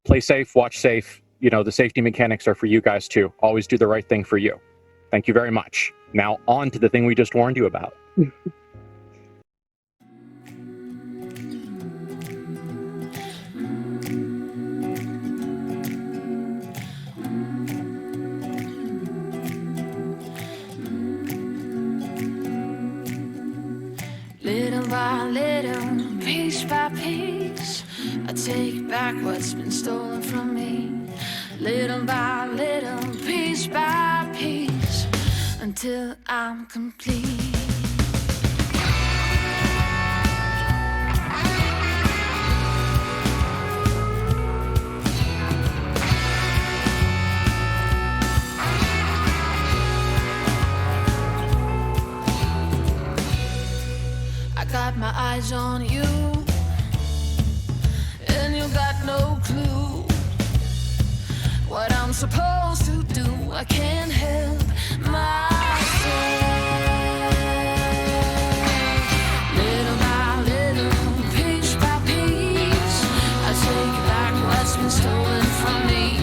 play safe, watch safe. You know, the safety mechanics are for you guys too. Always do the right thing for you. Thank you very much. Now on to the thing we just warned you about. Little by little, piece by piece, I take back what's been stolen from me. Little by little, piece by piece, until I'm complete. I got my eyes on you, and you got no clue what I'm supposed to do. I can't help myself. Little by little, piece by piece, I take back what's been stolen from me.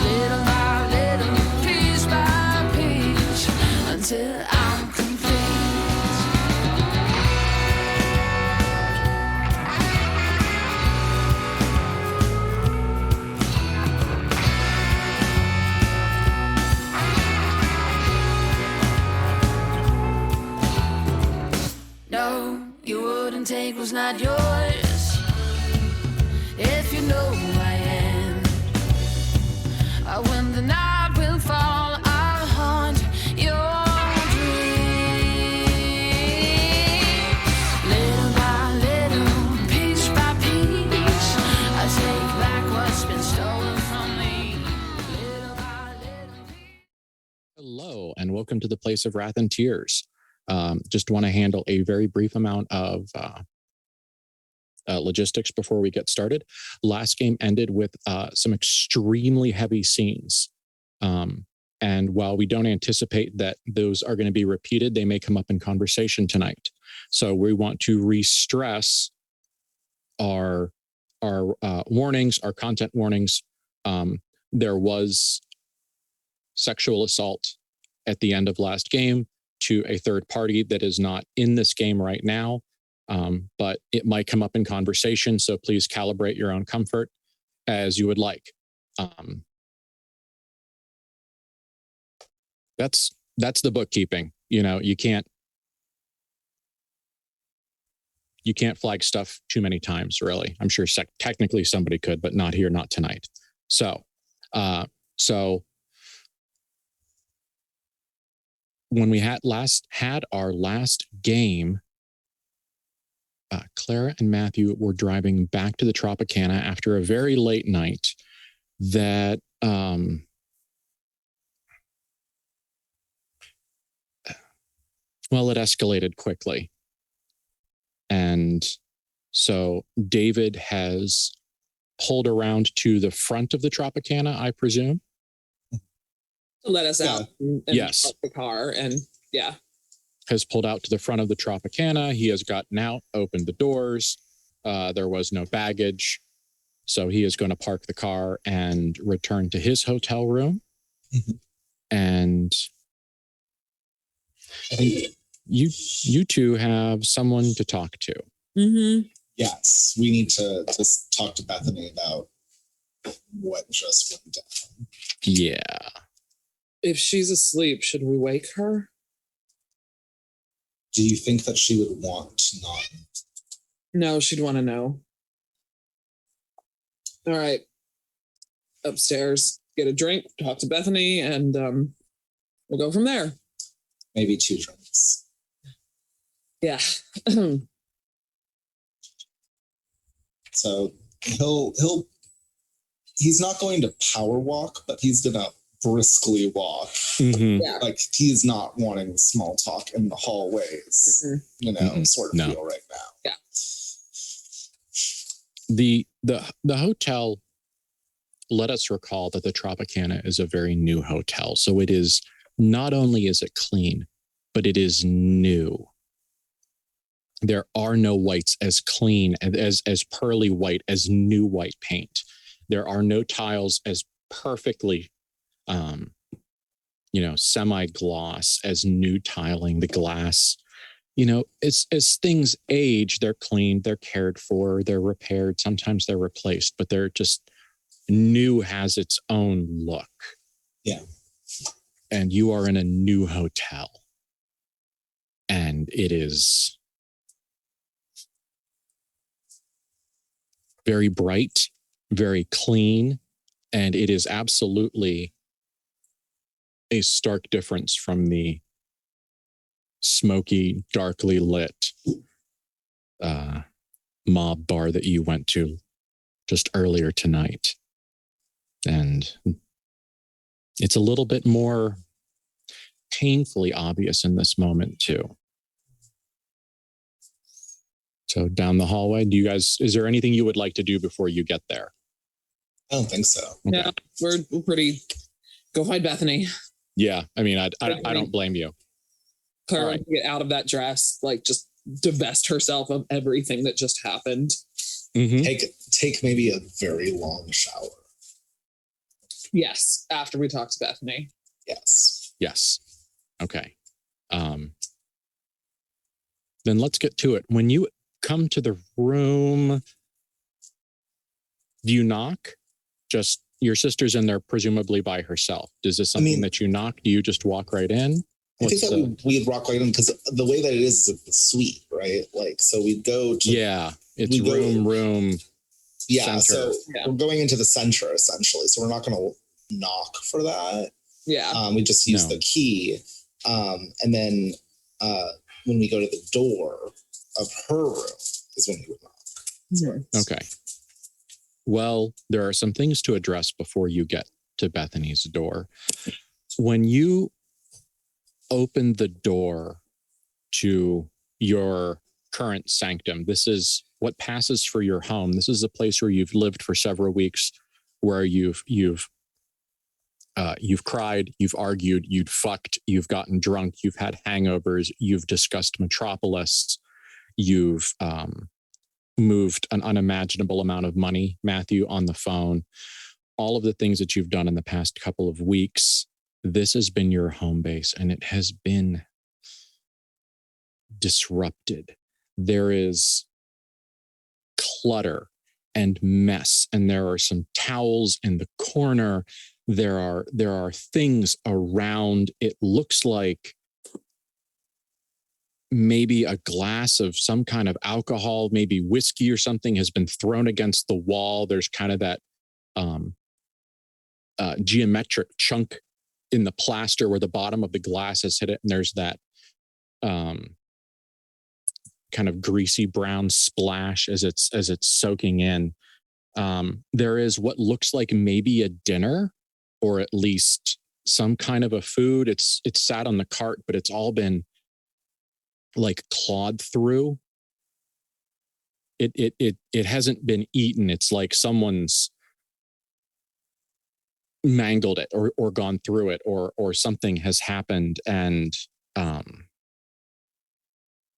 Little by little, piece by piece, until I'm complete. You wouldn't take what's not yours. If you know who I am, when the night will fall, I'll haunt your dreams. Little by little, piece by piece, I take back what's been stolen from me. Little by little. Hello, and welcome to the Place of Wrath and Tears. Just want to handle a very brief amount of logistics before we get started. Last game ended with some extremely heavy scenes. And while we don't anticipate that those are going to be repeated, they may come up in conversation tonight. So we want to re-stress our warnings, our content warnings. There was sexual assault at the end of last game to a third party that is not in this game right now, but it might come up in conversation, so please calibrate your own comfort as you would like. That's the bookkeeping. You know, you can't flag stuff too many times, really. I'm sure technically somebody could, but not here, not tonight. So when we had our last game, Clara and Matthew were driving back to the Tropicana after a very late night that it escalated quickly. And so David has pulled around to the front of the Tropicana, I presume. Let us out and yes. park the car, and has pulled out to the front of the Tropicana. He has gotten out, opened the doors. There was no baggage, so he is going to park the car and return to his hotel room. Mm-hmm. And I think you two have someone to talk to. Mm-hmm. Yes, we need to just talk to Bethany about what just went down. Yeah. If she's asleep, should we wake her? Do you think that she would want to not? No, she'd want to know. All right. Upstairs, get a drink, talk to Bethany, and we'll go from there. Maybe 2 drinks. Yeah. So he's not going to power walk, but he's gonna briskly walk. Mm-hmm. Yeah. Like he's not wanting small talk in the hallways, sort of feel right now. Yeah. The hotel, let us recall that the Tropicana is a very new hotel. So it is, not only is it clean, but it is new. There are no whites as clean, as pearly white as new white paint. There are no tiles as perfectly, semi-gloss as new tiling. The glass, as things age, they're cleaned, they're cared for, they're repaired. Sometimes they're replaced, but they're just new has its own look. Yeah. And you are in a new hotel. And it is very bright, very clean, and it is absolutely a stark difference from the smoky, darkly lit mob bar that you went to just earlier tonight. And it's a little bit more painfully obvious in this moment too. So down the hallway, is there anything you would like to do before you get there? I don't think so. Okay. Yeah, we're pretty. Go find Bethany. Yeah, I mean, I don't blame you. Clara, right. get out of that dress, like just divest herself of everything that just happened. Mm-hmm. Take maybe a very long shower. Yes, after we talk to Bethany. Yes. Okay. Then let's get to it. When you come to the room, do you knock? Just your sister's in there, presumably by herself. Is this something that you knock? Do you just walk right in? I think that we'd walk right in because the way that it is a suite, right? Like, so we'd go to... Yeah, it's room. Yeah, center. so we're going into the center, essentially. So we're not going to knock for that. Yeah. We just use the key. And then when we go to the door of her room is when we would knock. Mm-hmm. Okay. Well, there are some things to address before you get to Bethany's door. When you open the door to your current sanctum, this is what passes for your home. This is a place where you've lived for several weeks, where you've cried, you've argued, you've fucked, you've gotten drunk, you've had hangovers, you've discussed Metropolis, you've moved an unimaginable amount of money, Matthew, on the phone. All of the things that you've done in the past couple of weeks, this has been your home base, and it has been disrupted. There is clutter and mess, and there are some towels in the corner. There are things around. It looks like maybe a glass of some kind of alcohol, maybe whiskey or something, has been thrown against the wall. There's kind of that geometric chunk in the plaster where the bottom of the glass has hit it, and there's that kind of greasy brown splash as it's soaking in. There is what looks like maybe a dinner, or at least some kind of a food. It's sat on the cart, but it's all been like clawed through. It hasn't been eaten. It's like someone's mangled it or gone through it, or something has happened. And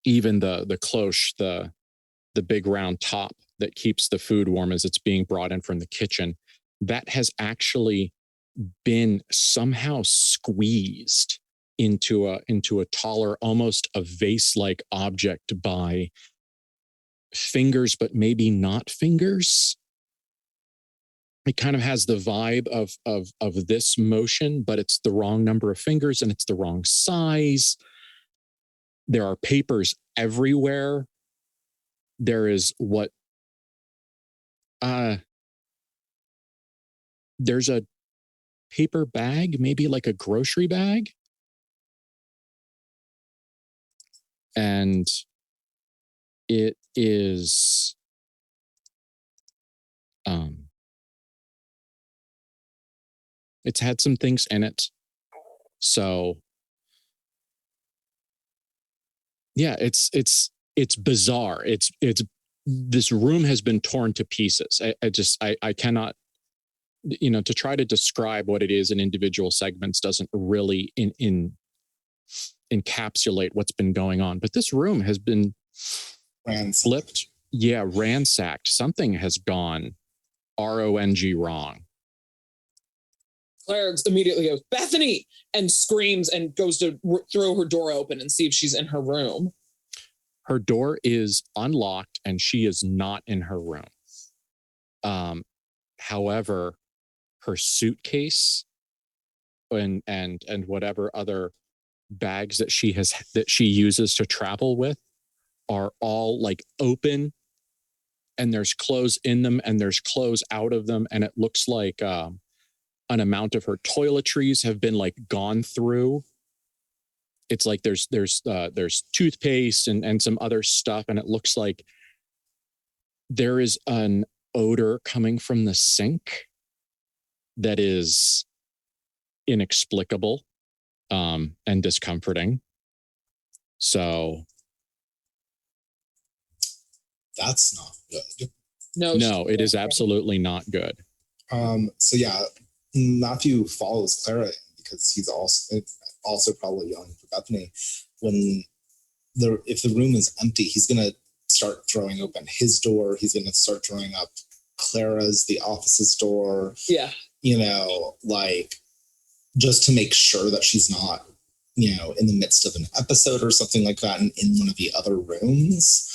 even the cloche, the big round top that keeps the food warm as it's being brought in from the kitchen, that has actually been somehow squeezed into a taller, almost a vase-like object by fingers, but maybe not fingers. It kind of has the vibe of this motion, but it's the wrong number of fingers and it's the wrong size. There are papers everywhere. There is there's a paper bag, maybe like a grocery bag. And it is it's had some things in it. So yeah, it's bizarre. It's this room has been torn to pieces. I cannot, to try to describe what it is in individual segments doesn't really encapsulate what's been going on. But this room has been flipped. Yeah, ransacked. Something has gone RONG wrong. Clara immediately goes, Bethany, and screams and goes to throw her door open and see if she's in her room. Her door is unlocked and she is not in her room. However, her suitcase and whatever other bags that she uses to travel with are all like open, and there's clothes in them and there's clothes out of them, and it looks like an amount of her toiletries have been like gone through. It's like there's toothpaste and some other stuff, and it looks like there is an odor coming from the sink that is inexplicable and discomforting. So that's not good. No, it is absolutely not good. So yeah, Matthew follows Clara in because he's also probably yelling for Bethany. If the room is empty, he's gonna start throwing open his door. He's gonna start throwing up Clara's, the office's door. Yeah. Like just to make sure that she's not, in the midst of an episode or something like that and in one of the other rooms.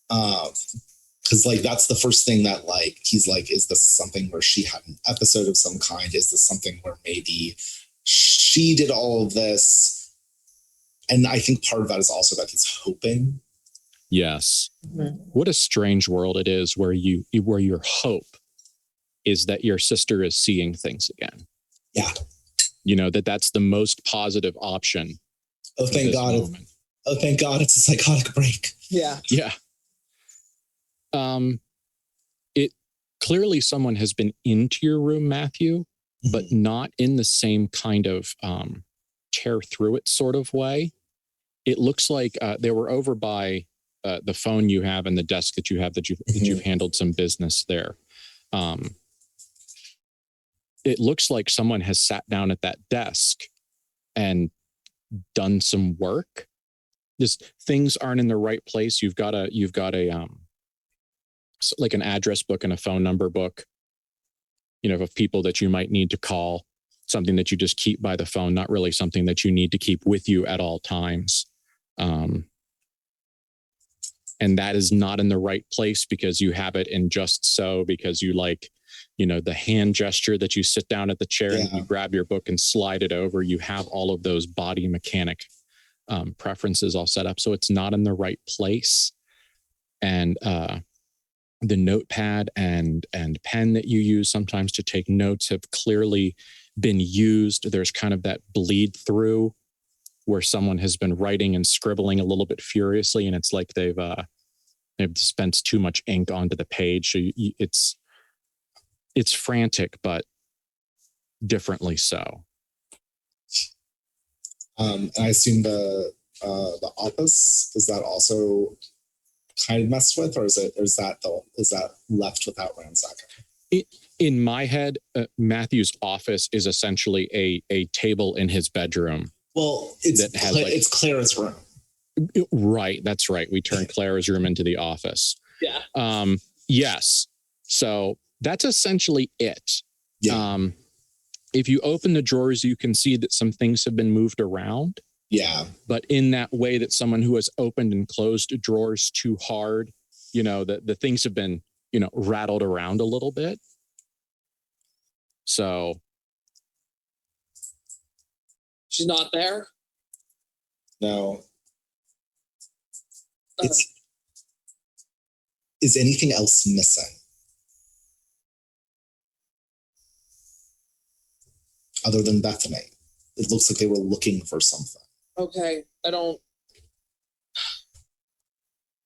Because like that's the first thing that like he's like, is this something where she had an episode of some kind? Is this something where maybe she did all of this? And I think part of that is also that he's hoping. Yes. Mm-hmm. What a strange world it is where your hope is that your sister is seeing things again. Yeah. That's the most positive option. Oh, thank God. Oh, thank God it's a psychotic break. Yeah. Yeah. It clearly someone has been into your room, Matthew, mm-hmm. but not in the same kind of tear through it sort of way. It looks like they were over by the phone you have and the desk that you have that you've handled some business there. It looks like someone has sat down at that desk and done some work. Just things aren't in the right place. You've got a like an address book and a phone number book, of people that you might need to call, something that you just keep by the phone, not really something that you need to keep with you at all times. And that is not in the right place because you have it in just so, because you like, the hand gesture that you sit down at the chair and you grab your book and slide it over. You have all of those body mechanic preferences all set up. So it's not in the right place. And the notepad and pen that you use sometimes to take notes have clearly been used. There's kind of that bleed through where someone has been writing and scribbling a little bit furiously, and it's like they've dispensed too much ink onto the page. So it's frantic, but differently so. And I assume the office, is that also kind of messed with, or is that left without ransacking? In my head, Matthew's office is essentially a table in his bedroom. Well, it's Clara's room. Right, that's right. We turned Clara's room into the office. Yeah. Yes. So that's essentially it. Yeah. If you open the drawers, you can see that some things have been moved around. Yeah. But in that way that someone who has opened and closed drawers too hard, the things have been, rattled around a little bit. So. She's not there? No. Is anything else missing? Other than Bethany? It looks like they were looking for something. Okay,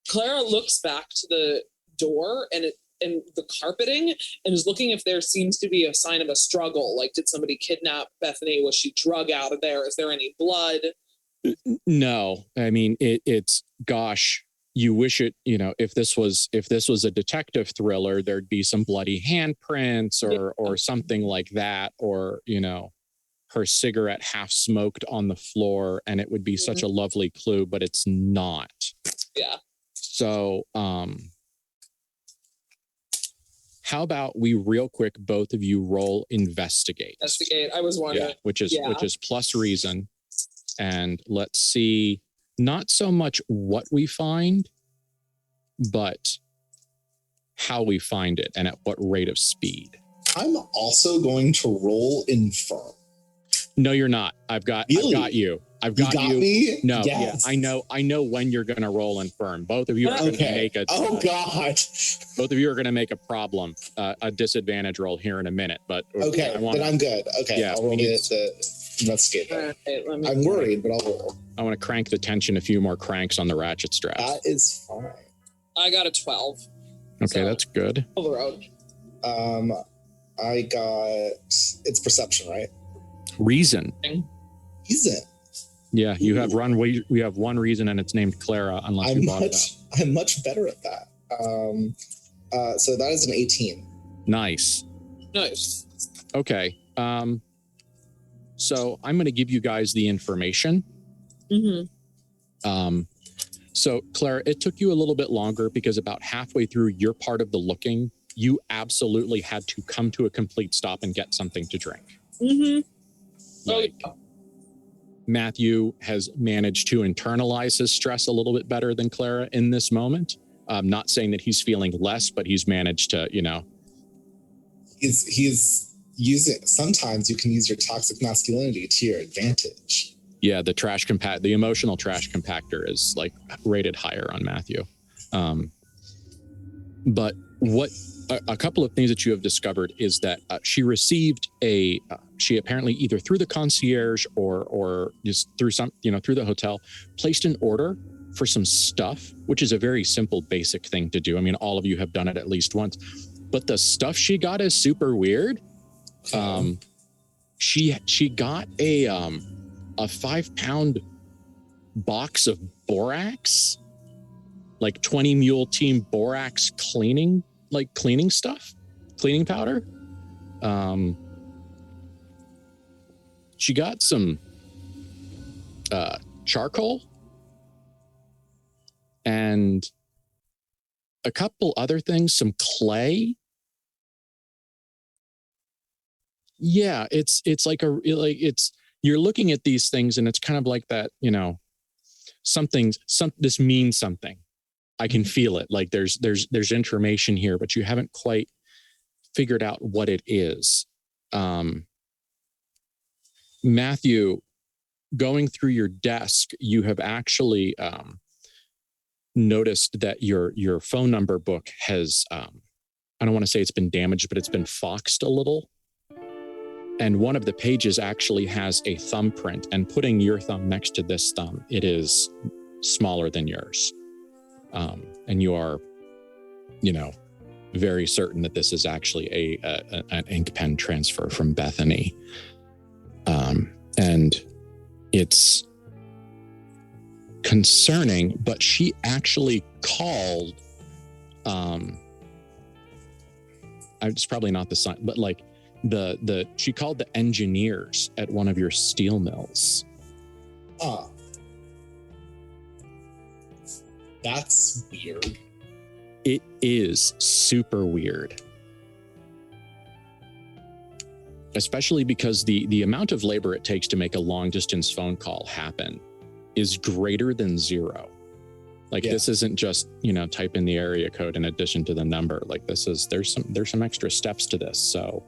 Clara looks back to the door and the carpeting and is looking if there seems to be a sign of a struggle. Like, did somebody kidnap Bethany? Was she drug out of there? Is there any blood? No, I mean it's gosh. You wish it. If this was a detective thriller, there'd be some bloody handprints or something like that, or her cigarette half smoked on the floor, and it would be such a lovely clue, but it's not. Yeah. So, How about we real quick, both of you roll investigate. Investigate. I was wondering. Which is plus reason. And let's see, not so much what we find, but how we find it and at what rate of speed. I'm also going to roll infirm. No, you're not. I've got you. I've got you. Me? No, yes. yeah, I know when you're going to roll infirm. Both of you are going to make a. Oh God. Both of you are going to make a problem, a disadvantage roll here in a minute. But okay, then I'm good. Okay, yeah, I'll roll the investigate. Right, I'm worried, but I'll roll. I want to crank the tension a few more cranks on the ratchet straps. That is fine. I got a 12. Okay, so, that's good. Over road. I got it's perception, right? Reason. Reason. Yeah, you have we have one reason, and it's named Clara. Unless you bought it up. I'm much better at that. So that is an 18. Nice. Okay. So I'm going to give you guys the information. Mm-hmm. So Clara, it took you a little bit longer because about halfway through your part of the looking, you absolutely had to come to a complete stop and get something to drink. Mm-hmm. Matthew has managed to internalize his stress a little bit better than Clara in this moment. I'm not saying that he's feeling less, but he's managed to, He's using, sometimes you can use your toxic masculinity to your advantage. Yeah, the emotional trash compactor is like rated higher on Matthew. But what a couple of things that you have discovered is that she received she apparently either through the concierge or just through through the hotel, placed an order for some stuff, which is a very simple, basic thing to do. I mean, all of you have done it at least once, but the stuff she got is super weird. She got a 5-pound box of borax, like 20 mule team borax cleaning stuff, cleaning powder. She got some charcoal and a couple other things, some clay. Yeah, it's like you're looking at these things and it's kind of like that, this means something. I can feel it. Like there's information here, but you haven't quite figured out what it is. Matthew, going through your desk, you have actually noticed that your phone number book has, I don't want to say it's been damaged, but it's been foxed a little. And one of the pages actually has a thumbprint, and putting your thumb next to this thumb, it is smaller than yours. And you are, very certain that this is actually an ink pen transfer from Bethany. And it's concerning, but she actually called, it's probably not the sign, but like she called the engineers at one of your steel mills. That's weird. It is super weird. Especially because the amount of labor it takes to make a long distance phone call happen is greater than 0. Like This isn't just, type in the area code in addition to the number. Like there's some extra steps to this. So,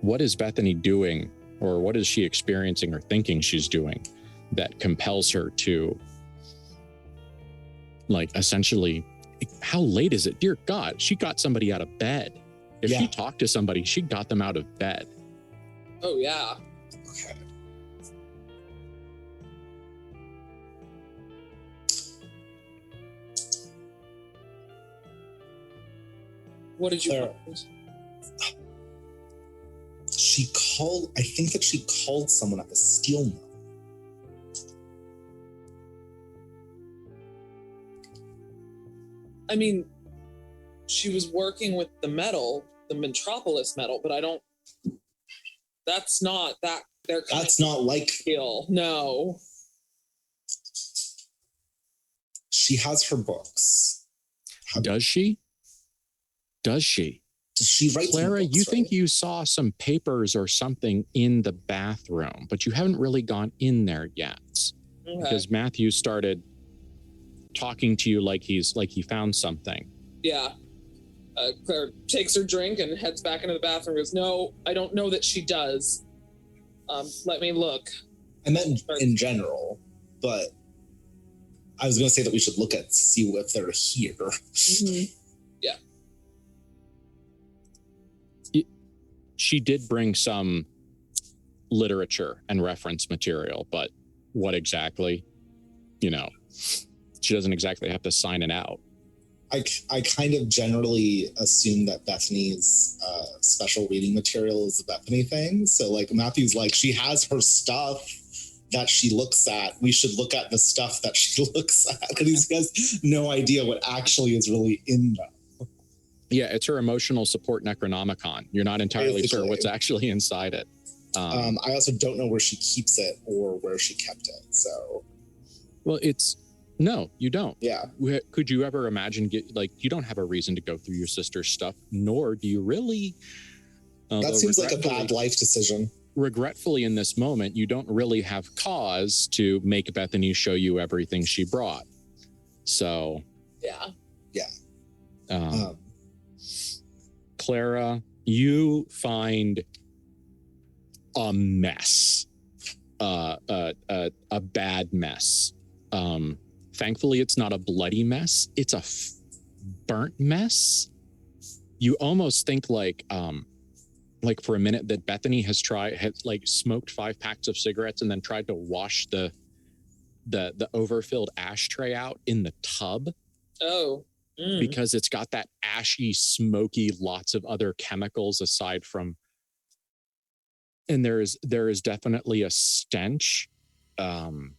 what is Bethany doing, or what is she experiencing or thinking she's doing that compels her to, essentially, how late is it? Dear God, she got somebody out of bed. If she talked to somebody, she got them out of bed. Oh, yeah. Okay. What did you find? I think that she called someone at the steel mill. I mean, she was working with the Metropolis metal, but that's not like skill. No. She has her books. Does she? Does she? She writes Clara, books, you think right? you saw some papers or something in the bathroom, but you haven't really gone in there yet because Matthew started talking to you like he found something. Yeah. Clara takes her drink and heads back into the bathroom. Goes, no, I don't know that she does. Let me look. I meant in general, but I was going to say that we should look at see if they're here. Mm-hmm. Yeah. She did bring some literature and reference material, but what exactly? You know, she doesn't exactly have to sign it out. I kind of generally assume that Bethany's special reading material is the Bethany thing. So like Matthew's like, she has her stuff that she looks at. We should look at the stuff that she looks at, because he has no idea what actually is really in them. Yeah, it's her emotional support Necronomicon. You're not entirely sure what's actually inside it. I also don't know where she keeps it or where she kept it. So, well, no, you don't. Yeah. Could you ever imagine you don't have a reason to go through your sister's stuff, nor do you really. That seems like a bad life decision. Regretfully, in this moment, you don't really have cause to make Bethany show you everything she brought. So. Yeah. Clara, you find a mess, a bad mess. Thankfully, it's not a bloody mess. It's a burnt mess. You almost think like for a minute that Bethany had smoked 5 packs of cigarettes and then tried to wash the overfilled ashtray out in the tub. Oh. Because it's got that ashy, smoky, lots of other chemicals aside from, and there is definitely a stench, and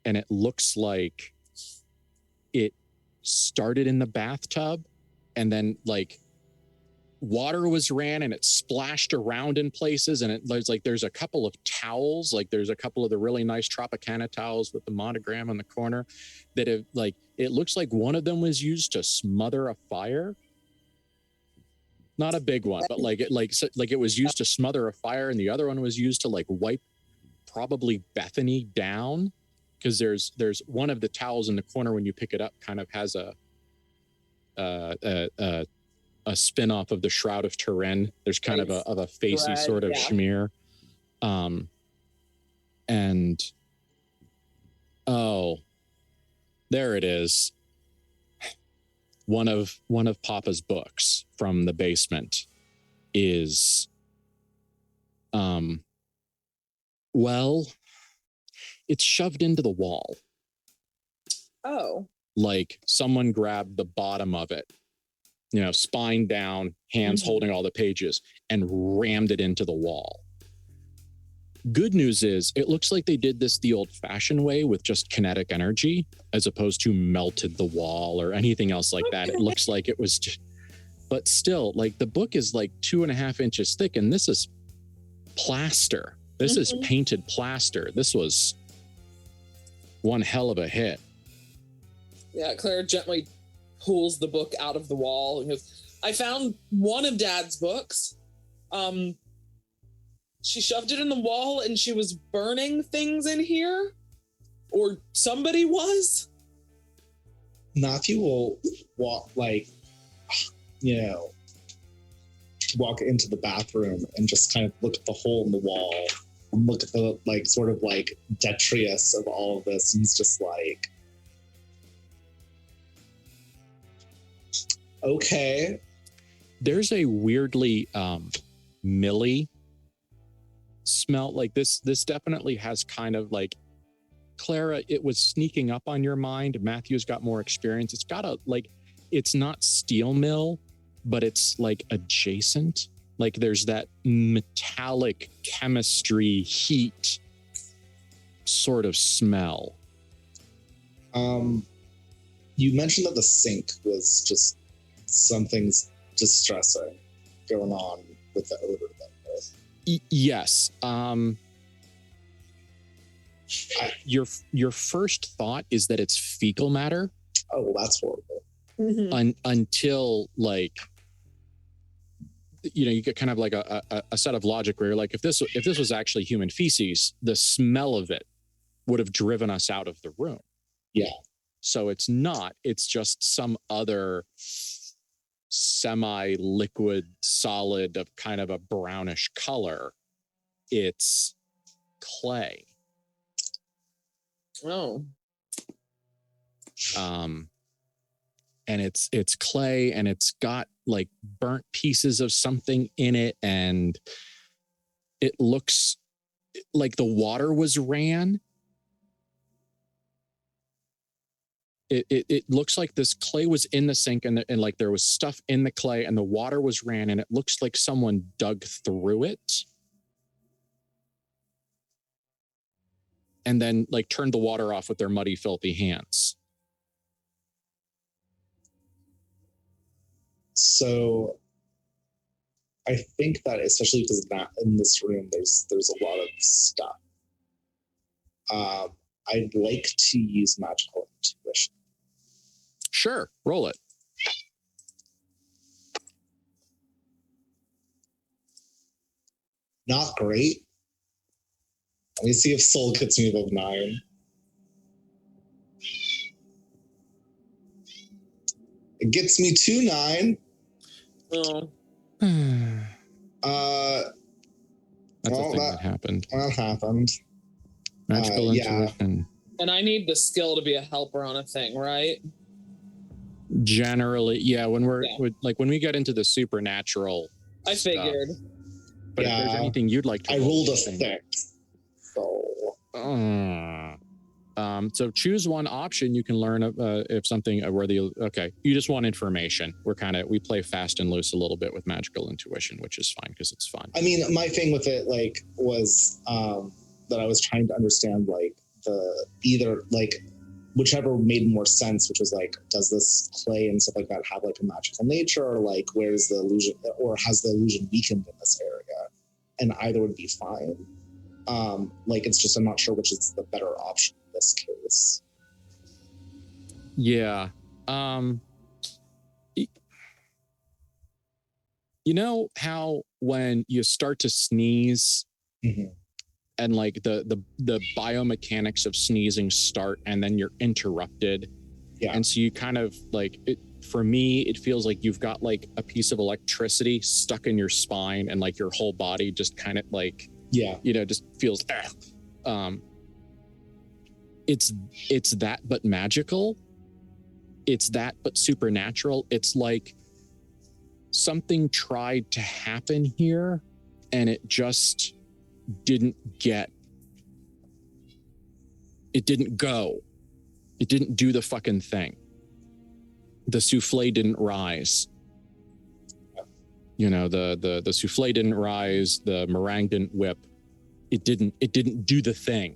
it looks like it started in the bathtub, and then like water was ran and it splashed around in places, and there's a couple of towels, like there's a couple of the really nice Tropicana towels with the monogram on the corner that have it looks like one of them was used to smother a fire. Not a big one, but it was used to smother a fire, and the other one was used to wipe probably Bethany down, because there's one of the towels in the corner when you pick it up kind of has a spin-off of the Shroud of Turin. There's kind of a facey sort of smear. And there it is. One of Papa's books from the basement is it's shoved into the wall. Oh. Like someone grabbed the bottom of it, spine down, hands holding all the pages, and rammed it into the wall. Good news is it looks like they did this the old-fashioned way with just kinetic energy, as opposed to melted the wall or anything else like that. It looks like it was but still, the book is 2.5 inches thick, and this is plaster. This is painted plaster. This was one hell of a hit. Yeah, Clara gently pulls the book out of the wall and goes, I found one of Dad's books. She shoved it in the wall and she was burning things in here? Or somebody was? Matthew will walk into the bathroom and just kind of look at the hole in the wall and look at the detritus of all of this, and he's just like, okay. There's a weirdly milly smell. This definitely has kind of Clara, it was sneaking up on your mind. Matthew's got more experience. It's got it's not steel mill, but it's adjacent. There's that metallic chemistry heat sort of smell. You mentioned that the sink was just something's distressing going on with the odor there. Yes. Your first thought is that it's fecal matter. Oh, well, that's horrible. until like, you know, you get kind of like a set of logic where you're like, if this was actually human feces, the smell of it would have driven us out of the room. Yeah. So it's not, it's just some other semi-liquid solid of kind of a brownish color. It's clay. Oh. And it's clay, and it's got like burnt pieces of something in it, and it looks like the water was ran. It looks like this clay was in the sink, and like there was stuff in the clay, and the water was ran, and it looks like someone dug through it and then like turned the water off with their muddy, filthy hands. So I think that, especially because not in this room, there's a lot of stuff. I'd like to use magical intuition. Sure, roll it. Not great. Let me see if soul gets me above 9. It gets me to 9. Oh. That's a thing that happened. That happened. Magical intuition. And I need the skill to be a helper on a thing, right? Generally, yeah. When when we get into the supernatural, I figured. But if there's anything you'd like to, I rolled a 6. So choose one option. You can learn if something worthy. Okay, you just want information. We play fast and loose a little bit with magical intuition, which is fine because it's fun. I mean, my thing with it was that I was trying to understand whichever made more sense, which was like, does this clay and stuff like that have like a magical nature, or like where's the illusion, or has the illusion weakened in this area? And either would be fine. It's just, I'm not sure which is the better option in this case. Yeah. You know how when you start to sneeze, mm-hmm. and like the biomechanics of sneezing start, and then you're interrupted. Yeah. And so you kind of like it, for me, it feels like you've got like a piece of electricity stuck in your spine, and like your whole body just kind of like, just feels, it's that, but magical. It's that, but supernatural. It's like something tried to happen here, and it just didn't go. It didn't do the fucking thing. The souffle didn't rise. You know, the souffle didn't rise, the meringue didn't whip. It didn't do the thing.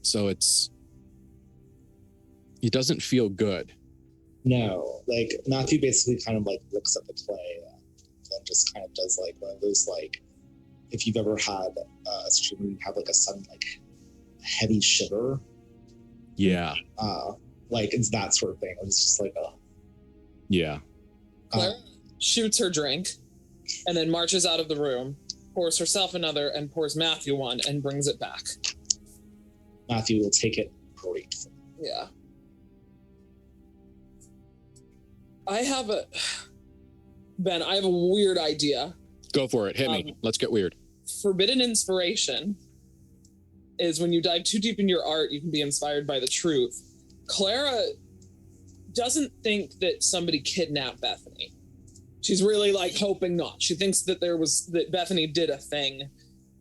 So it doesn't feel good. No, like Matthew basically kind of like looks at the clay and then just kind of does like one of those, like, if you've ever had a situation where you have like a sudden like heavy shiver. Yeah. Like it's that sort of thing. It's just like, yeah. Clara shoots her drink and then marches out of the room, pours herself another, and pours Matthew one and brings it back. Matthew will take it gratefully. Yeah. I have a weird idea. Go for it. Hit me. Let's get weird. Forbidden inspiration is when you dive too deep in your art, you can be inspired by the truth. Clara doesn't think that somebody kidnapped Bethany. She's really like hoping not. She thinks that that Bethany did a thing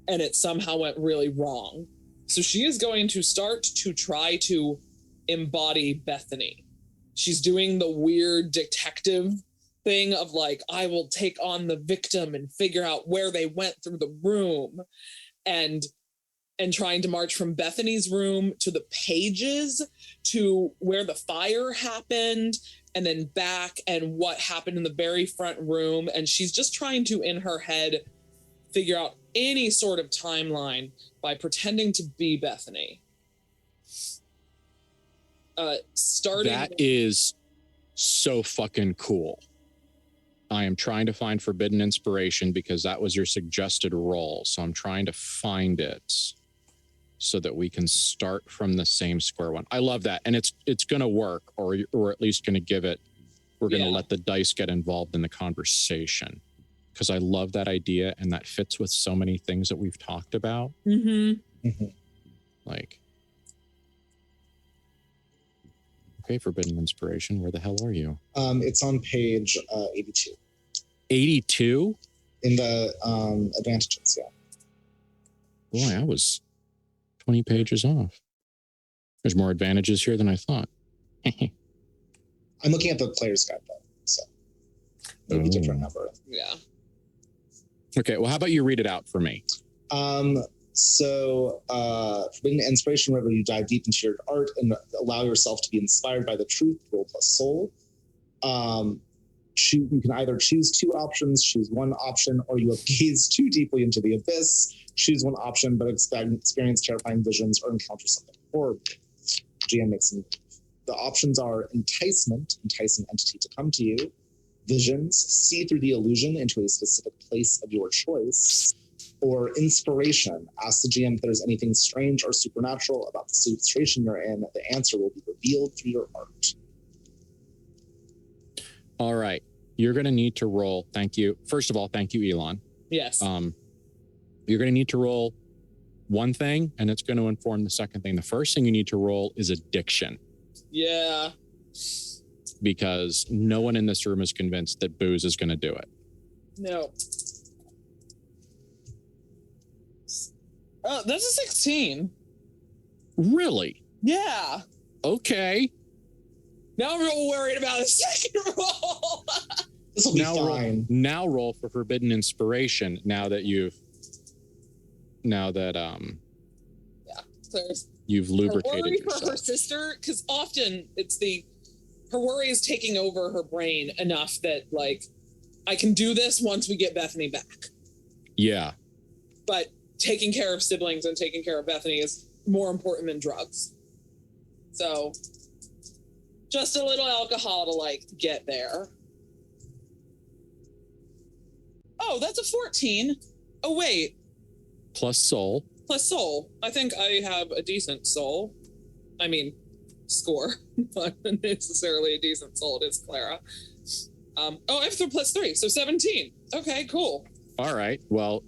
and it somehow went really wrong. So she is going to start to try to embody Bethany. She's doing the weird detective thing of like, I will take on the victim and figure out where they went through the room, and trying to march from Bethany's room to the pages to where the fire happened, and then back and what happened in the very front room. And she's just trying to, in her head, figure out any sort of timeline by pretending to be Bethany. Starting. That is so fucking cool. I am trying to find Forbidden Inspiration because that was your suggested roll. So I'm trying to find it so that we can start from the same square one. I love that. And it's going to work, or at least going to give it, we're going to let the dice get involved in the conversation, because I love that idea and that fits with so many things that we've talked about. Like, okay, Forbidden Inspiration, where the hell are you? It's on page 82. 82? In the advantages, yeah. Boy, I was 20 pages off. There's more advantages here than I thought. I'm looking at the player's guide, though, so maybe different number. Yeah. Okay, well, how about you read it out for me? So, Forbidden Inspiration, wherever you dive deep into your art and allow yourself to be inspired by the truth, roll plus soul. You can either choose two options, choose one option, or you have gazed too deeply into the abyss. Choose one option, but experience terrifying visions or encounter something horrible. GM makes some. The options are enticement, entice an entity to come to you. Visions, see through the illusion into a specific place of your choice. Or inspiration, ask the GM if there's anything strange or supernatural about the situation you're in. The answer will be revealed through your art. All right. You're going to need to roll. Thank you. First of all, thank you, Elon. Yes. You're going to need to roll one thing, and it's going to inform the second thing. The first thing you need to roll is addiction. Yeah. Because no one in this room is convinced that booze is going to do it. No. Oh, that's a 16. Really? Yeah. Okay. Now I'm real worried about the second roll. This will be fine. Now roll for Forbidden Inspiration. Now that you've lubricated her worry yourself. for her sister, because often it's her worry is taking over her brain enough that, like, I can do this once we get Bethany back. Yeah. But taking care of siblings and taking care of Bethany is more important than drugs. So just a little alcohol to, like, get there. Oh, that's a 14. Oh, wait. Plus soul. Plus soul. I think I have a decent soul. I mean, score. Not necessarily a decent soul. It is Clara. I have plus 3, so 17. Okay, cool. All right. Well,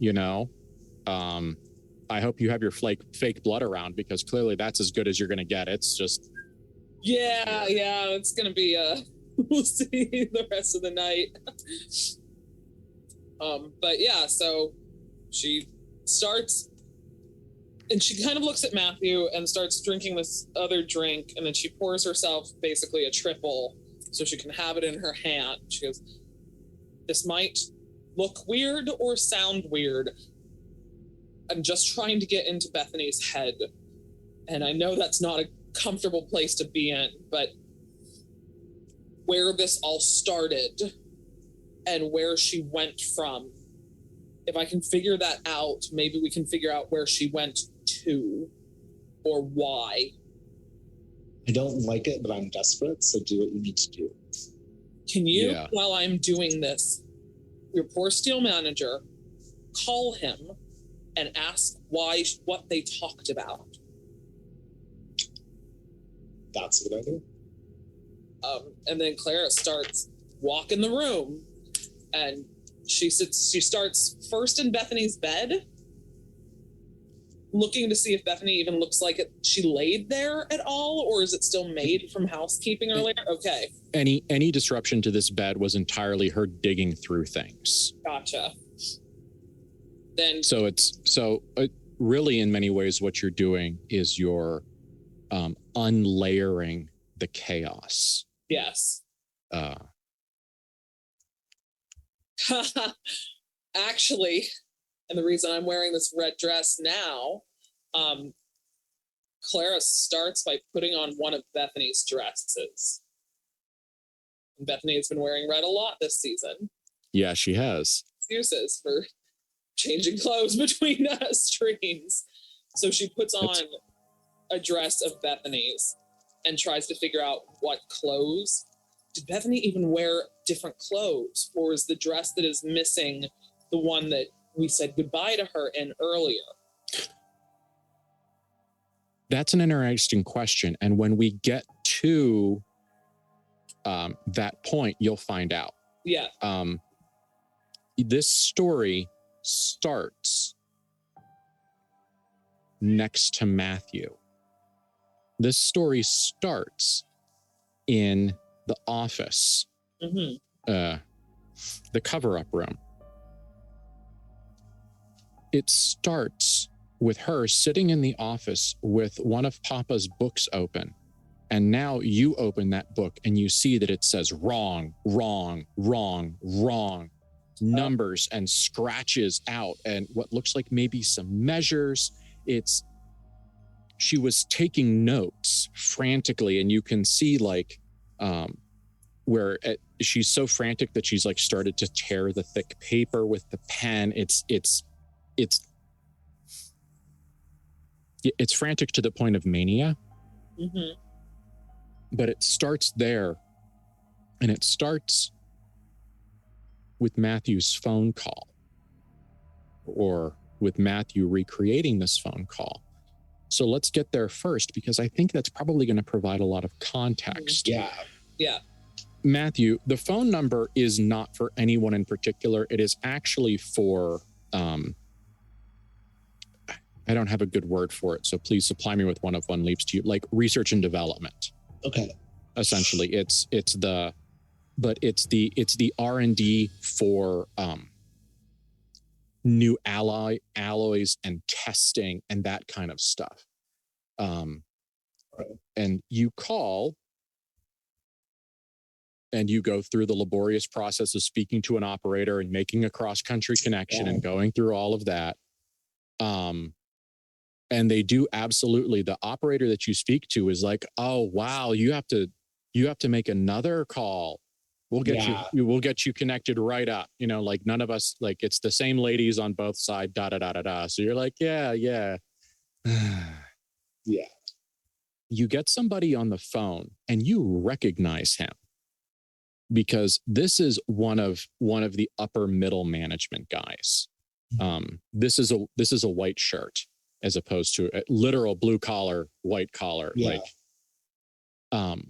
I hope you have your fake blood around, because clearly that's as good as you're going to get. It's just... Yeah, it's going to be, we'll see the rest of the night. But yeah, so she starts, and she kind of looks at Matthew and starts drinking this other drink, and then she pours herself basically a triple so she can have it in her hand. She goes, this might look weird or sound weird. I'm just trying to get into Bethany's head. And I know that's not a comfortable place to be in, but where this all started and where she went from, if I can figure that out, maybe we can figure out where she went to or why. I don't like it, but I'm desperate, so do what you need to do. Can you, while I'm doing this, your poor steel manager, call him and ask what they talked about? That's a good idea. And then Clara starts walking the room, and she starts first in Bethany's bed, looking to see if Bethany even looks like she laid there at all, or is it still made from housekeeping earlier? Okay. Any disruption to this bed was entirely her digging through things. Gotcha. Then really, in many ways, what you're doing is you're unlayering the chaos. Yes. Actually, and the reason I'm wearing this red dress now, Clara starts by putting on one of Bethany's dresses. And Bethany has been wearing red a lot this season. Yeah, she has. Excuses for changing clothes between streams. So she puts on a dress of Bethany's. and tries to figure out what clothes. Did Bethany even wear different clothes, or is the dress that is missing the one that we said goodbye to her in earlier? That's an interesting question. And when we get to that point, you'll find out. Yeah. This story starts next to Matthew. This story starts in the office, the cover-up room. It starts with her sitting in the office with one of Papa's books open. And now you open that book and you see that it says wrong, wrong, wrong, wrong. Numbers and scratches out and what looks like maybe some measures. She was taking notes frantically, and you can see like she's so frantic that she's like started to tear the thick paper with the pen. It's frantic to the point of mania. But it starts there, and it starts with Matthew's phone call, or with Matthew recreating this phone call. So let's get there first, because I think that's probably going to provide a lot of context. Yeah. Matthew, the phone number is not for anyone in particular. It is actually for, I don't have a good word for it, so please supply me with one if one leaps to you, like research and development. Okay. Essentially, it's the R&D for new alloys and testing and that kind of stuff. And you call and you go through the laborious process of speaking to an operator and making a cross-country connection and going through all of that. And they do absolutely. The operator that you speak to is like, oh, wow, you have to make another call. We'll get you connected right up. You know, like none of us, like it's the same ladies on both sides, da, da, da, da, da. So you're like, yeah. Yeah. You get somebody on the phone and you recognize him because this is one of the upper middle management guys. This is a white shirt as opposed to a literal blue collar, white collar. Yeah. Like,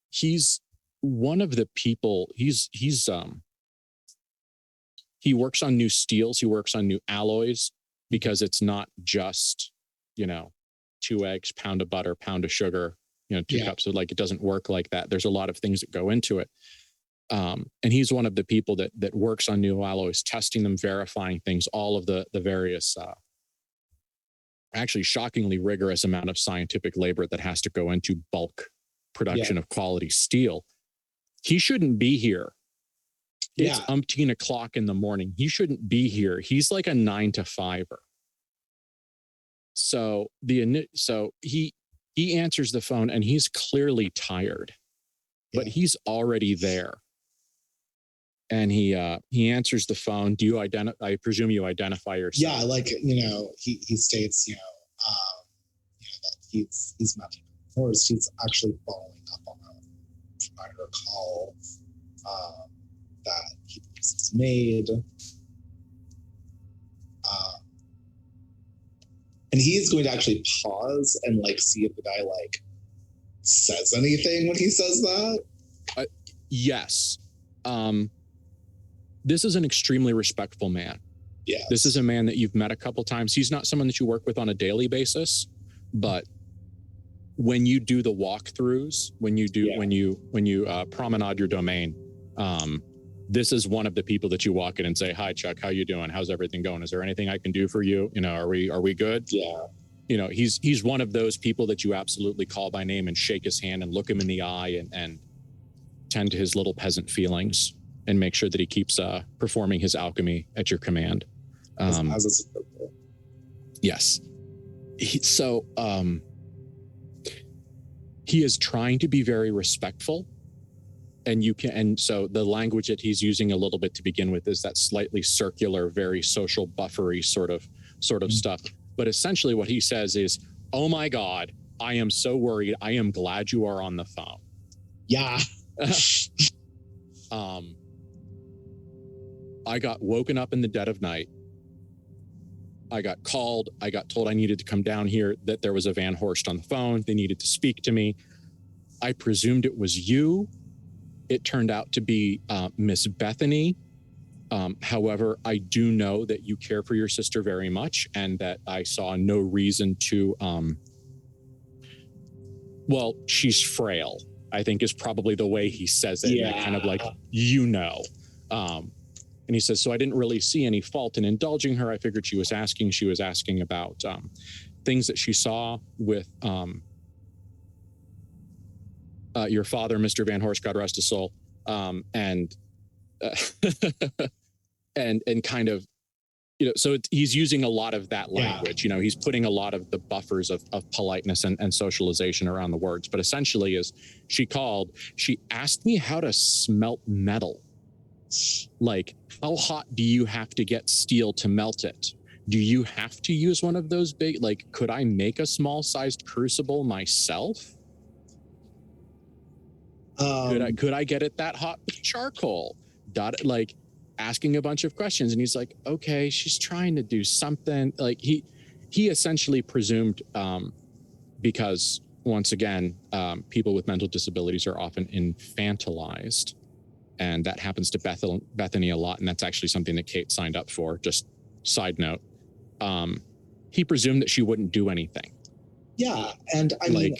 he's one of the people. He works on new steels. He works on new alloys because it's not just, 2 eggs, pound of butter, pound of sugar, 2 cups of, like, it doesn't work like that. There's a lot of things that go into it. And he's one of the people that works on new alloys, testing them, verifying things, all of the various, actually shockingly rigorous amount of scientific labor that has to go into bulk production of quality steel. He shouldn't be here. It's umpteen o'clock in the morning. He shouldn't be here. He's like a 9 to 5er. So he answers the phone and he's clearly tired, but he's already there. And he answers the phone. Do you I presume you identify yourself? Yeah, like he states that he's Matthew Horst. He's actually following up on a prior call that he believes is made. And he's going to actually pause and like see if the guy like says anything when he says that. Yes. This is an extremely respectful man. Yes. This is a man that you've met a couple times. He's not someone that you work with on a daily basis, but when you do the walkthroughs, when you promenade your domain, this is one of the people that you walk in and say, "Hi, Chuck, how you doing? How's everything going? Is there anything I can do for you? Are we good?" Yeah. He's one of those people that you absolutely call by name and shake his hand and look him in the eye and tend to his little peasant feelings and make sure that he keeps performing his alchemy at your command. As is appropriate. Yes. He is trying to be very respectful, and so the language that he's using a little bit to begin with is that slightly circular, very social buffery sort of stuff. But essentially what he says is, "Oh my God, I am so worried. I am glad you are on the phone. Yeah. I got woken up in the dead of night. I got called. I got told I needed to come down here, that there was a Van Horst on the phone. They needed to speak to me. I presumed it was you. It turned out to be Miss Bethany. However, I do know that you care for your sister very much, and that I saw no reason to, well, she's frail, I think is probably the way he says it. Yeah. Kind of like, you know. And he says, so I didn't really see any fault in indulging her. I figured she was asking about things that she saw with your father, Mr. Van Horst, God rest his soul. And kind of, you know, so he's using a lot of that language. You know, he's putting a lot of the buffers of politeness and socialization around the words. But essentially, as she called, she asked me how to smelt metal. Like, how hot do you have to get steel to melt it? Do you have to use one of those big, like, could I make a small sized crucible myself? Could I get it that hot with charcoal? Like, asking a bunch of questions. And he's like, okay, she's trying to do something. Like, he essentially presumed, because once again, people with mental disabilities are often infantilized. And that happens to Bethany a lot. And that's actually something that Kate signed up for. Just side note. He presumed that she wouldn't do anything. Yeah. And I mean,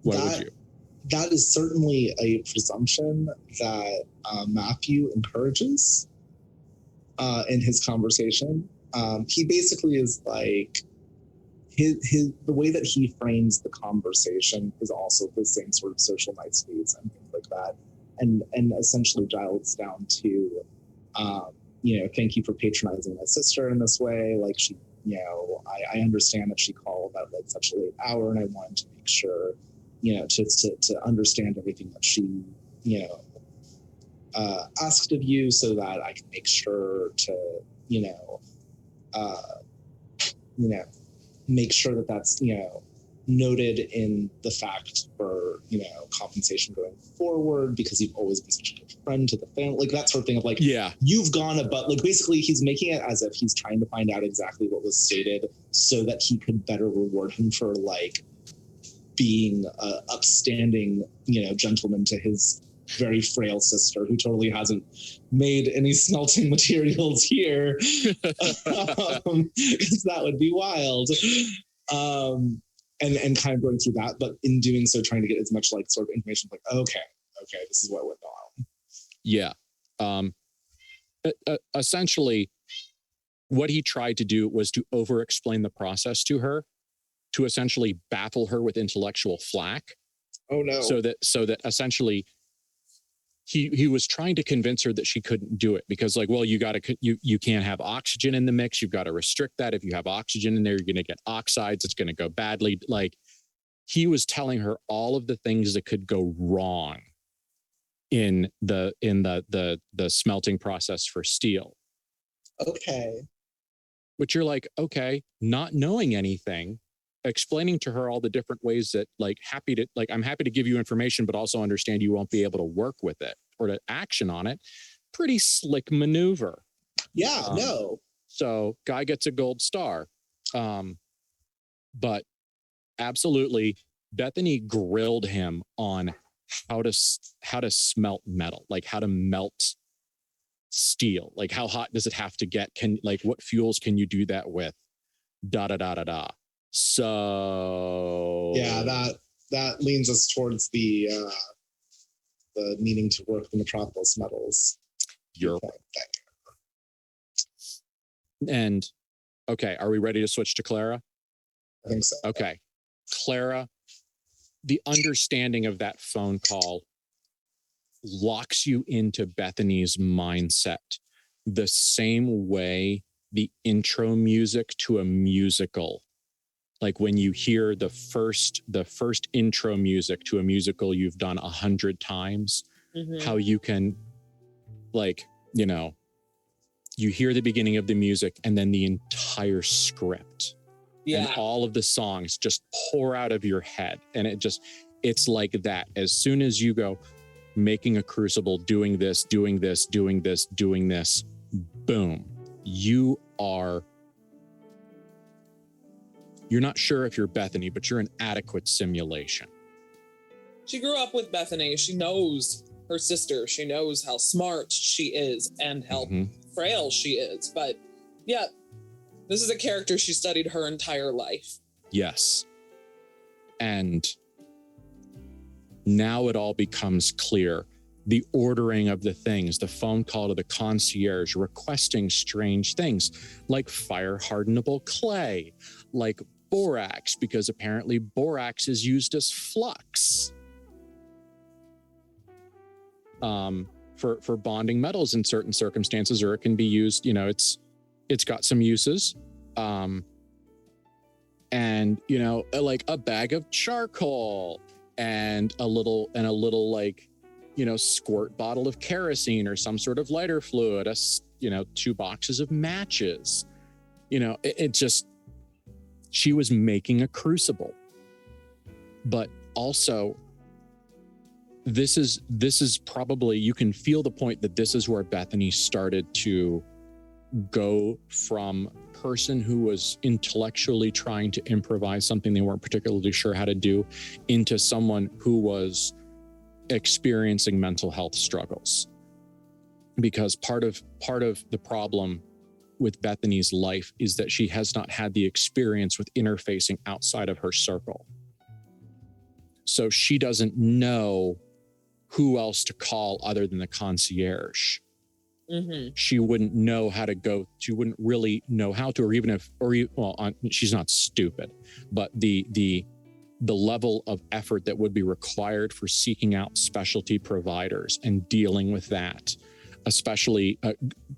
what would you? That is certainly a presumption that Matthew encourages in his conversation. He basically is like, the way that he frames the conversation is also the same sort of social niceties and things like that. And essentially dials down to, you know, thank you for patronizing my sister in this way. Like, she, you know, I understand that she called at like such a late hour, and I wanted to make sure, you know, to understand everything that she, you know, asked of you, so that I can make sure to, make sure that that's, you know, noted in the fact for, you know, compensation going forward, because you've always been such a good friend to the family, like that sort of thing of like, yeah, you've gone above, like basically he's making it as if he's trying to find out exactly what was stated so that he could better reward him for like being a upstanding, you know, gentleman to his very frail sister who totally hasn't made any smelting materials here, because that would be wild. And kind of going through that, but in doing so, trying to get as much like sort of information, like, okay, this is what went on. Yeah. Essentially, what he tried to do was to over-explain the process to her, to essentially baffle her with intellectual flack. Oh no! So that essentially, he was trying to convince her that she couldn't do it, because like, well, you can't have oxygen in the mix. You've got to restrict that. If you have oxygen in there, you're going to get oxides. It's going to go badly. Like, he was telling her all of the things that could go wrong in the smelting process for steel. Okay. But you're like, okay, not knowing anything, explaining to her all the different ways that I'm happy to give you information, but also understand you won't be able to work with it or to action on it. Pretty slick maneuver. Yeah, no. So guy gets a gold star. But absolutely, Bethany grilled him on how to smelt metal, like how to melt steel, like how hot does it have to get? What fuels can you do that with? Da da da da da. So yeah, that leans us towards the needing to work the Metropolis metals. And okay, are we ready to switch to Clara? I think so. Okay, Clara, the understanding of that phone call locks you into Bethany's mindset the same way the intro music to a musical, like when you hear the first intro music to a musical you've done 100 times, how you can, like, you know, you hear the beginning of the music and then the entire script and all of the songs just pour out of your head. And it's like that. As soon as you go making a crucible, doing this, boom, you're not sure if you're Bethany, but you're an adequate simulation. She grew up with Bethany. She knows her sister. She knows how smart she is and how frail she is. But yeah, this is a character she studied her entire life. Yes. And now it all becomes clear. The ordering of the things, the phone call to the concierge requesting strange things like fire hardenable clay, like borax, because apparently borax is used as flux for bonding metals in certain circumstances, or it can be used, it's got some uses. And, like a bag of charcoal and a little like, squirt bottle of kerosene or some sort of lighter fluid, 2 boxes of matches. She was making a crucible. But also, this is probably, you can feel the point that this is where Bethany started to go from person who was intellectually trying to improvise something they weren't particularly sure how to do into someone who was experiencing mental health struggles. Because part of the problem with Bethany's life is that she has not had the experience with interfacing outside of her circle. So she doesn't know who else to call other than the concierge. She wouldn't know how to go. She wouldn't really know how to, or even if, she's not stupid, but the level of effort that would be required for seeking out specialty providers and dealing with that, especially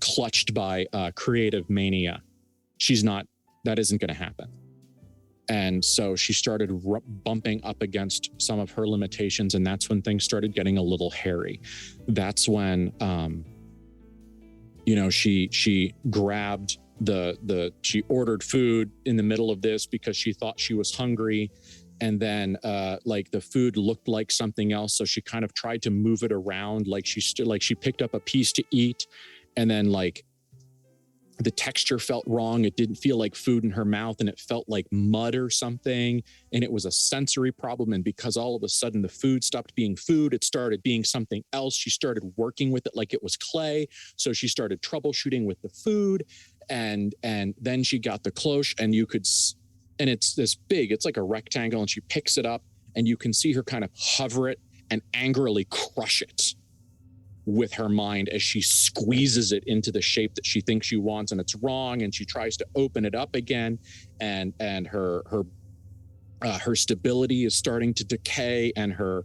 clutched by creative mania, that isn't going to happen. And so she started bumping up against some of her limitations, and that's when things started getting a little hairy. That's when, she grabbed she ordered food in the middle of this because she thought she was hungry. And then the food looked like something else. So she kind of tried to move it around. She picked up a piece to eat, and then the texture felt wrong. It didn't feel like food in her mouth, and it felt like mud or something. And it was a sensory problem. And because all of a sudden the food stopped being food, it started being something else. She started working with it like it was clay. So she started troubleshooting with the food. And then she got the cloche, and and it's this big, it's like a rectangle, and she picks it up, and you can see her kind of hover it and angrily crush it with her mind as she squeezes it into the shape that she thinks she wants, and it's wrong. And she tries to open it up again, and her stability is starting to decay, and her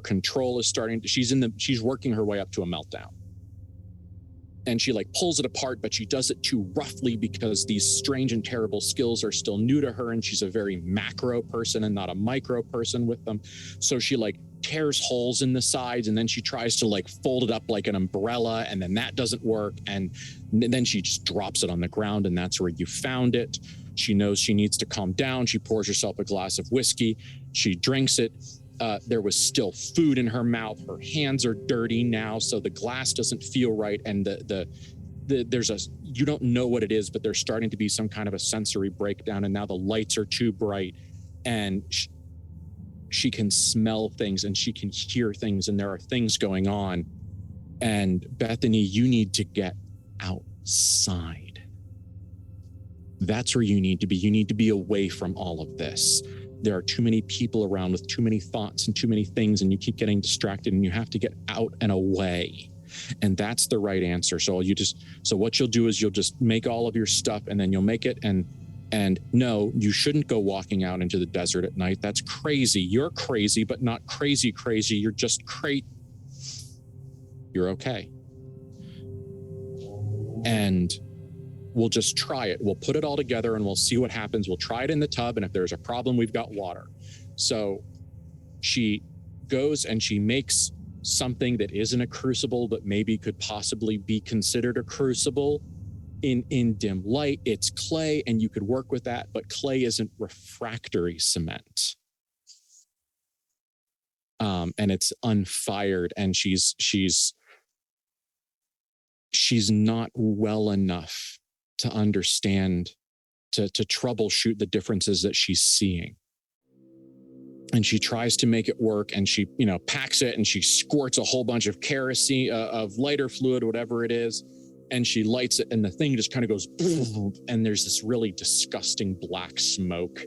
control is she's working her way up to a meltdown. And she pulls it apart, but she does it too roughly because these strange and terrible skills are still new to her, and she's a very macro person and not a micro person with them. So she tears holes in the sides, and then she tries to fold it up like an umbrella, and then that doesn't work. And then she just drops it on the ground, and that's where you found it. She knows she needs to calm down. She pours herself a glass of whiskey. She drinks it. There was still food in her mouth. Her hands are dirty now, so the glass doesn't feel right. And you don't know what it is, but there's starting to be some kind of a sensory breakdown. And now the lights are too bright, and she can smell things, and she can hear things, and there are things going on. And Bethany, you need to get outside. That's where you need to be. You need to be away from all of this. There are too many people around with too many thoughts and too many things, and you keep getting distracted, and you have to get out and away. And that's the right answer. So what you'll do is you'll just make all of your stuff, and then you'll make it. And no, you shouldn't go walking out into the desert at night. That's crazy. You're crazy, but not crazy. You're just crazy. You're okay. And we'll just try it. We'll put it all together, and we'll see what happens. We'll try it in the tub, and if there's a problem, we've got water. So she goes and she makes something that isn't a crucible, but maybe could possibly be considered a crucible in dim light, it's clay, and you could work with that, but clay isn't refractory cement. And it's unfired, and she's not well enough to understand, to troubleshoot the differences that she's seeing. And she tries to make it work, and she, packs it, and she squirts a whole bunch of kerosene, of lighter fluid, whatever it is, and she lights it, and the thing just kind of goes, and there's this really disgusting black smoke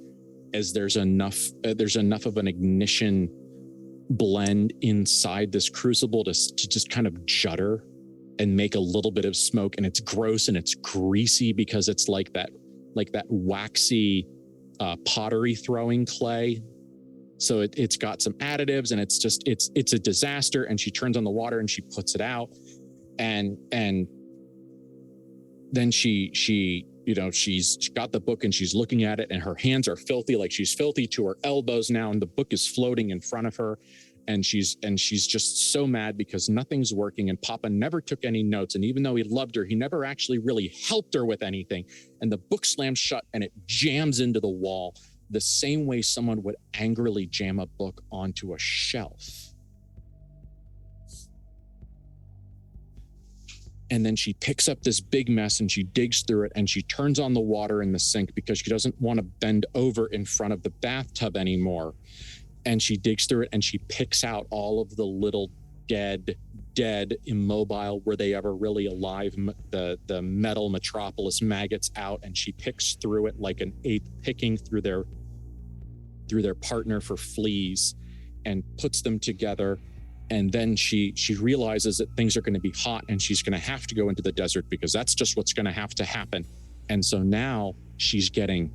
as there's enough of an ignition blend inside this crucible to just kind of judder and make a little bit of smoke. And it's gross and it's greasy because it's like that waxy pottery throwing clay. So it's got some additives, and it's a disaster. And she turns on the water and she puts it out, and then she's got the book and she's looking at it, and her hands are filthy, like she's filthy to her elbows now, and the book is floating in front of her, and she's just so mad because nothing's working, and Papa never took any notes, and even though he loved her, he never actually really helped her with anything. And the book slams shut and it jams into the wall, the same way someone would angrily jam a book onto a shelf. And then she picks up this big mess and she digs through it, and she turns on the water in the sink because she doesn't want to bend over in front of the bathtub anymore. And she digs through it and she picks out all of the little dead, immobile, were they ever really alive, the metal Metropolis maggots out, and she picks through it like an ape picking through their partner for fleas, and puts them together. And then she realizes that things are going to be hot, and she's going to have to go into the desert because that's just what's going to have to happen. And so now she's getting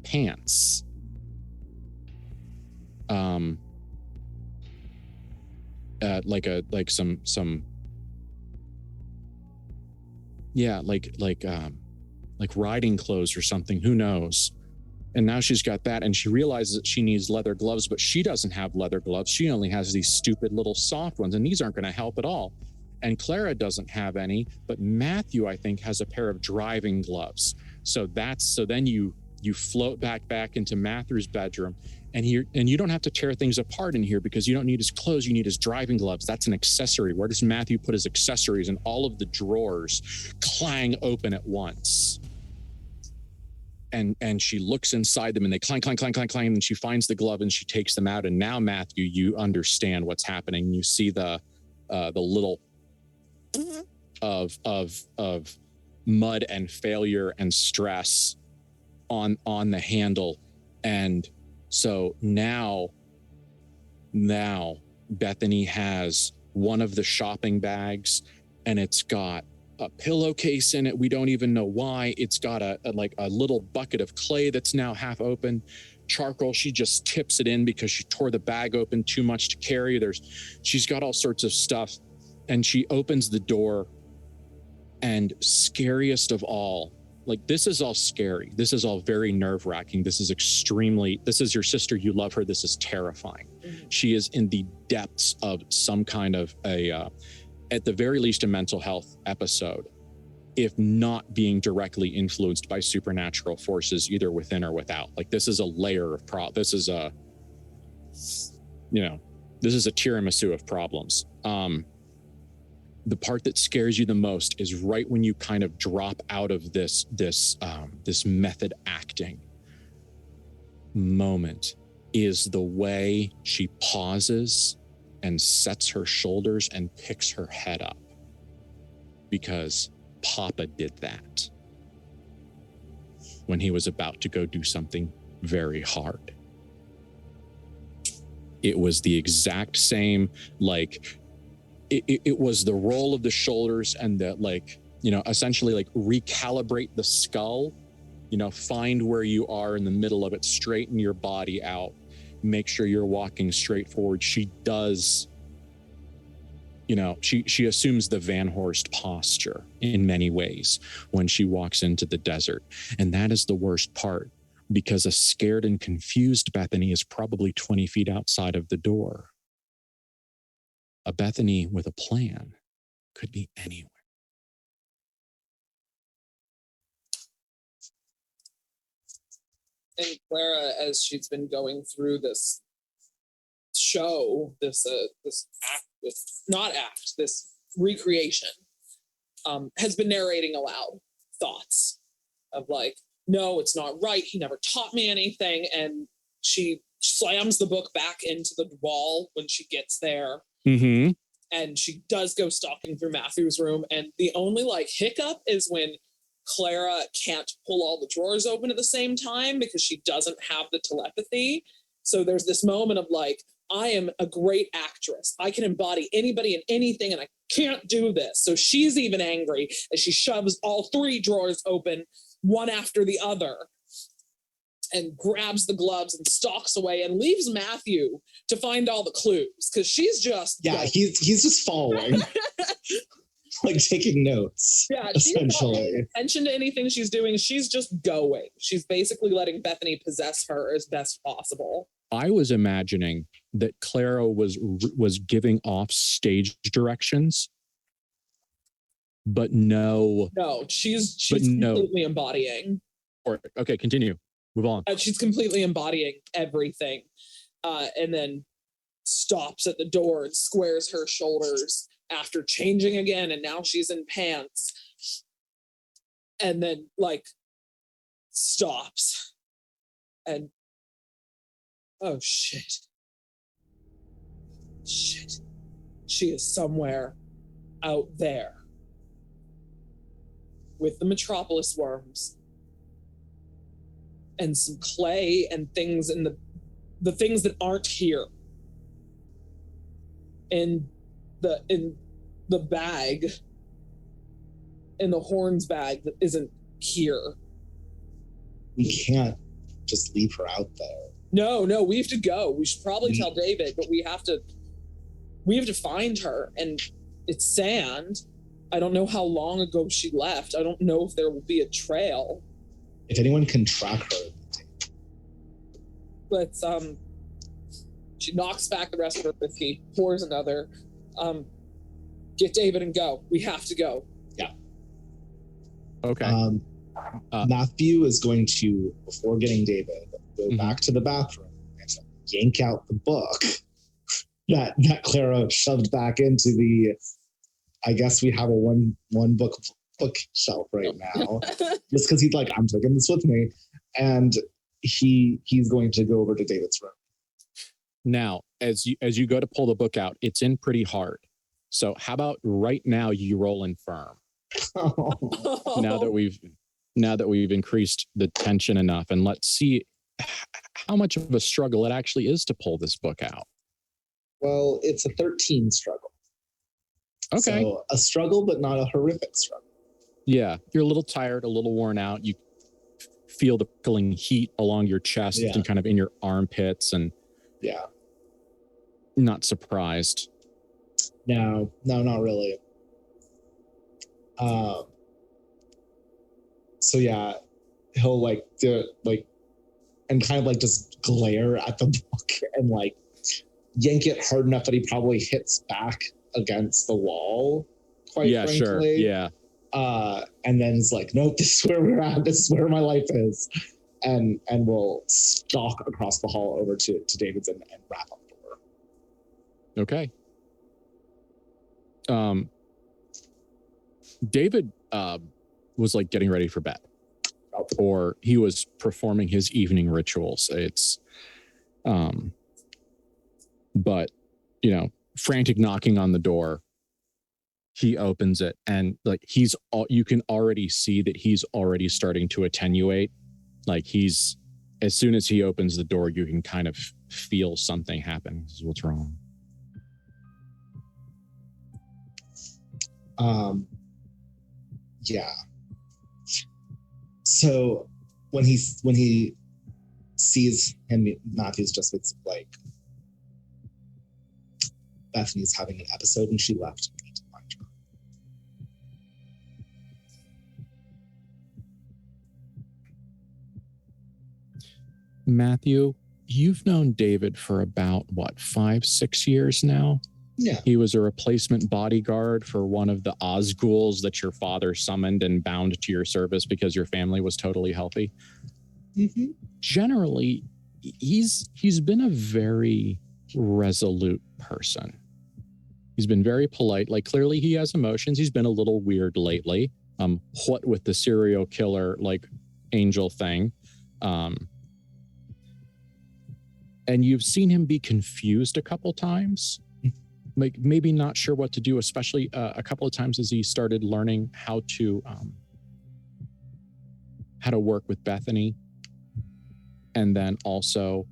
pants. Like riding clothes or something, who knows. And now she's got that, and she realizes that she needs leather gloves, but she doesn't have leather gloves. She only has these stupid little soft ones, and these aren't going to help at all. And Clara doesn't have any, but Matthew, I think, has a pair of driving gloves. So then you float back into Matthew's bedroom, and you don't have to tear things apart in here because you don't need his clothes, you need his driving gloves. That's an accessory. Where does Matthew put his accessories? And all of the drawers clang open at once. And she looks inside them, and they clang, and she finds the glove and she takes them out. And now, Matthew, you understand what's happening. You see the little of mud and failure and stress on the handle. And so now Bethany has one of the shopping bags, and it's got a pillowcase in it. We don't even know why. It's got a little bucket of clay that's now half open. Charcoal, she just tips it in because she tore the bag open too much to carry. She's got all sorts of stuff, and she opens the door, and scariest of all, like, this is all scary. This is all very nerve-wracking. This is your sister. You love her. This is terrifying. Mm-hmm. She is in the depths of some kind of at the very least, a mental health episode, if not being directly influenced by supernatural forces, either within or without. Like, this is a layer of this is a tiramisu of problems. The part that scares you the most is right when you kind of drop out of this method acting moment, is the way she pauses and sets her shoulders and picks her head up, because Papa did that when he was about to go do something very hard. It was the exact same, like, it was the roll of the shoulders and the, like, essentially like recalibrate the skull, find where you are in the middle of it, straighten your body out, make sure you're walking straight forward. She does, she assumes the Van Horst posture in many ways when she walks into the desert. And that is the worst part, because a scared and confused Bethany is probably 20 feet outside of the door. A Bethany with a plan could be anywhere. And Clara, as she's been going through this show, this recreation, has been narrating aloud thoughts of like, no, it's not right. He never taught me anything. And she slams the book back into the wall when she gets there. Mm-hmm. And she does go stalking through Matthew's room. And the only like hiccup is when Clara can't pull all the drawers open at the same time because she doesn't have the telepathy. So there's this moment of like, I am a great actress. I can embody anybody and anything, and I can't do this. So she's even angry as she shoves all 3 drawers open, one after the other, and grabs the gloves and stalks away and leaves Matthew to find all the clues because she's just he's just following. Like taking notes. Yeah, essentially. She's not paying attention to anything she's doing. She's just going. She's basically letting Bethany possess her as best possible. I was imagining that Clara was giving off stage directions, but no. No, she's completely embodying. Okay, continue. Move on. She's completely embodying everything, and then stops at the door and squares her shoulders after changing again, and now she's in pants, and then like stops and oh shit, she is somewhere out there with the Metropolis worms and some clay and things in the things that aren't here in the bag, in the horns bag that isn't here. We can't just leave her out there. No, we have to go. We should probably tell David, but we have to find her. And it's sand. I don't know how long ago she left. I don't know if there will be a trail. If anyone can track her. But she knocks back the rest of her whiskey, pours another. Get David and go. We have to go. Yeah. Okay. Matthew is going to, before getting David, go back to the bathroom and yank out the book that Clara shoved back into the. I guess we have a one bookshelf right now, just because he's like, I'm taking this with me, and he's going to go over to David's room. Now, as you go to pull the book out, it's in pretty hard. So how about right now you roll infirm? Now that we've increased the tension enough, and let's see how much of a struggle it actually is to pull this book out. Well, it's a 13 struggle. Okay. So a struggle, but not a horrific struggle. Yeah. You're a little tired, a little worn out. You feel the prickling heat along your chest and kind of in your armpits, and not surprised. No, not really. So yeah, he'll like do it like, and kind of like just glare at the book and like yank it hard enough that he probably hits back against the wall. Quite frankly. Sure. Yeah. And then it's like, nope, this is where we're at. This is where my life is. And we'll stalk across the hall over to David's and wrap up the door. Okay. David was like getting ready for bed, or he was performing his evening rituals. It's, but frantic knocking on the door. He opens it, and like you can already see that he's already starting to attenuate. Like as soon as he opens the door, you can kind of feel something happen. This is what's wrong. Yeah. So when he sees him, Matthew's just like, Bethany's having an episode and she left. We need to find her. Matthew, you've known David for about 5-6 years now? Yeah. He was a replacement bodyguard for one of the Osghouls that your father summoned and bound to your service because your family was totally healthy. Mm-hmm. Generally, he's been a very resolute person. He's been very polite. Like, clearly he has emotions. He's been a little weird lately. What with the serial killer, like, angel thing. And you've seen him be confused a couple times. Like, maybe not sure what to do, especially a couple of times as he started learning how to work with Bethany. And then also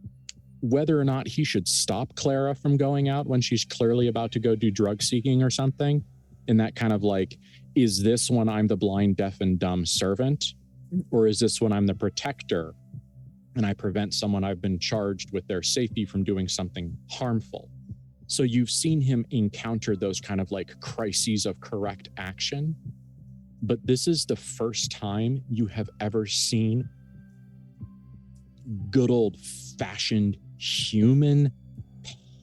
whether or not he should stop Clara from going out when she's clearly about to go do drug seeking or something. And that kind of like, is this when I'm the blind, deaf, and dumb servant? Or is this when I'm the protector and I prevent someone I've been charged with their safety from doing something harmful? So you've seen him encounter those kind of like crises of correct action. But this is the first time you have ever seen good old fashioned human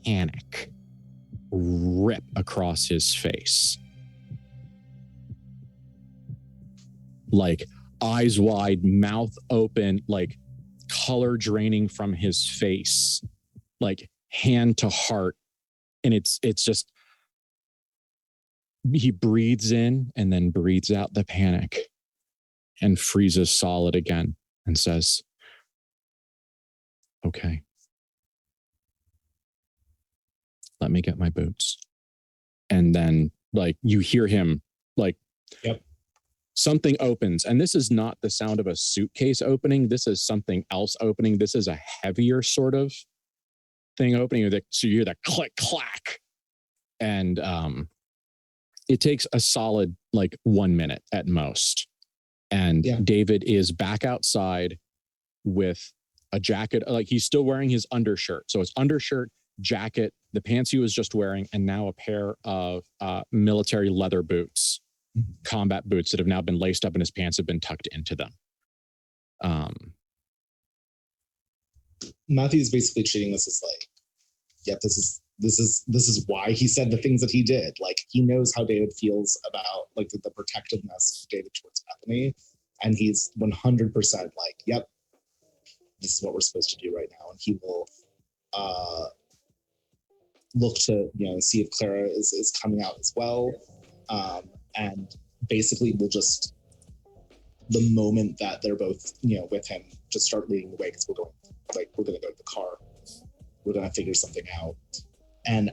panic rip across his face. Like, eyes wide, mouth open, like color draining from his face, like hand to heart. And it's just, he breathes in and then breathes out the panic and freezes solid again and says, okay, let me get my boots. And then like you hear him like, yep. Something opens, and this is not the sound of a suitcase opening. This is something else opening. This is a heavier sort of thing opening. So you hear that click, clack. And it takes a solid like 1 minute at most. And David is back outside with a jacket. Like, he's still wearing his undershirt. So it's undershirt, jacket, the pants he was just wearing, and now a pair of military leather boots. Combat boots that have now been laced up and his pants have been tucked into them. Matthew's basically treating this as like, this is why he said the things that he did. Like, he knows how David feels about like the protectiveness of David towards Bethany, and he's 100% like, yep, this is what we're supposed to do right now. And he will look to see if Clara is coming out as well. And basically we'll just, the moment that they're both, with him, just start leading the way, because we're going to go to the car. We're going to figure something out. And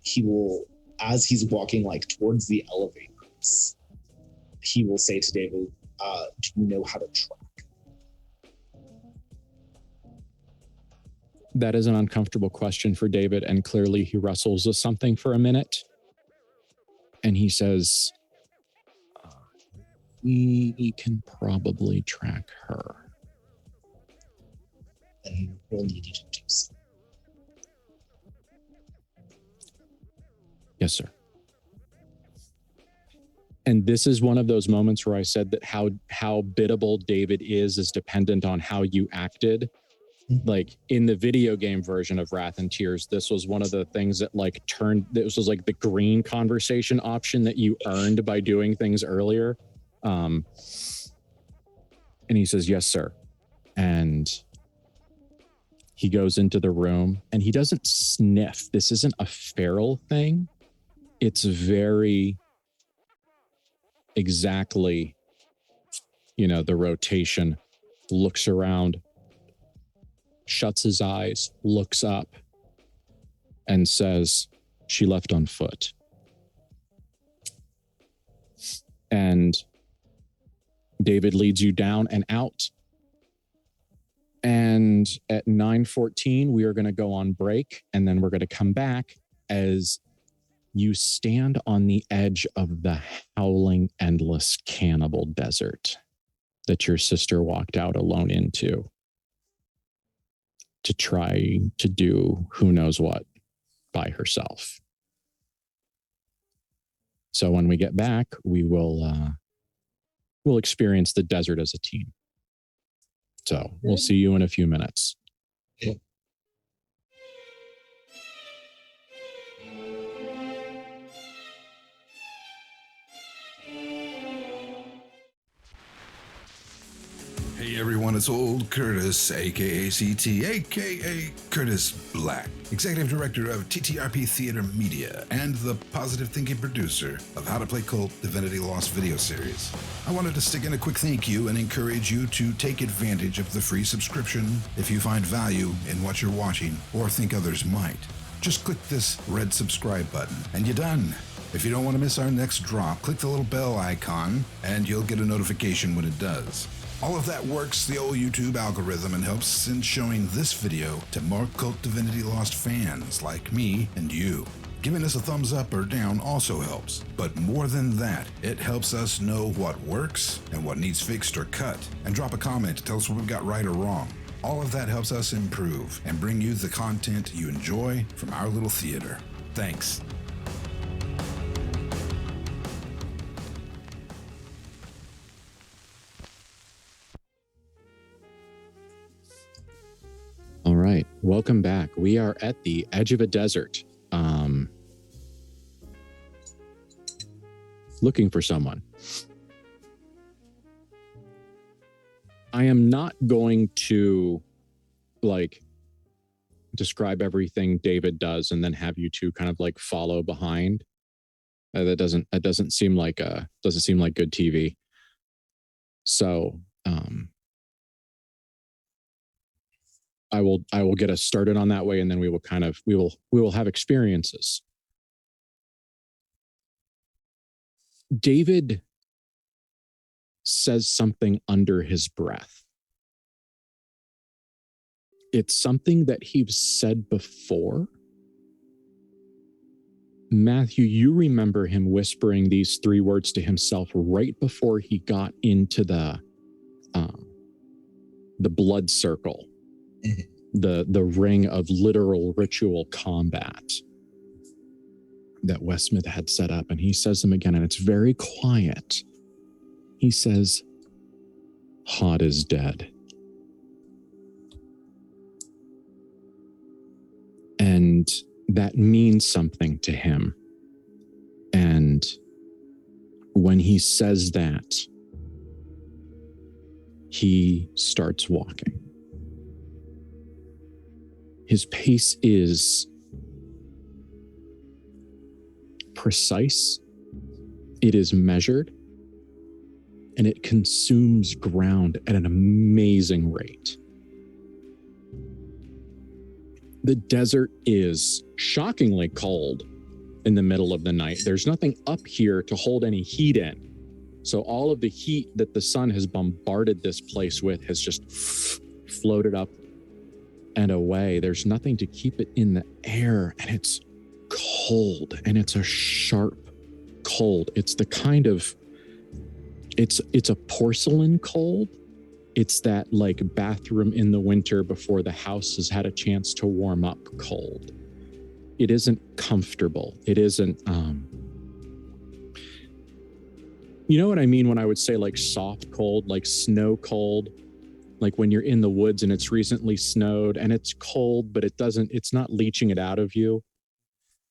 he will, as he's walking like towards the elevators, he will say to David, do you know how to track? That is an uncomfortable question for David, and clearly he wrestles with something for a minute. And he says, we can probably track her. And we'll need you to do so. Yes, sir. And this is one of those moments where I said that how biddable David is dependent on how you acted. Like, in the video game version of Wrath and Tears, this was one of the things that like this was like the green conversation option that you earned by doing things earlier. And he says, yes, sir. And he goes into the room and he doesn't sniff. This isn't a feral thing. It's very exactly, the rotation, looks around, shuts his eyes, looks up, and says, she left on foot. And David leads you down and out. And at 9:14, we are going to go on break, and then we're going to come back as you stand on the edge of the howling, endless cannibal desert that your sister walked out alone into to try to do who knows what by herself. So when we get back, we'll experience the desert as a team. So we'll see you in a few minutes. Okay. everyone, it's old Curtis, aka CT, aka Curtis Black, Executive Director of TTRP Theater Media and the positive thinking producer of How to Play KULT Divinity Lost video series. I wanted to stick in a quick thank you and encourage you to take advantage of the free subscription if you find value in what you're watching or think others might. Just click this red subscribe button and you're done. If you don't want to miss our next drop, click the little bell icon and you'll get a notification when it does. All of that works the old YouTube algorithm and helps in showing this video to more KULT Divinity Lost fans like me and you. Giving us a thumbs up or down also helps, but more than that, it helps us know what works and what needs fixed or cut, and drop a comment to tell us what we've got right or wrong. All of that helps us improve and bring you the content you enjoy from our little theater. Thanks. All right, welcome back. We are at the edge of a desert. Looking for someone. I am not going to describe everything David does and then have you two kind of follow behind. That doesn't seem like good TV. So I will get us started on that way, and then we will have experiences. David says something under his breath. It's something that he's said before. Matthew, you remember him whispering these 3 words to himself right before he got into the blood circle, the ring of literal ritual combat that Westmith had set up, and he says them again, and it's very quiet. He says, "Hod is dead." And that means something to him. And when he says that, he starts walking. His pace is precise, it is measured, and it consumes ground at an amazing rate. The desert is shockingly cold in the middle of the night. There's nothing up here to hold any heat in. So all of the heat that the sun has bombarded this place with has just floated up and away. There's nothing to keep it in the air, and it's cold, and it's a sharp cold. It's the kind of, it's a porcelain cold. It's that bathroom in the winter before the house has had a chance to warm up cold. It isn't comfortable. It isn't, you know what I mean when I would say soft cold, snow cold, when you're in the woods and it's recently snowed and it's cold, but it's not leaching it out of you.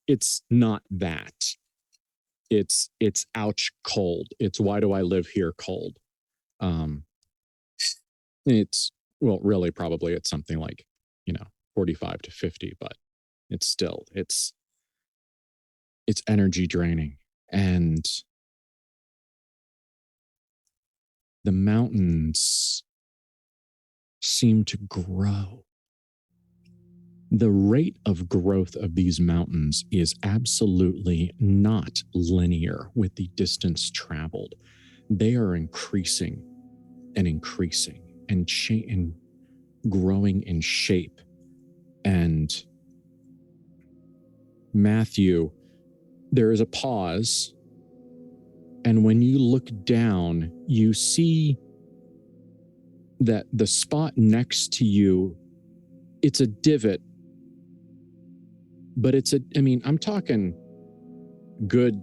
It's not that. It's ouch cold. It's why do I live here cold. It's, well, really probably it's something 45 to 50, but it's still, it's energy draining. And the mountains seem to grow. The rate of growth of these mountains is absolutely not linear with the distance traveled. They are increasing and increasing and growing in shape. And Matthew, there is a pause, and when you look down, you see that the spot next to you, it's a divot, but I'm talking good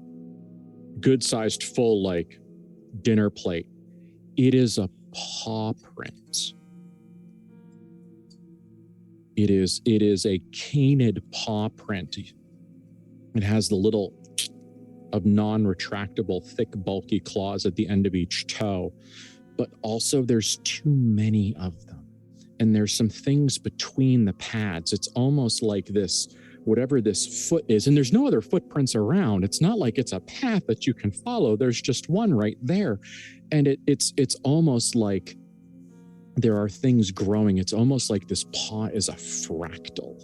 sized full dinner plate. It is a paw print. It is a canid paw print. It has the little of non-retractable, thick, bulky claws at the end of each toe. but also there's too many of them. And there's some things between the pads. It's almost like this, whatever this foot is, and there's no other footprints around. It's not like it's a path that you can follow. There's just one right there. And it's almost like there are things growing. It's almost like this paw is a fractal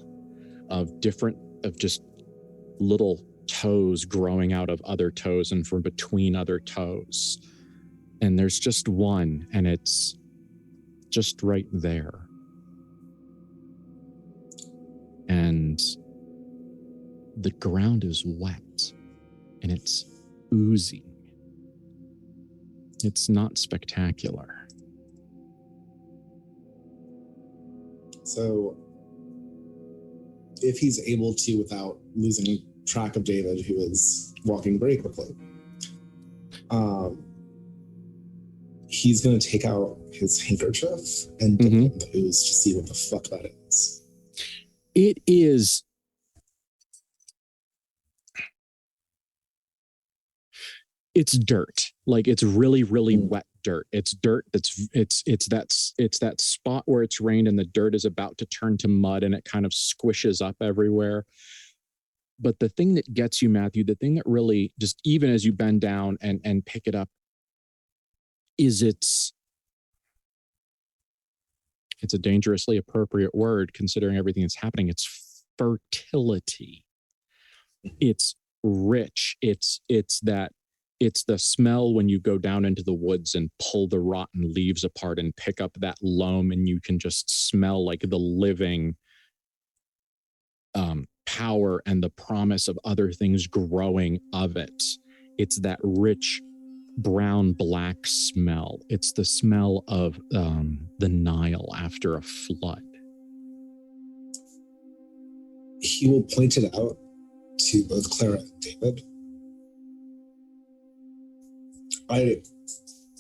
of just little toes growing out of other toes and from between other toes. And there's just one, and it's just right there. And the ground is wet and it's oozing. It's not spectacular. So if he's able to, without losing track of David, who is walking very quickly, he's going to take out his handkerchief and dip it in the ooze to see what the fuck that is. It is. It's dirt. Like, it's really, really wet dirt. It's dirt it's that spot where it's rained and the dirt is about to turn to mud and it kind of squishes up everywhere. But the thing that gets you, Matthew, the thing that really, just even as you bend down and pick it up, is it's a dangerously appropriate word considering everything that's happening. It's fertility. It's rich. It's the smell when you go down into the woods and pull the rotten leaves apart and pick up that loam, and you can just smell like the living power and the promise of other things growing of it. It's that rich brown black smell. It's the smell of the Nile after a flood. He will point it out to both Clara and David. I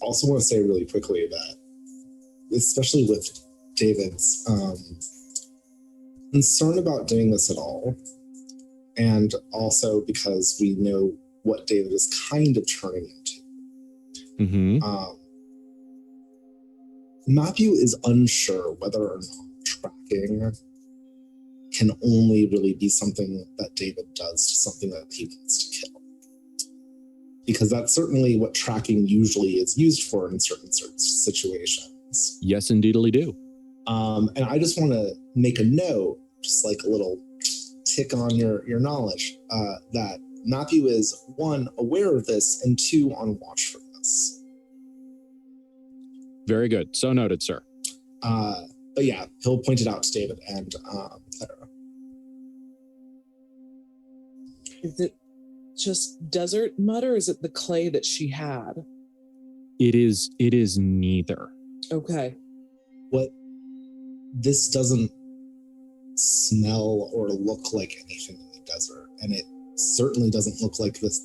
also want to say really quickly that, especially with David's concern about doing this at all, and also because we know what David is kind of turning into, Matthew is unsure whether or not tracking can only really be something that David does to something that he wants to kill. Because that's certainly what tracking usually is used for in certain situations. Yes, indeedly do. And I just want to make a note, just like a little tick on your knowledge, that Matthew is, one, aware of this, and two, on watch for this. Very good. So noted, sir. But yeah, he'll point it out to David and Clara. Is it just desert mud, or is it the clay that she had? It is neither. Okay. This doesn't smell or look like anything in the desert, and it certainly doesn't look like this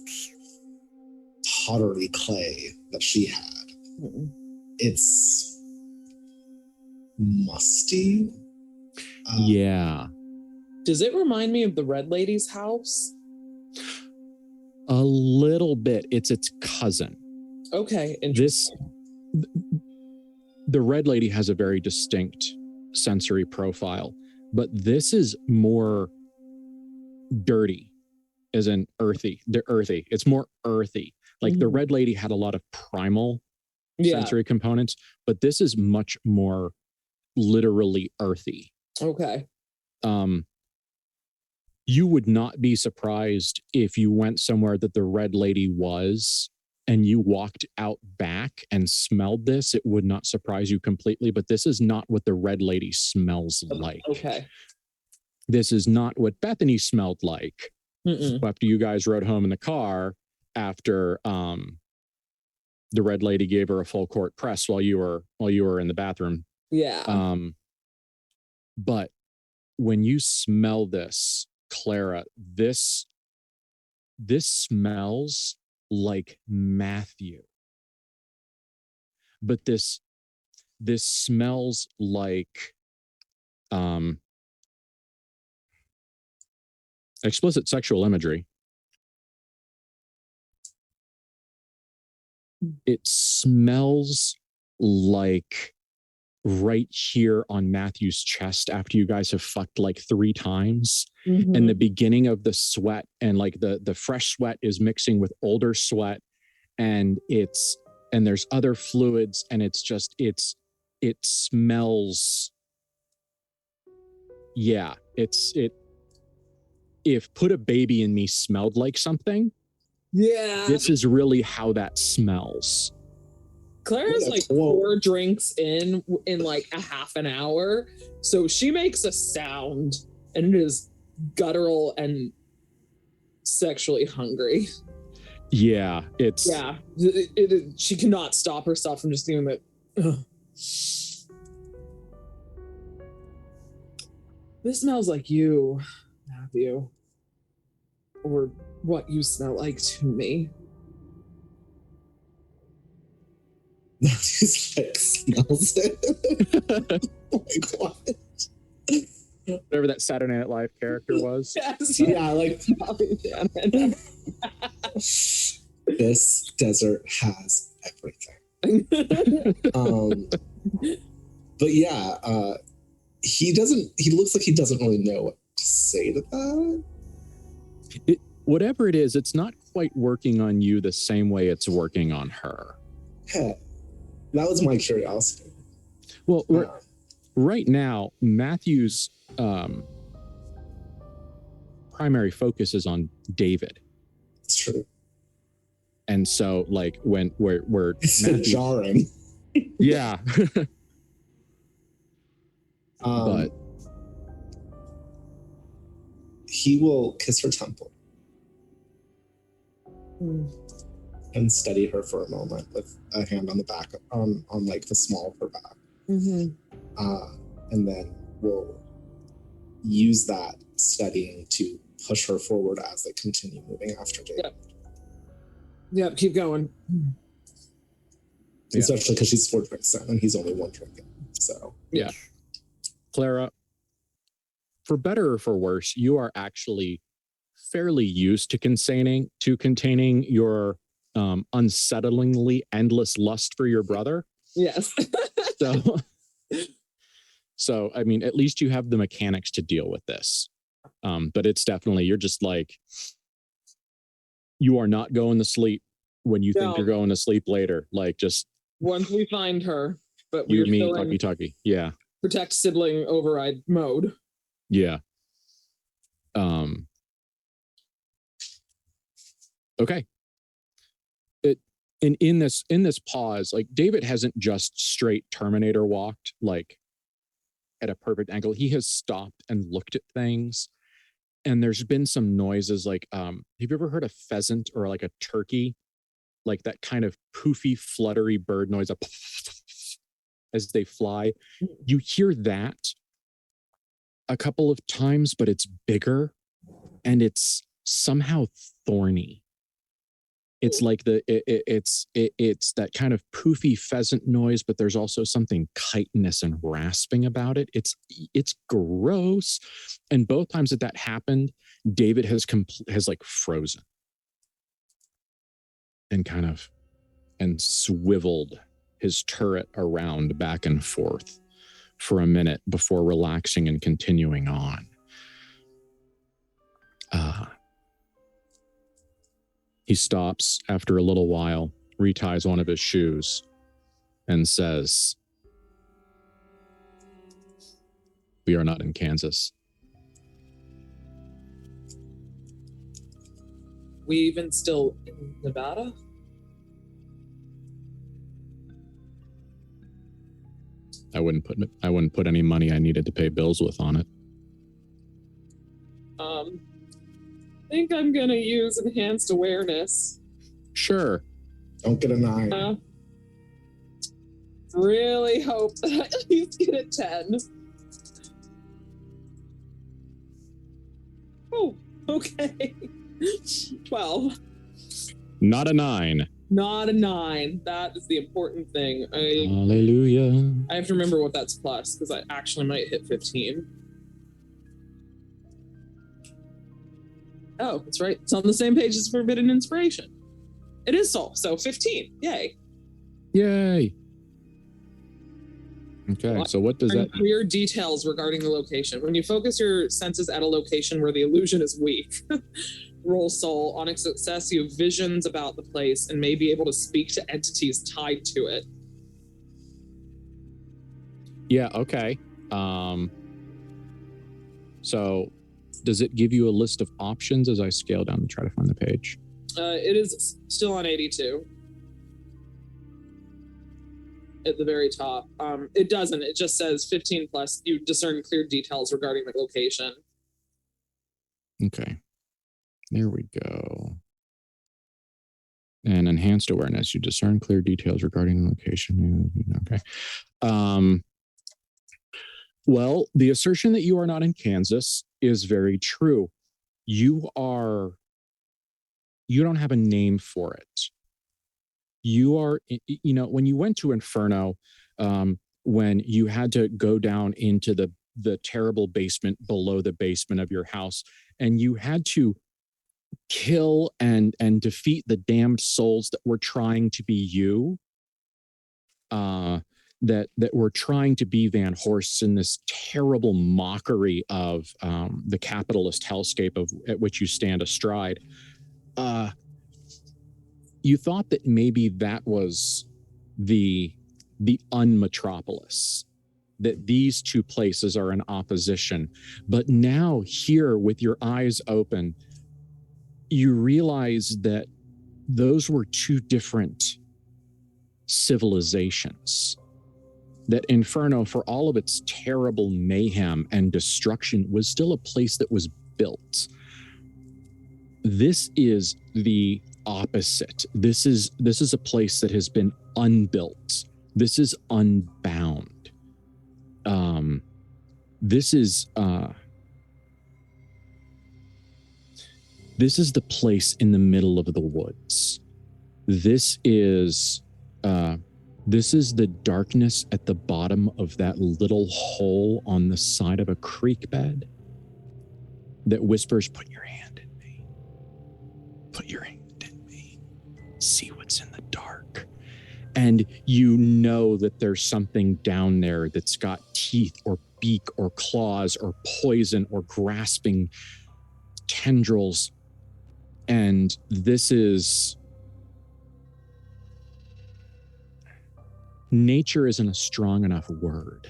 pottery clay that she had. It's musty. Yeah. Does it remind me of the Red Lady's house? A little bit. It's its cousin. Okay, interesting. The Red Lady has a very distinct sensory profile, but this is more dirty, as in earthy. They're earthy. It's more earthy. Like the Red Lady had a lot of primal sensory components, but this is much more literally earthy. Okay. You would not be surprised if you went somewhere that the Red Lady was and you walked out back and smelled this. It would not surprise you completely, but this is not what the Red Lady smells like. Okay. This is not what Bethany smelled like after you guys rode home in the car after the Red Lady gave her a full court press while you were in the bathroom. Yeah. But when you smell this, Clara, this smells like Matthew. But this smells like explicit sexual imagery. It smells like right here on Matthew's chest after you guys have fucked like 3 times. And the beginning of the sweat and like the fresh sweat is mixing with older sweat, and there's other fluids, and it smells. Yeah, if Put a Baby in Me smelled like something, this is really how that smells. Clara's like 4 drinks in like a half an hour, so she makes a sound, and it is guttural and sexually hungry. Yeah, She cannot stop herself from just doing that. This smells like you, Matthew, or what you smell like to me. Matthew's like smells it. Like, what? Whatever that Saturday Night Live character was. Yes, yeah, like this desert has everything. But yeah, he looks like he doesn't really know what to say to that. Whatever it is, it's not quite working on you the same way it's working on her. Yeah, that was my curiosity. Well, right now, Matthew's primary focus is on David. It's true. And so, like, where it's Matthew, jarring. Yeah. But he will kiss her temple and steady her for a moment with a hand on the back, on like the small of her back. And then we'll use that steadying to push her forward as they continue moving after David. Yep, keep going. Especially because she's 4 drinks in and he's only 1 drink in. So yeah. Clara, for better or for worse, you are actually fairly used to containing your unsettlingly endless lust for your brother. Yes. So I mean, at least you have the mechanics to deal with this. But it's definitely, you're just like, you are not going to sleep when you think you're going to sleep later. Like, just once we find her, but you we're mean still talkie. Yeah. Protect sibling override mode. Yeah. Okay. In this pause, like, David hasn't just straight Terminator walked like at a perfect angle. He has stopped and looked at things, and there's been some noises like, have you ever heard a pheasant or like a turkey, like that kind of poofy, fluttery bird noise as they fly? You hear that a couple of times, but it's bigger and it's somehow thorny. It's like it's that kind of poofy pheasant noise, but there's also something chitinous and rasping about it. It's gross. And both times that happened, David has like frozen and swiveled his turret around back and forth for a minute before relaxing and continuing on. He stops after a little while, reties one of his shoes, and says, "We are not in Kansas." We even still in Nevada? I wouldn't put any money I needed to pay bills with on it. I think I'm gonna use enhanced awareness. Sure. Don't get a 9. Really hope that I at least get a 10. Oh, okay. 12. Not a 9. Not a 9. That is the important thing. Hallelujah. I have to remember what that's plus, because I actually might hit 15. Oh, that's right. It's on the same page as Forbidden Inspiration. It is so 15. Yay. Yay. Okay, so what does that? Clear details regarding the location. When you focus your senses at a location where the illusion is weak, roll soul. On a success, you have visions about the place and may be able to speak to entities tied to it. Yeah, okay. So does it give you a list of options as I scale down to try to find the page? It is still on 82. At the very top. It doesn't. It just says 15 plus. You discern clear details regarding the location. Okay. There we go. And enhanced awareness. You discern clear details regarding the location. Okay. Well, the assertion that you are not in Kansas is very true. You don't have a name for it. You are, when you went to Inferno, when you had to go down into the terrible basement below the basement of your house, and you had to kill and defeat the damned souls that were trying to be you, that were trying to be Van Horsts in this terrible mockery of the capitalist hellscape at which you stand astride. You thought that maybe that was the unmetropolis, that these two places are in opposition. But now here, with your eyes open, you realize that those were two different civilizations. That Inferno, for all of its terrible mayhem and destruction, was still a place that was built. This is the opposite. This is a place that has been unbuilt. This is unbound. This is the place in the middle of the woods. This is the darkness at the bottom of that little hole on the side of a creek bed that whispers, "Put your hand in me. Put your hand in me. See what's in the dark." And you know that there's something down there that's got teeth or beak or claws or poison or grasping tendrils. And this is... nature isn't a strong enough word.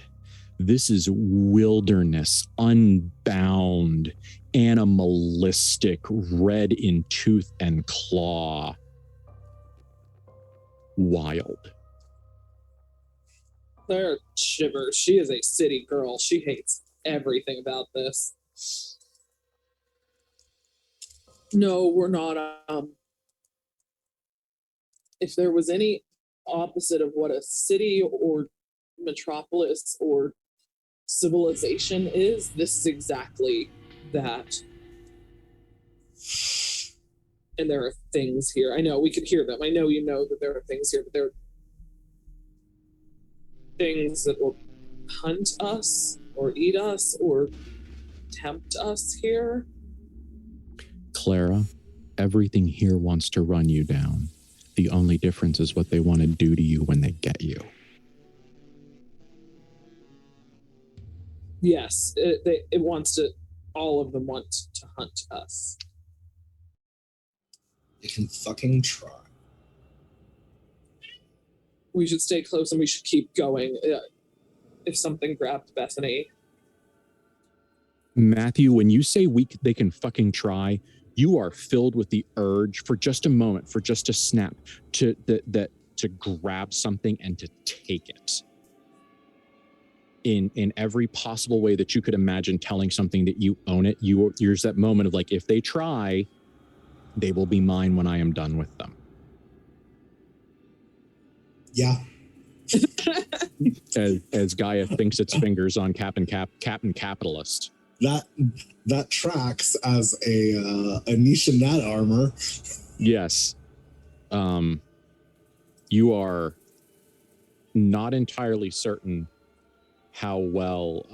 This is wilderness, unbound, animalistic, red in tooth and claw. Wild. Claire shivers. She is a city girl. She hates everything about this. No, we're not. If there was any opposite of what a city or metropolis or civilization is, this is exactly that. And there are things here. I know we could hear them. I know you know that there are things here, but there are things that will hunt us or eat us or tempt us here. Clara, everything here wants to run you down. The only difference is what they want to do to you when they get you. Yes, it wants to. All of them want to hunt us. It can fucking try. We should stay close and we should keep going. If something grabbed Bethany. Matthew, when you say they can fucking try, you are filled with the urge for just a moment, for just a snap, to grab something and to take it. In every possible way that you could imagine, telling something that you own it. There's that moment of like, if they try, they will be mine when I am done with them. Yeah. As Gaia thinks its fingers on Captain Capitalist. That tracks as a niche in that armor. Yes. You are not entirely certain how well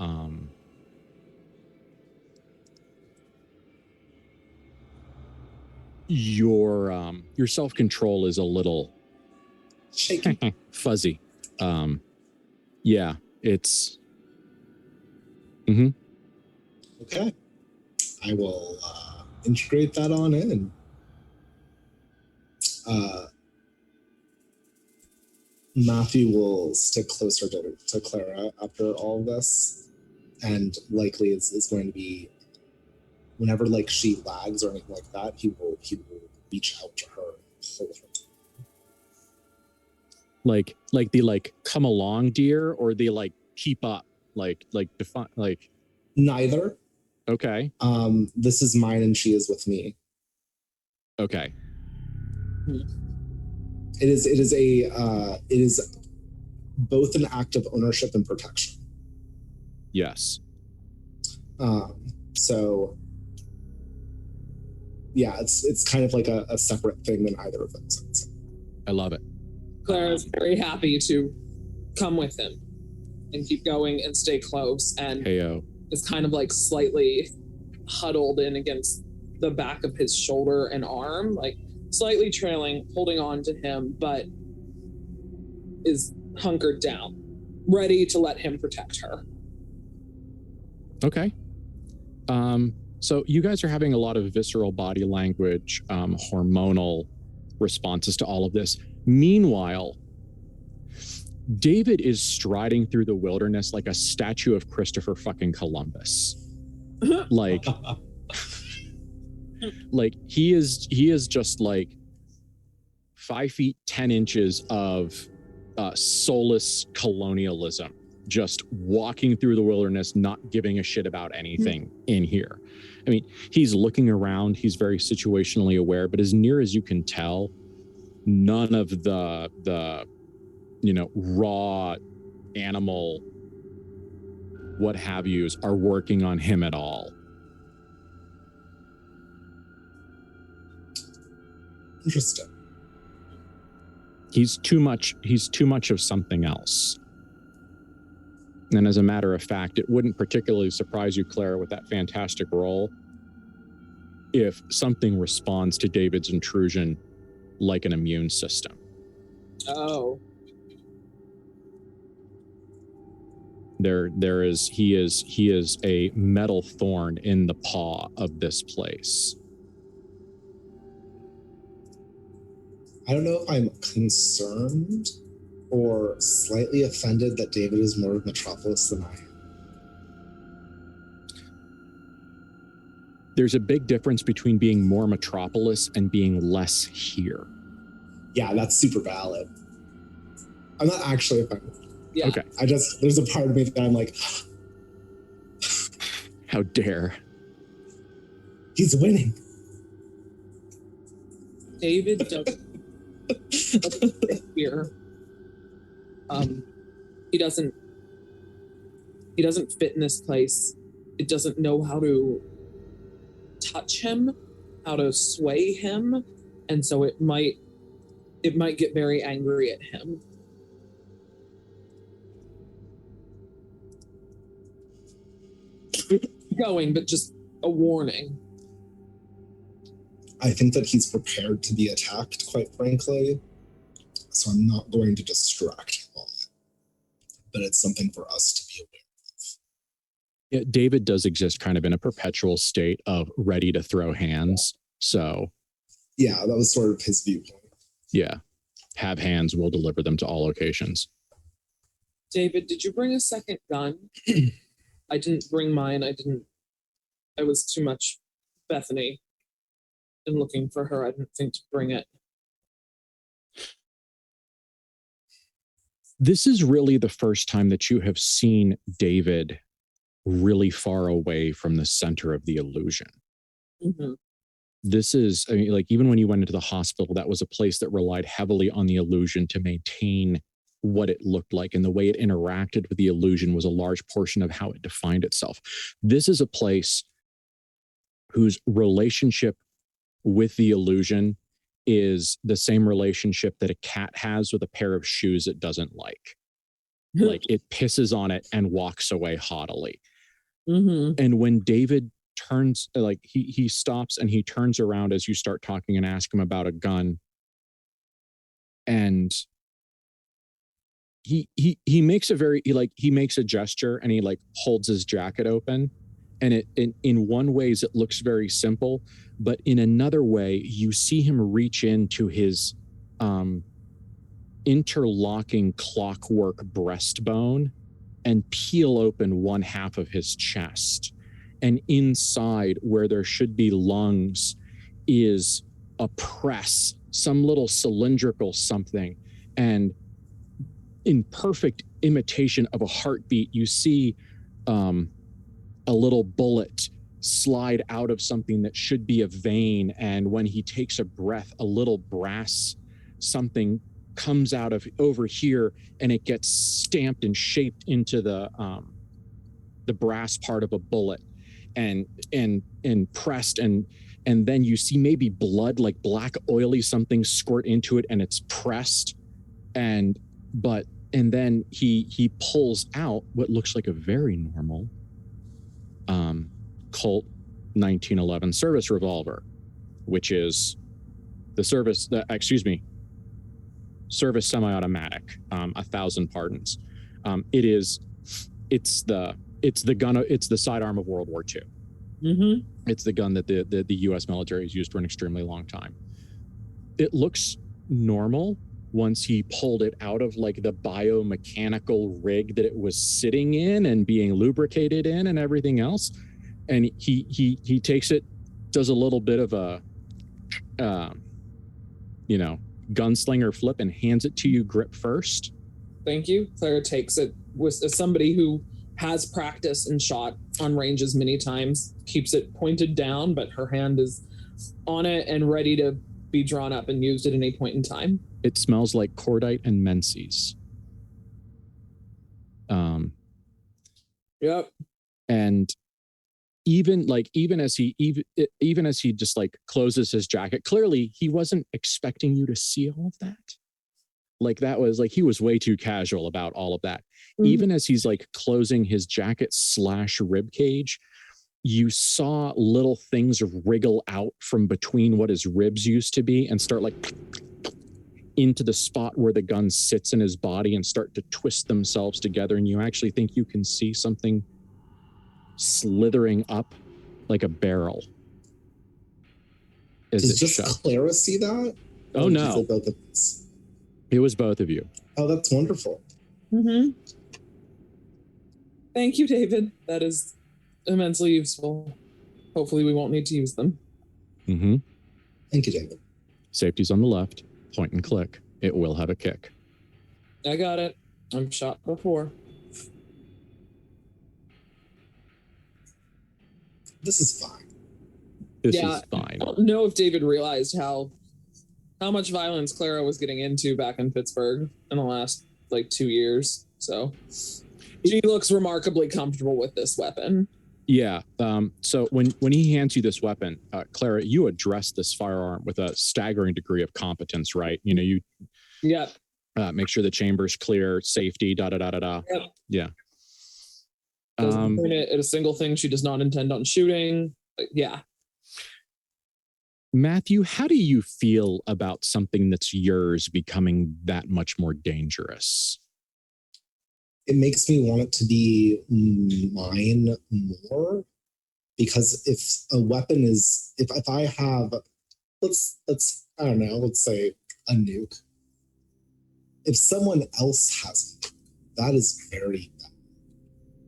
your self-control is a little shaky, fuzzy. Yeah. It's. Okay. I will integrate that on in. Matthew will stick closer to Clara after all of this, and likely is going to be, whenever like she lags or anything like that, he will reach out to her and hold her. Like the come along, dear, or the keep up, define Neither. Okay. This is mine and she is with me. Okay. It is both an act of ownership and protection. Yes. So yeah, it's kind of like a separate thing than either of those. I love it. Clara's very happy to come with him and keep going and stay close, and Heyo. is kind of like slightly huddled in against the back of his shoulder and arm, like slightly trailing, holding on to him, but is hunkered down, ready to let him protect her. Okay. So you guys are having a lot of visceral body language, hormonal responses to all of this. Meanwhile, David is striding through the wilderness like a statue of Christopher fucking Columbus. Like he is just like 5 feet 10 inches of soulless colonialism, just walking through the wilderness, not giving a shit about anything in here. I mean, he's looking around, he's very situationally aware, but as near as you can tell, none of the raw animal what have yous are working on him at all. Interesting. He's too much of something else. And as a matter of fact, it wouldn't particularly surprise you, Clara, with that fantastic roll, if something responds to David's intrusion like an immune system. Oh. He is a metal thorn in the paw of this place. I don't know if I'm concerned or slightly offended that David is more of Metropolis than I am. There's a big difference between being more Metropolis and being less here. Yeah, that's super valid. I'm not actually offended. Yeah. Okay. There's a part of me that I'm like, how dare. He's winning. David doesn't here. He doesn't fit in this place. It doesn't know how to touch him, how to sway him, and so it might get very angry at him. Going, but just a warning. I think that he's prepared to be attacked, quite frankly. So I'm not going to distract him on it. But it's something for us to be aware of. Yeah, David does exist kind of in a perpetual state of ready to throw hands. So yeah, that was sort of his viewpoint. Yeah. Have hands, we'll deliver them to all locations. David, did you bring a second gun? I didn't bring mine. I was too much Bethany and looking for her. I didn't think to bring it. This is really the first time that you have seen David really far away from the center of the illusion. Mm-hmm. This is, I mean, like, even when you went into the hospital, that was a place that relied heavily on the illusion to maintain what it looked like, and the way it interacted with the illusion was a large portion of how it defined itself. This is a place whose relationship with the illusion is the same relationship that a cat has with a pair of shoes it doesn't like. Like, it pisses on it and walks away haughtily. Mm-hmm. And when David turns, like, he stops and he turns around as you start talking and ask him about a gun, and he makes he makes a gesture and he like holds his jacket open, and in one ways it looks very simple, but in another way you see him reach into his interlocking clockwork breastbone and peel open one half of his chest, and inside where there should be lungs is a press, some little cylindrical something, and in perfect imitation of a heartbeat, you see a little bullet slide out of something that should be a vein. And when he takes a breath, a little brass something comes out of over here, and it gets stamped and shaped into the brass part of a bullet, and pressed, and then you see maybe blood, like black oily something, squirt into it, and it's pressed, and then he pulls out what looks like a very normal KULT 1911 service revolver, which is the service semi-automatic. 1,000 pardons. It's the sidearm of World War II. Mm-hmm. It's the gun that the U.S. military has used for an extremely long time. It looks normal once he pulled it out of like the biomechanical rig that it was sitting in and being lubricated in and everything else. And he takes it, does a little bit of a gunslinger flip, and hands it to you grip first. Thank you. Clara takes it as somebody who has practice and shot on ranges many times, keeps it pointed down, but her hand is on it and ready to be drawn up and used at any point in time. It smells like cordite and Menses. Yep. And even as he just like closes his jacket, clearly he wasn't expecting you to see all of that. Like that was like, he was way too casual about all of that. Mm-hmm. Even as he's like closing his jacket / rib cage, you saw little things wriggle out from between what his ribs used to be and start like into the spot where the gun sits in his body and start to twist themselves together. And you actually think you can see something slithering up like a barrel. Does just Clara see that? Oh, no. Both of us? It was both of you. Oh, that's wonderful. Mm-hmm. Thank you, David. That is immensely useful. Hopefully we won't need to use them. Mm-hmm. Thank you, David. Safety's on the left. Point and click. It will have a kick. I got it. I'm shot before. This is fine. This is fine. I don't know if David realized how much violence Clara was getting into back in Pittsburgh in the last 2 years. So she looks remarkably comfortable with this weapon. Yeah. So when he hands you this weapon, Clara, you address this firearm with a staggering degree of competence, right? You make sure the chamber's clear, safety, da-da-da-da-da. Yep. Yeah. Doesn't point it at a single thing she does not intend on shooting. Yeah. Matthew, how do you feel about something that's yours becoming that much more dangerous? It makes me want it to be mine more, because if a weapon is, if I have, let's I don't know, let's say a nuke. If someone else has it, that is very bad.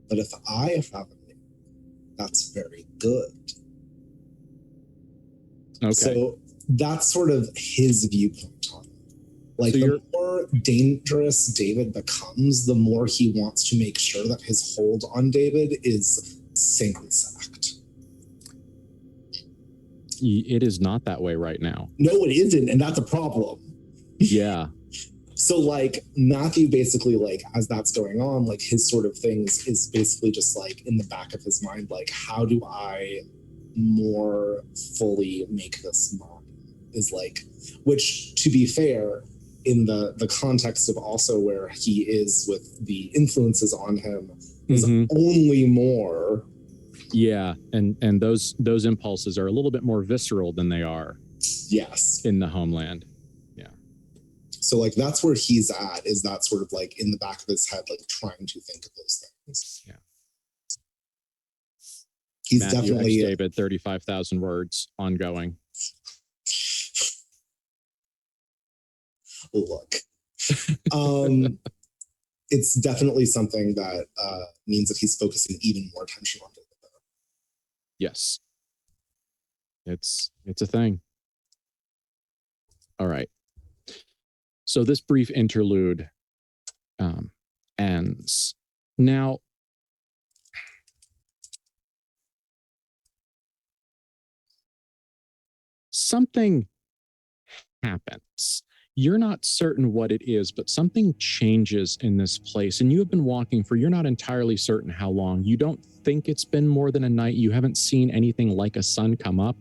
But if I have a nuke, that's very good. Okay. So that's sort of his viewpoint on it. Like, so the more dangerous David becomes, the more he wants to make sure that his hold on David is sanctified. It is not that way right now. No, it isn't, and that's a problem. Yeah. So, Matthew basically, as that's going on, his sort of things is basically just, in the back of his mind, how do I more fully make this mine? Is, which, to be fair, in the context of also where he is with the influences on him, is only more. Yeah, and those impulses are a little bit more visceral than they are. Yes. In the homeland. Yeah. So So like that's where he's at, is that sort of like in the back of his head, like trying to think of those things. Yeah. He's Matthew definitely X. David, 35,000 words, ongoing. look. It's definitely something that means that he's focusing even more attention on it. Yes. It's a thing. All right. So this brief interlude ends. Now, something happens. You're not certain what it is, but something changes in this place. And you have been walking for, you're not entirely certain how long. You don't think it's been more than a night. You haven't seen anything like a sun come up.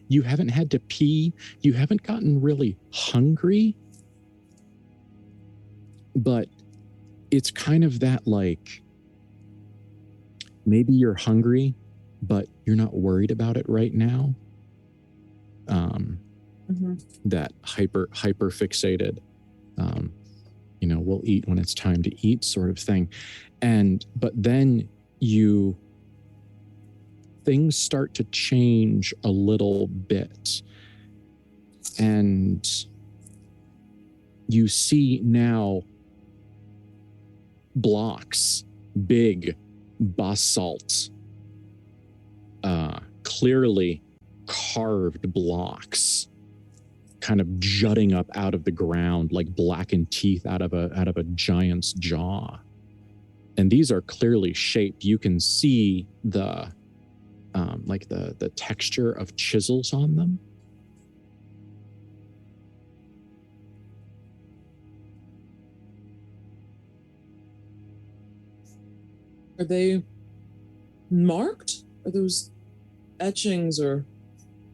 You haven't had to pee. You haven't gotten really hungry. But it's kind of that, like, maybe you're hungry, but you're not worried about it right now. That hyper fixated, we'll eat when it's time to eat sort of thing. But then things start to change a little bit. And you see now blocks, big basalt, clearly carved blocks, kind of jutting up out of the ground like blackened teeth out of a giant's jaw. And these are clearly shaped. You can see the texture of chisels on them. Are they marked? Are those etchings or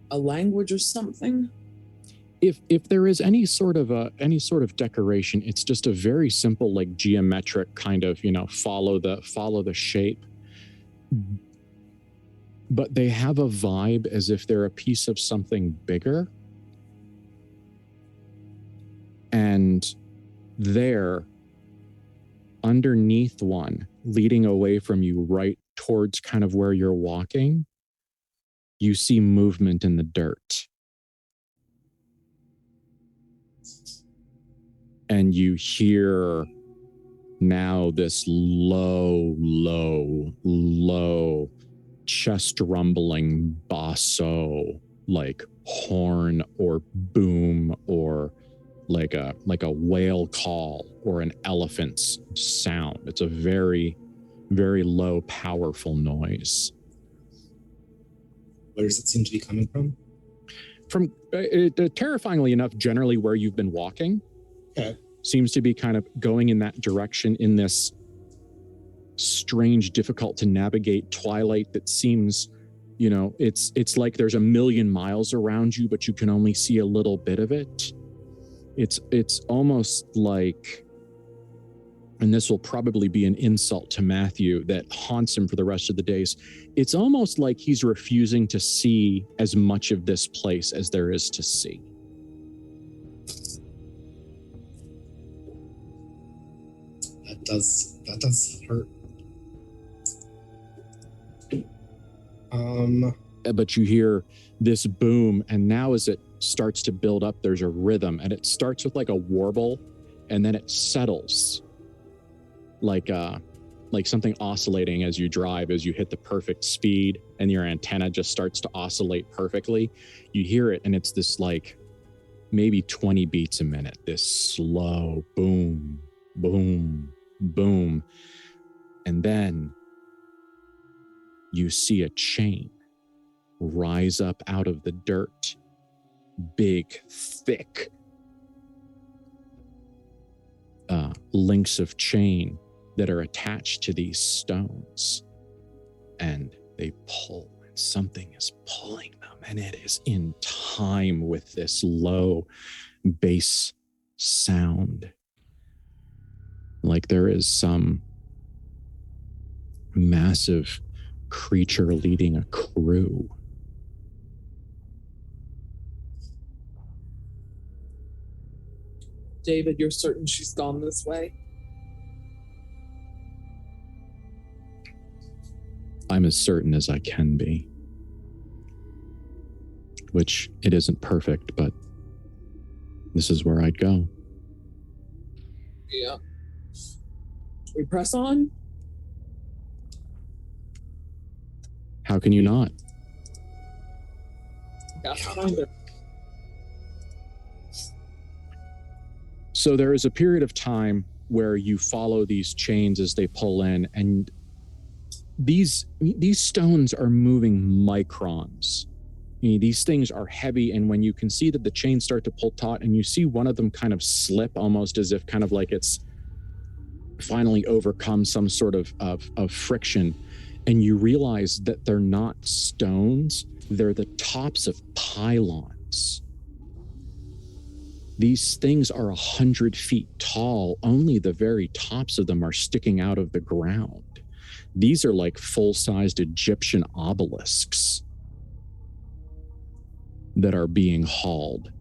a language or something? If there is any sort of decoration, it's just a very simple, like, geometric kind of, follow the shape. But they have a vibe as if they're a piece of something bigger. And there, underneath one, leading away from you right towards kind of where you're walking, you see movement in the dirt. And you hear now this low, chest rumbling basso, like horn or boom or like a whale call or an elephant's sound. It's a very, very low, powerful noise. Where does it seem to be coming from? From terrifyingly enough, generally where you've been walking. Okay. Seems to be kind of going in that direction in this strange, difficult to navigate twilight that seems, it's like there's 1,000,000 miles around you, but you can only see a little bit of it. It's almost like, and this will probably be an insult to Matthew that haunts him for the rest of the days, it's almost like he's refusing to see as much of this place as there is to see. That does hurt. But you hear this boom, and now as it starts to build up, there's a rhythm, and it starts with like a warble, and then it settles like something oscillating as you drive, as you hit the perfect speed, and your antenna just starts to oscillate perfectly. You hear it, and it's this like maybe 20 beats a minute, this slow boom, boom, boom. And then you see a chain rise up out of the dirt. Big, thick links of chain that are attached to these stones. And they pull, and something is pulling them, and it is in time with this low bass sound. Like there is some massive creature leading a crew. David, you're certain she's gone this way? I'm as certain as I can be. Which, it isn't perfect, but this is where I'd go. Yeah. We press on? How can you not? Got to find her. So there is a period of time where you follow these chains as they pull in, and these stones are moving microns. These things are heavy, and when you can see that the chains start to pull taut, and you see one of them kind of slip, almost as if kind of like it's finally overcome some sort of friction, and you realize that they're not stones, they're the tops of pylons. These things are 100 feet tall. Only the very tops of them are sticking out of the ground. These are like full-sized Egyptian obelisks that are being hauled.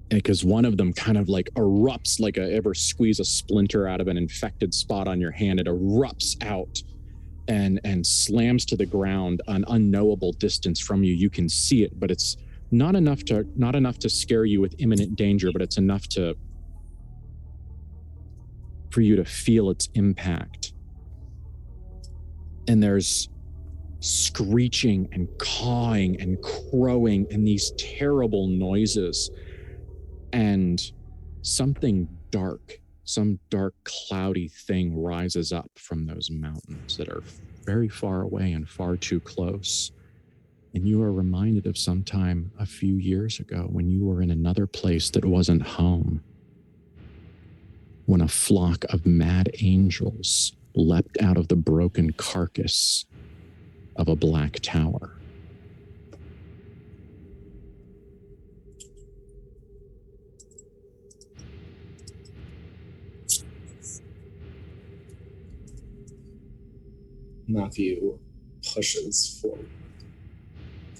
Because one of them kind of like erupts, like ever squeeze a splinter out of an infected spot on your hand. It erupts out and slams to the ground an unknowable distance from you. You can see it, but it's not enough to scare you with imminent danger, but it's enough for you to feel its impact. And there's screeching and cawing and crowing and these terrible noises. And something dark, some dark cloudy thing rises up from those mountains that are very far away and far too close. And you are reminded of some time a few years ago when you were in another place that wasn't home, when a flock of mad angels leapt out of the broken carcass of a black tower. Matthew pushes forward,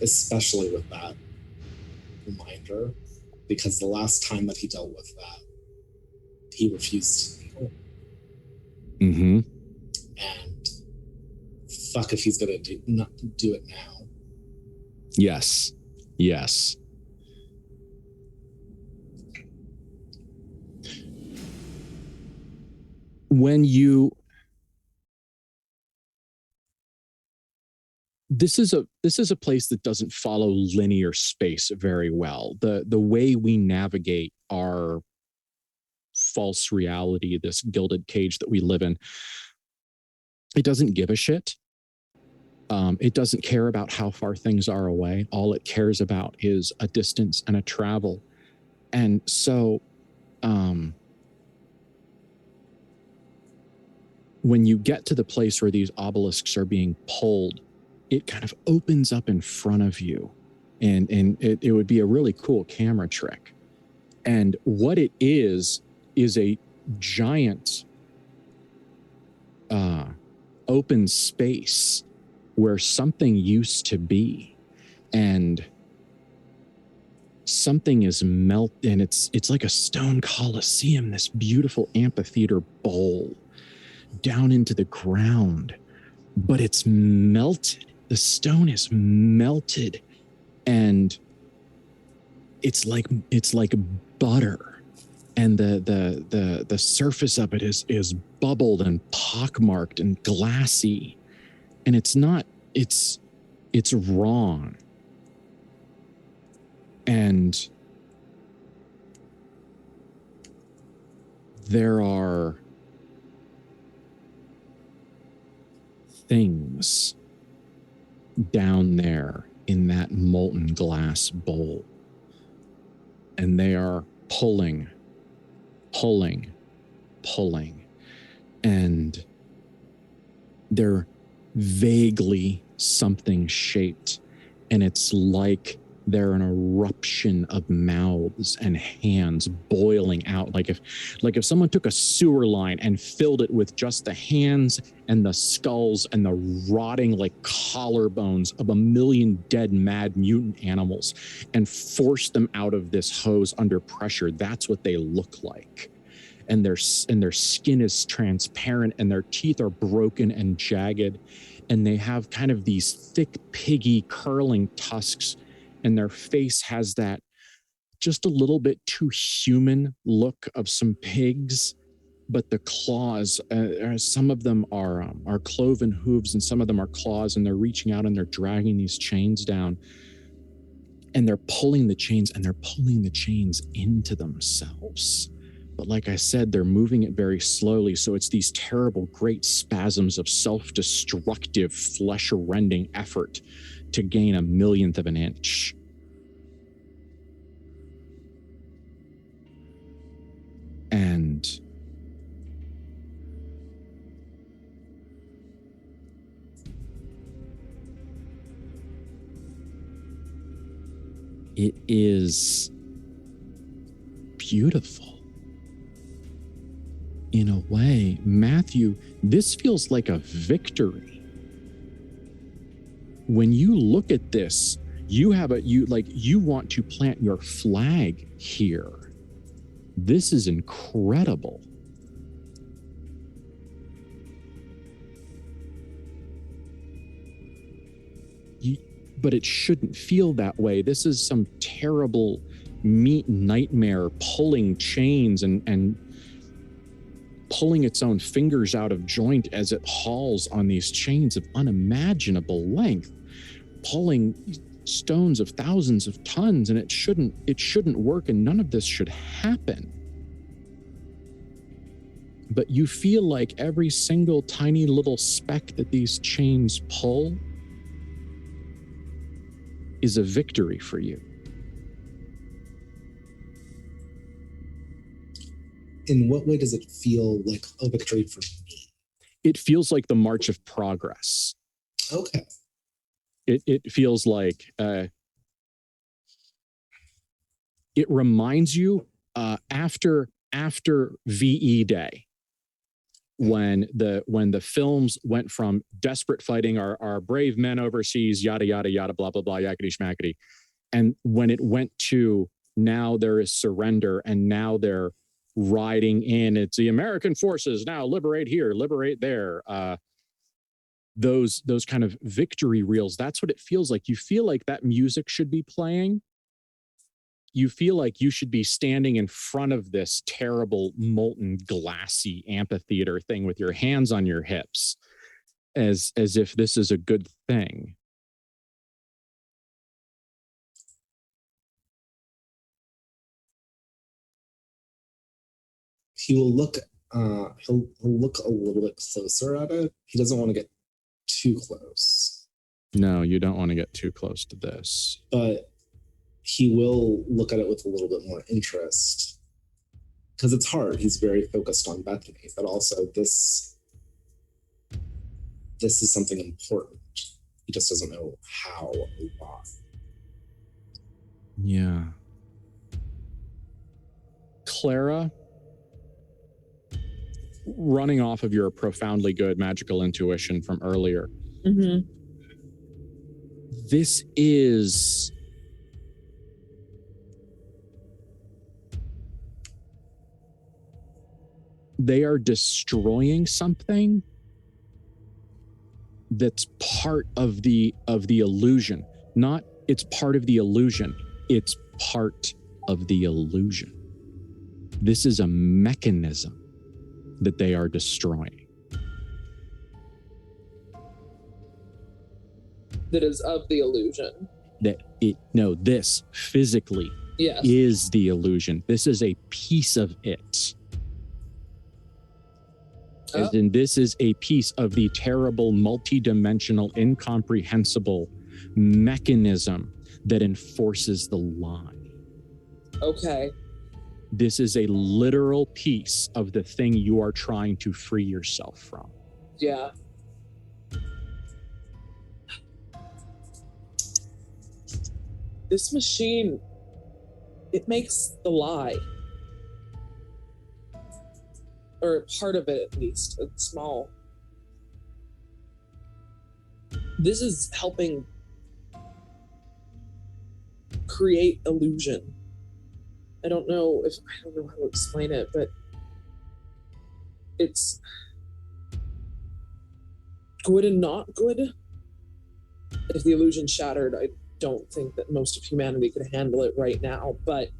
especially with that reminder, because the last time that he dealt with that, he refused to kneel. Mm-hmm. And fuck if he's gonna not do it now. Yes. Yes. This is a place that doesn't follow linear space very well. The way we navigate our false reality, this gilded cage that we live in, it doesn't give a shit. It doesn't care about how far things are away. All it cares about is a distance and a travel. And so when you get to the place where these obelisks are being pulled, it kind of opens up in front of you. And it would be a really cool camera trick. And what it is a giant open space where something used to be. And something is melted, and it's like a stone coliseum, this beautiful amphitheater bowl down into the ground. But it's melted. The stone is melted, and it's like butter, and the surface of it is bubbled and pockmarked and glassy, and it's wrong. And there are things down there in that molten glass bowl, and they are pulling, and they're vaguely something shaped, and it's like They're an eruption of mouths and hands boiling out, like if someone took a sewer line and filled it with just the hands and the skulls and the rotting like collarbones of 1,000,000 dead mad mutant animals and forced them out of this hose under pressure. That's what they look like. And their skin is transparent and their teeth are broken and jagged, and they have kind of these thick, piggy, curling tusks, and their face has that just a little bit too human look of some pigs. But the claws, some of them are cloven hooves, and some of them are claws, and they're reaching out and they're dragging these chains down, and they're pulling the chains, and they're pulling the chains into themselves. But like I said, they're moving it very slowly, so it's these terrible, great spasms of self-destructive, flesh-rending effort to gain 1,000,000th of an inch. And it is beautiful. In a way, Matthew, this feels like a victory. When you look at this, you want to plant your flag here. This is incredible. But it shouldn't feel that way. This is some terrible meat nightmare pulling chains and pulling its own fingers out of joint as it hauls on these chains of unimaginable length, pulling stones of thousands of tons, and it shouldn't work, and none of this should happen. But you feel like every single tiny little speck that these chains pull is a victory for you. In what way does it feel like a victory for me? It feels like the march of progress. Okay. It feels like it reminds you after VE Day, when the films went from desperate fighting, our brave men overseas, yada yada yada, blah blah blah, yakety schmackety, and when it went to now there is surrender, and now they're riding in, it's the American forces now, liberate here, liberate there. Those kind of victory reels, that's what it feels like. You feel like that music should be playing. You feel like you should be standing in front of this terrible, molten, glassy amphitheater thing with your hands on your hips, as if this is a good thing. He will look. He'll look a little bit closer at it. He doesn't want to get too close. No, you don't want to get too close to this. But he will look at it with a little bit more interest, because it's hard. He's very focused on Bethany, but also this is something important. He just doesn't know how or why. Yeah. Clara, running off of your profoundly good magical intuition from earlier, this is they are destroying something that's part of the illusion. Not it's part of the illusion, it's part of the illusion. This is a mechanism that they are destroying. That is of the illusion. This physically is the illusion. This is a piece of it. As in, this is a piece of the terrible, multidimensional, incomprehensible mechanism that enforces the lie. Okay. This is a literal piece of the thing you are trying to free yourself from. Yeah. this machine, it makes the lie. Or part of it, at least, a small. This is helping create illusion. I don't know how to explain it, but it's good and not good. If the illusion shattered, I don't think that most of humanity could handle it right now, but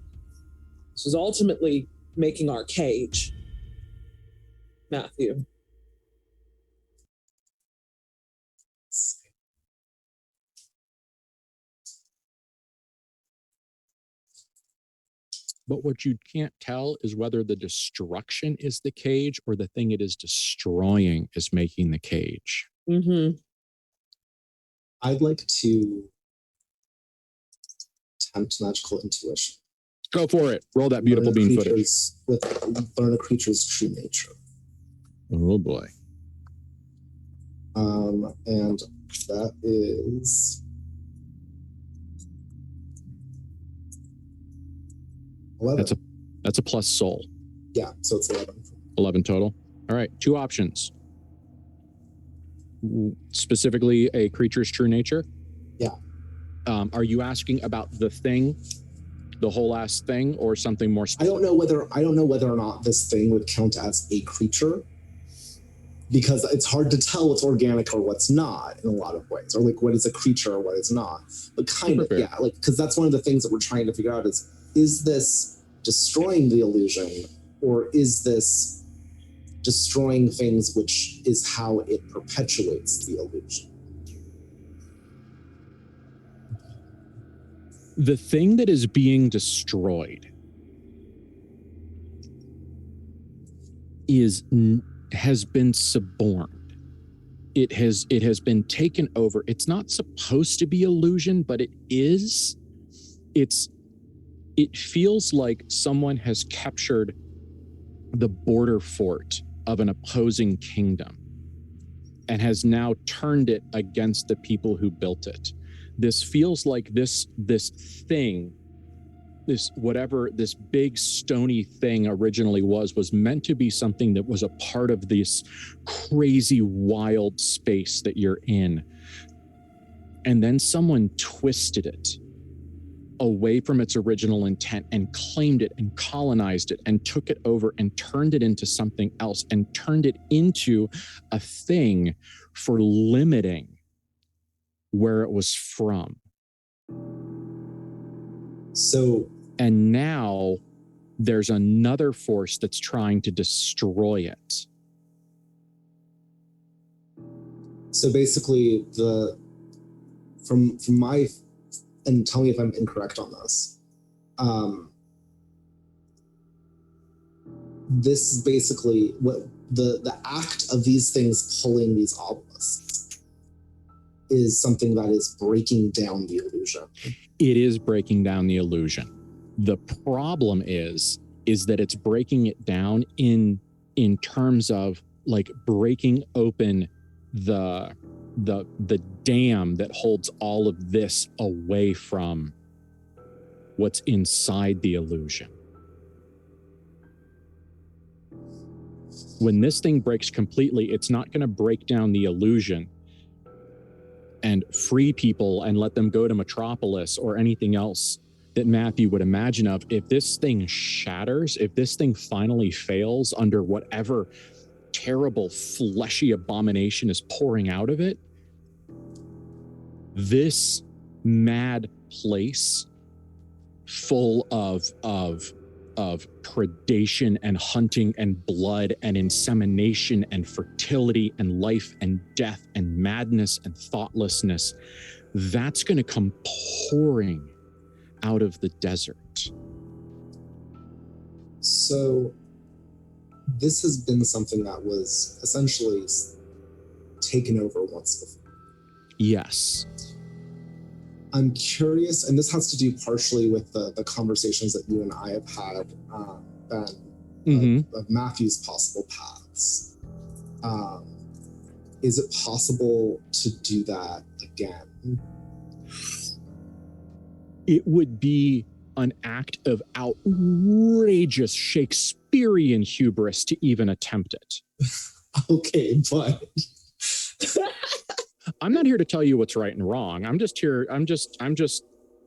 this is ultimately making our cage. Matthew. But what you can't tell is whether the destruction is the cage or the thing it is destroying is making the cage. Mm-hmm. I'd like to attempt magical intuition. Go for it. Roll that beautiful bean footage. Learn a creature's true nature. Oh boy. And that is 11. That's a plus soul. Yeah, so it's 11. 11 total. All right, 2 options. Specifically, a creature's true nature. Yeah. Are you asking about the thing, the whole ass thing, or something more specific? I don't know whether or not this thing would count as a creature, because it's hard to tell what's organic or what's not in a lot of ways, or like what is a creature or what is not. But kind of, yeah, like, because that's one of the things that we're trying to figure out is this destroying the illusion, or is this destroying things, which is how it perpetuates the illusion? The thing that is being destroyed has been suborned. It has been taken over. It's not supposed to be illusion, but it is. It feels like someone has captured the border fort of an opposing kingdom and has now turned it against the people who built it. This feels like this thing, whatever this big stony thing originally was meant to be something that was a part of this crazy wild space that you're in. And then someone twisted it away from its original intent and claimed it and colonized it and took it over and turned it into something else and turned it into a thing for limiting where it was from. So, and now there's another force that's trying to destroy it. So basically, from my, and tell me if I'm incorrect on this. This is basically what the act of these things pulling these obelisks is something that is breaking down the illusion. It is breaking down the illusion. The problem is that it's breaking it down in terms of like breaking open the dam that holds all of this away from what's inside the illusion. When this thing breaks completely, it's not going to break down the illusion and free people and let them go to Metropolis or anything else that Matthew would imagine of. If this thing shatters, if this thing finally fails under whatever terrible fleshy abomination is pouring out of it, this mad place full of predation and hunting and blood and insemination and fertility and life and death and madness and thoughtlessness, that's going to come pouring out of the desert. So this has been something that was essentially taken over once before. Yes. I'm curious, and this has to do partially with the conversations that you and I have had, Ben, of Matthew's possible paths. Is it possible to do that again? it would be an act of outrageous Shakespearean hubris to even attempt it. Okay, but I'm not here to tell you what's right and wrong. I'm just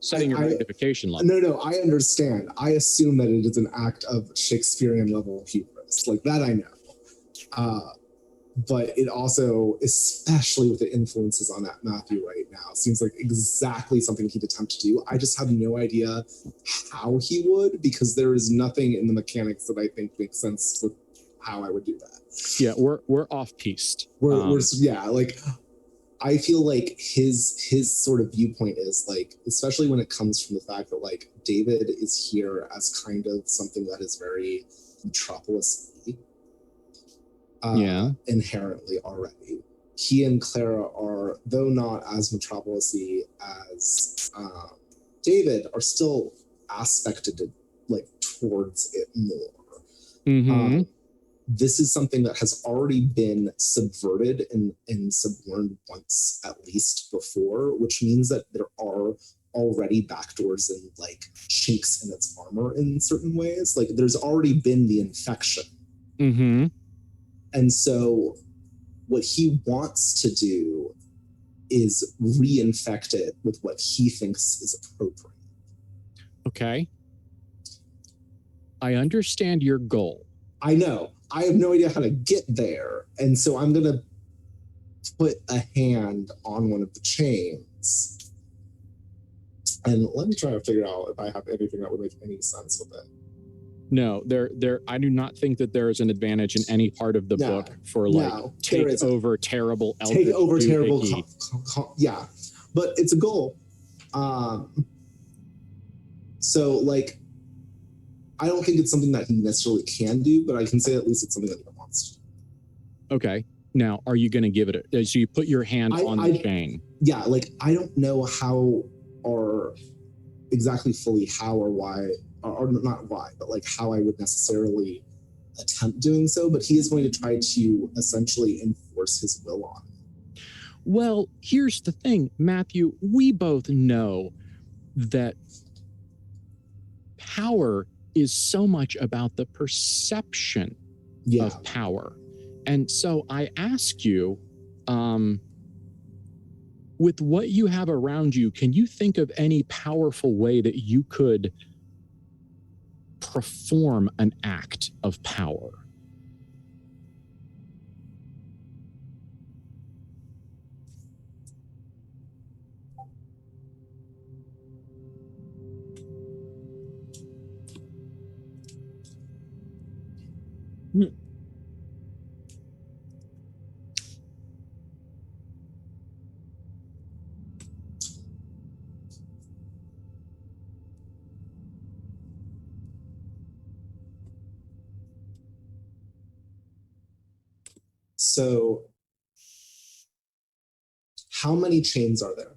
setting your magnification level. No, I understand. I assume that it is an act of Shakespearean level hubris. Like that I know. But it also, especially with the influences on that Matthew right now, seems like exactly something he'd attempt to do. I just have no idea how he would, because there is nothing in the mechanics that I think makes sense with how I would do that. Yeah, we're off-piste. I feel like his sort of viewpoint is like, especially when it comes from the fact that like David is here as kind of something that is very Metropolis-y. Inherently already. He and Clara are, though not as Metropolis-y as David, are still aspected like towards it more. Mm-hmm. This is something that has already been subverted and suborned once at least before, which means that there are already backdoors and like chinks in its armor in certain ways. Like there's already been the infection. Mm-hmm. And so what he wants to do is reinfect it with what he thinks is appropriate. Okay. I understand your goal. I know. I have no idea how to get there. And so I'm going to put a hand on one of the chains. And let me try to figure out if I have anything that would make any sense with it. No, I do not think that there is an advantage in any part of the book for take over terrible eldritch. Take over terrible. Yeah. But it's a goal. So like, I don't think it's something that he necessarily can do, but I can say at least it's something that he wants to do. Okay. Now, are you going to give it so you put your hand on the chain? Yeah, like I don't know how or exactly fully how or why, or not why, but like how I would necessarily attempt doing so, but he is going to try to essentially enforce his will on it. Well, here's the thing, Matthew, we both know that power is so much about the perception of power. And so I ask you, with what you have around you, can you think of any powerful way that you could perform an act of power? So how many chains are there?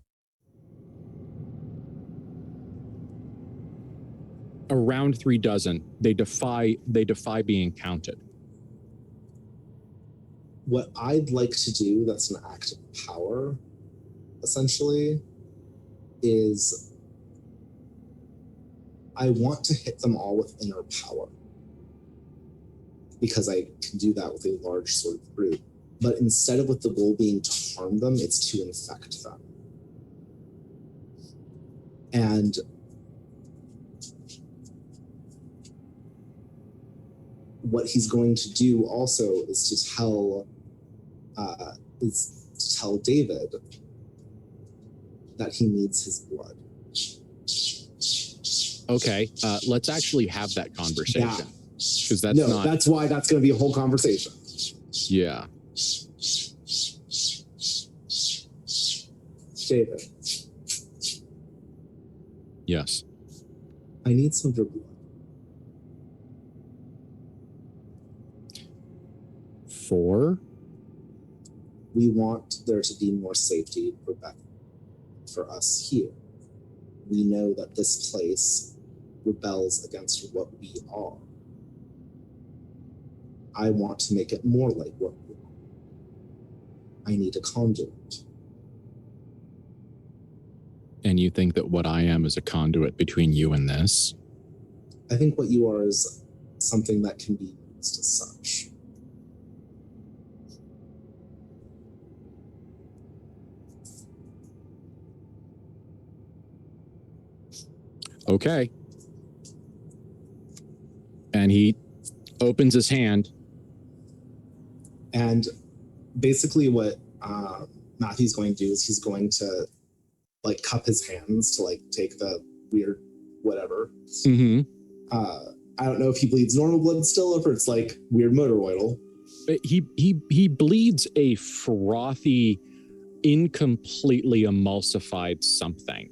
Around 36. They defy being counted. What I'd like to do that's an act of power, essentially, is I want to hit them all with inner power, because I can do that with a large sort of group. But instead of with the goal being to harm them, it's to infect them. And what he's going to do also is to tell David that he needs his blood. Okay, let's actually have that conversation. Because that's why that's going to be a whole conversation. Yeah. David. Yes. I need some of your blood. For? We want there to be more safety for Bethany, for us here. We know that this place rebels against what we are. I want to make it more like what we are. I need a conduit. And you think that what I am is a conduit between you and this? I think what you are is something that can be used as such. Okay. And he opens his hand. And basically what Matthew's going to do is he's going to like cup his hands to like take the weird whatever. Mm-hmm. I don't know if he bleeds normal blood still or if it's like weird motor oil. He bleeds a frothy, incompletely emulsified something.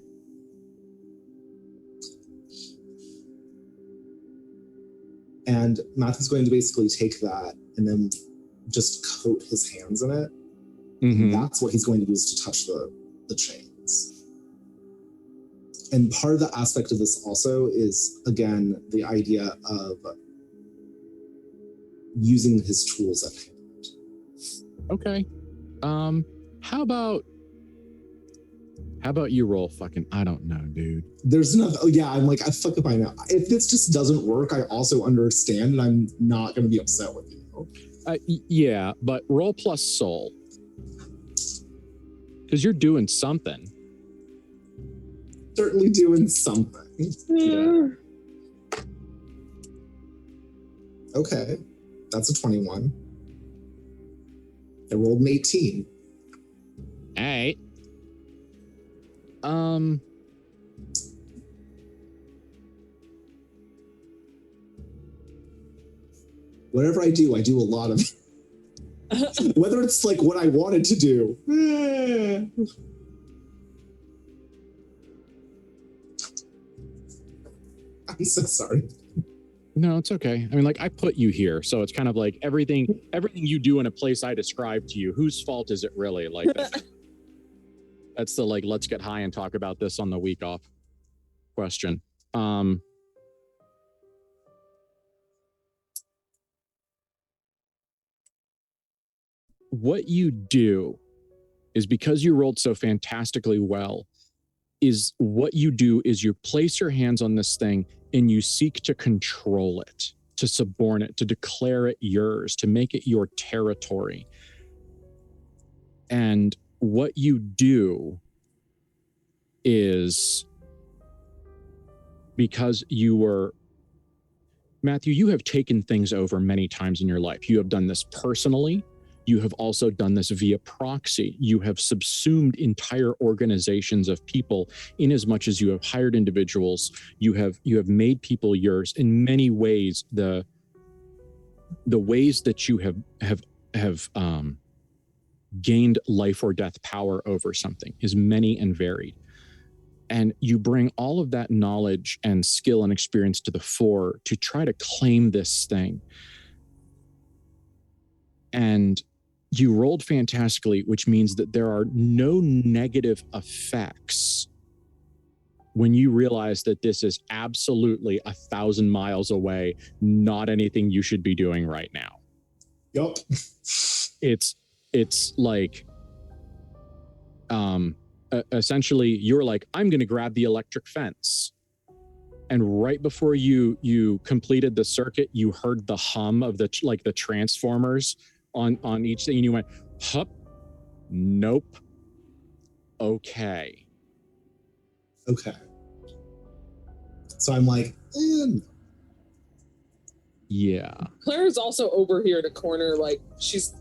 And Matthew's going to basically take that and then just coat his hands in it. Mm-hmm. And that's what he's going to use to touch the chains. And part of the aspect of this also is, again, the idea of using his tools at hand. Okay. How about you roll fucking, I don't know, dude. There's enough. Oh yeah, I'm like, I fuck if I know. If this just doesn't work, I also understand and I'm not going to be upset with you. Yeah, but roll plus soul. Because you're doing something. Certainly doing something. Yeah. Okay, that's a 21. I rolled an 18. All right. Whatever I do a lot of whether it's like what I wanted to do. I'm so sorry. No, it's okay. I mean, like, I put you here, so it's kind of like everything you do in a place I describe to you, whose fault is it really? Like, that's the, like, let's get high and talk about this on the week off question. What you do is, because you rolled so fantastically well, is what you do is you place your hands on this thing and you seek to control it, to suborn it, to declare it yours, to make it your territory. And what you do is, because you were, Matthew, you have taken things over many times in your life. You have done this personally. You have also done this via proxy. You have subsumed entire organizations of people in as much as you have hired individuals. You have made people yours. In many ways, the ways that you have gained life or death power over something is many and varied. And you bring all of that knowledge and skill and experience to the fore to try to claim this thing. And you rolled fantastically, which means that there are no negative effects when you realize that this is absolutely 1,000 miles away, not anything you should be doing right now. Yup. It's like, essentially, you're like, I'm going to grab the electric fence. And right before you completed the circuit, you heard the hum of the transformers on each thing, and you went, hup, nope, okay. So I'm like, no. Yeah. Claire's also over here at a corner, like, she's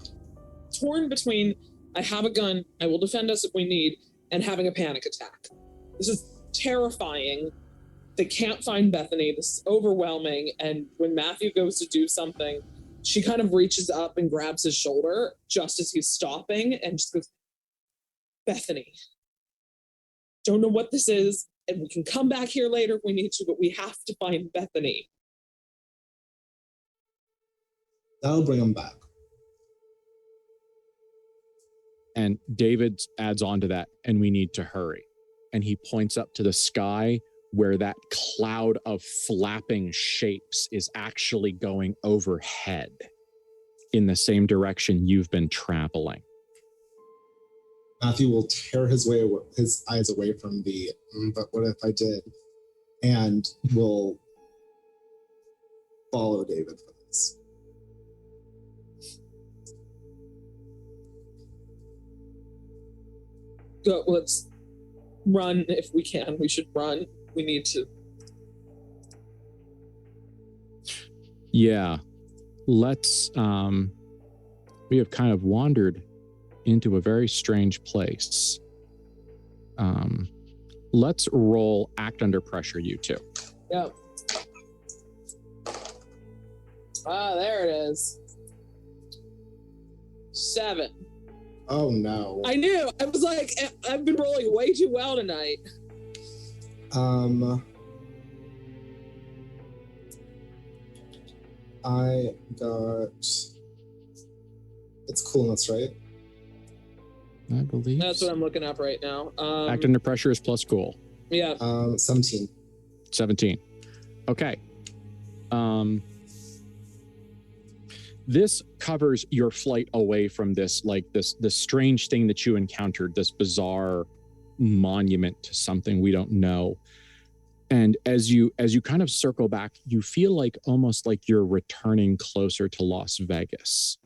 torn between, I have a gun, I will defend us if we need, and having a panic attack. This is terrifying. They can't find Bethany. This is overwhelming. And when Matthew goes to do something, she kind of reaches up and grabs his shoulder just as he's stopping and just goes, Bethany, don't know what this is, and we can come back here later if we need to, but we have to find Bethany. That'll bring him back. And David adds on to that, and we need to hurry. And he points up to the sky where that cloud of flapping shapes is actually going overhead in the same direction you've been traveling. Matthew will tear his eyes away from the, but what if I did? And will follow David for this. Go, let's run if we can. We should run. We need to. Yeah. Let's, we have kind of wandered into a very strange place. Let's roll act under pressure, you two. Yep. Ah, there it is. 7. Oh no. I knew. I was like, I've been rolling way too well tonight. I got. It's coolness, right? I believe That's what I'm looking up right now. act under pressure is plus cool. Yeah. 17. 17. Okay. This covers your flight away from this, like this strange thing that you encountered, this bizarre monument to something we don't know. And as you kind of circle back, you feel like almost like you're returning closer to Las Vegas.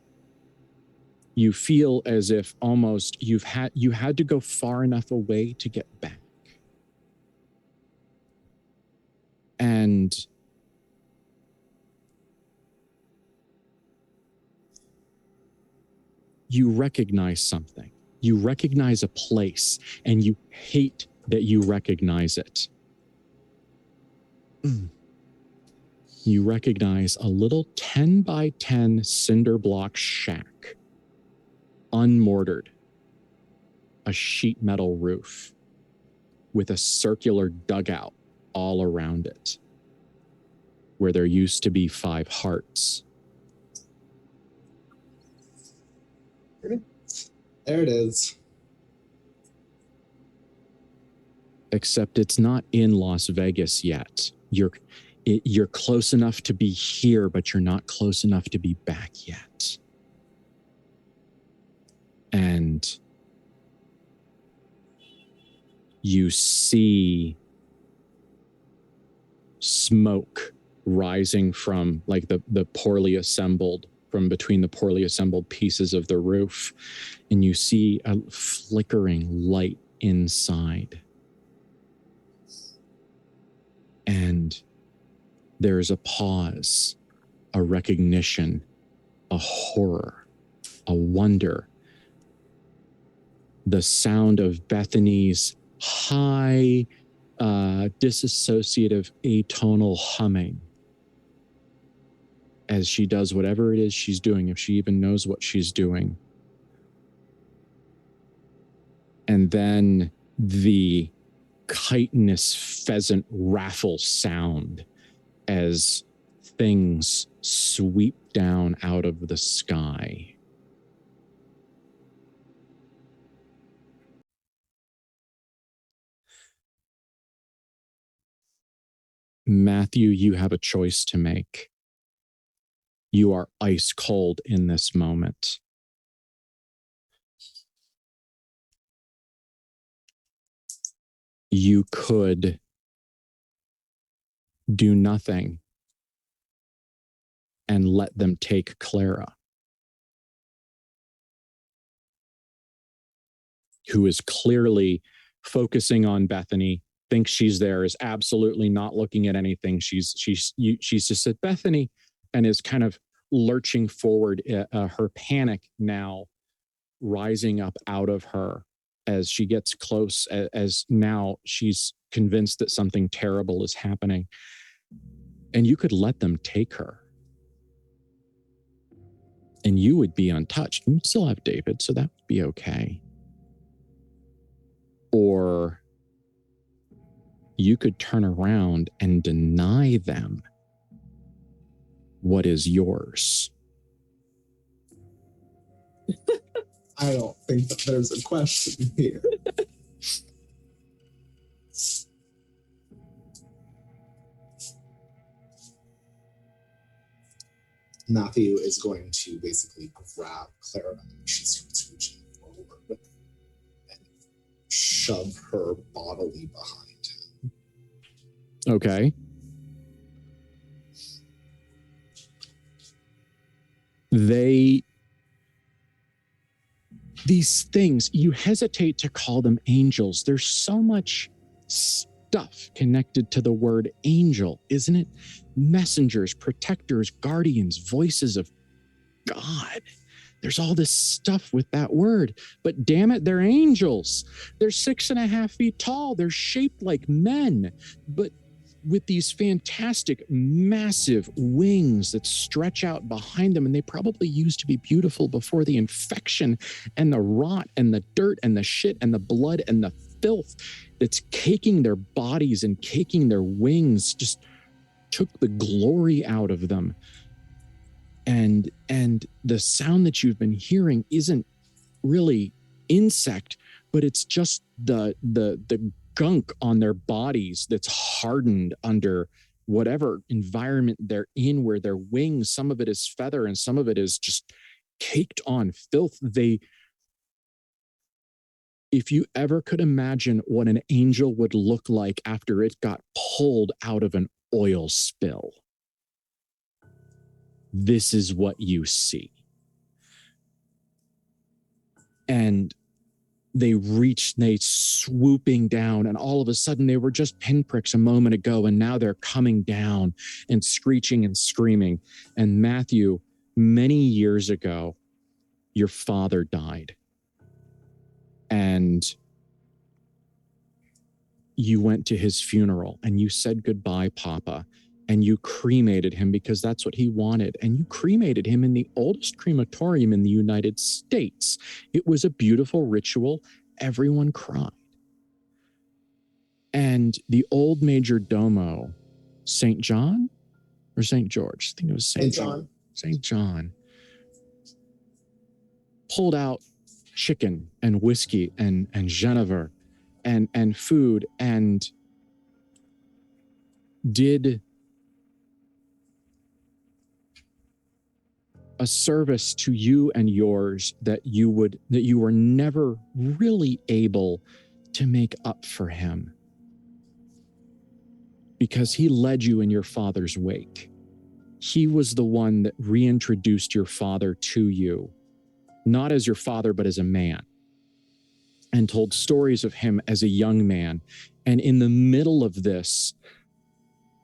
You feel as if almost you had to go far enough away to get back. And you recognize something. You recognize a place, and you hate that you recognize it. You recognize a little 10 by 10 cinder block shack, unmortared, a sheet metal roof with a circular dugout all around it, where there used to be 5 hearts. There it is. Except it's not in Las Vegas yet. You're close enough to be here, but you're not close enough to be back yet. And you see smoke rising from like the poorly assembled, from between the poorly assembled pieces of the roof. And you see a flickering light inside. And there's a pause, a recognition, a horror, a wonder. The sound of Bethany's high, disassociative atonal humming as she does whatever it is she's doing, if she even knows what she's doing. And then the chitinous pheasant raffle sound as things sweep down out of the sky. Matthew, you have a choice to make. You are ice cold in this moment. You could do nothing and let them take Clara, who is clearly focusing on Bethany, thinks she's there, is absolutely not looking at anything. She's just at Bethany and is kind of lurching forward, her panic now rising up out of her as she gets close, as now she's convinced that something terrible is happening. And you could let them take her. And you would be untouched. You still have David, so that would be okay. Or you could turn around and deny them what is yours. I don't think that there's a question here. Matthew is going to basically grab Clara and she starts reaching forward shove her bodily behind him. Okay. These things, you hesitate to call them angels. There's so much stuff connected to the word angel, isn't it? Messengers, protectors, guardians, voices of God. There's all this stuff with that word, but damn it, they're angels. They're 6.5 feet tall. They're shaped like men, but with these fantastic, massive wings that stretch out behind them. And they probably used to be beautiful before the infection and the rot and the dirt and the shit and the blood and the filth that's caking their bodies and caking their wings just took the glory out of them. And the sound that you've been hearing isn't really insect, but it's just the gunk on their bodies that's hardened under whatever environment they're in, where their wings, some of it is feather and some of it is just caked on filth. If you ever could imagine what an angel would look like after it got pulled out of an oil spill, this is what you see. And they swooping down, and all of a sudden they were just pinpricks a moment ago, and now they're coming down and screeching and screaming. And Matthew, many years ago, your father died. And you went to his funeral and you said goodbye, Papa. And you cremated him because that's what he wanted. And you cremated him in the oldest crematorium in the United States. It was a beautiful ritual. Everyone cried. And the old major domo, St. John or St. George? I think it was St. John. St. John pulled out chicken and whiskey and Genever and food and did a service to you and yours that you were never really able to make up for him, because he led you in your father's wake. He was the one that reintroduced your father to you, not as your father, but as a man, and told stories of him as a young man. And in the middle of this,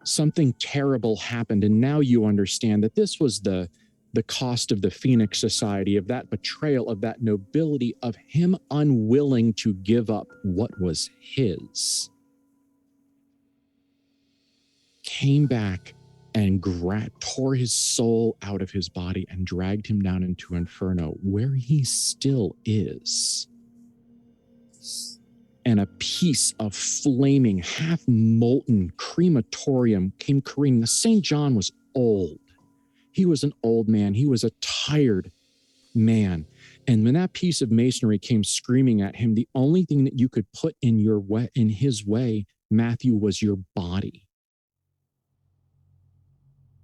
something terrible happened. And now you understand that this was the cost of the Phoenix Society, of that betrayal, of that nobility, of him unwilling to give up what was his. Came back and tore his soul out of his body and dragged him down into Inferno, where he still is. And a piece of flaming, half-molten crematorium came careening. St. John was old. He was an old man. He was a tired man. And when that piece of masonry came screaming at him, the only thing that you could put in his way, Matthew, was your body.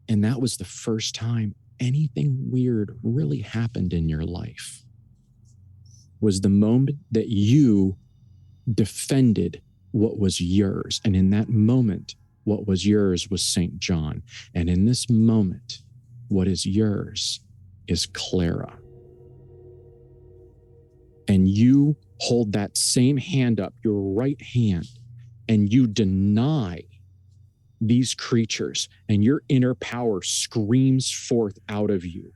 And that was the first time anything weird really happened in your life. Was the moment that you defended what was yours. And in that moment, what was yours was St. John. And in this moment, what is yours is Clara. And you hold that same hand up, your right hand, and you deny these creatures, and your inner power screams forth out of you.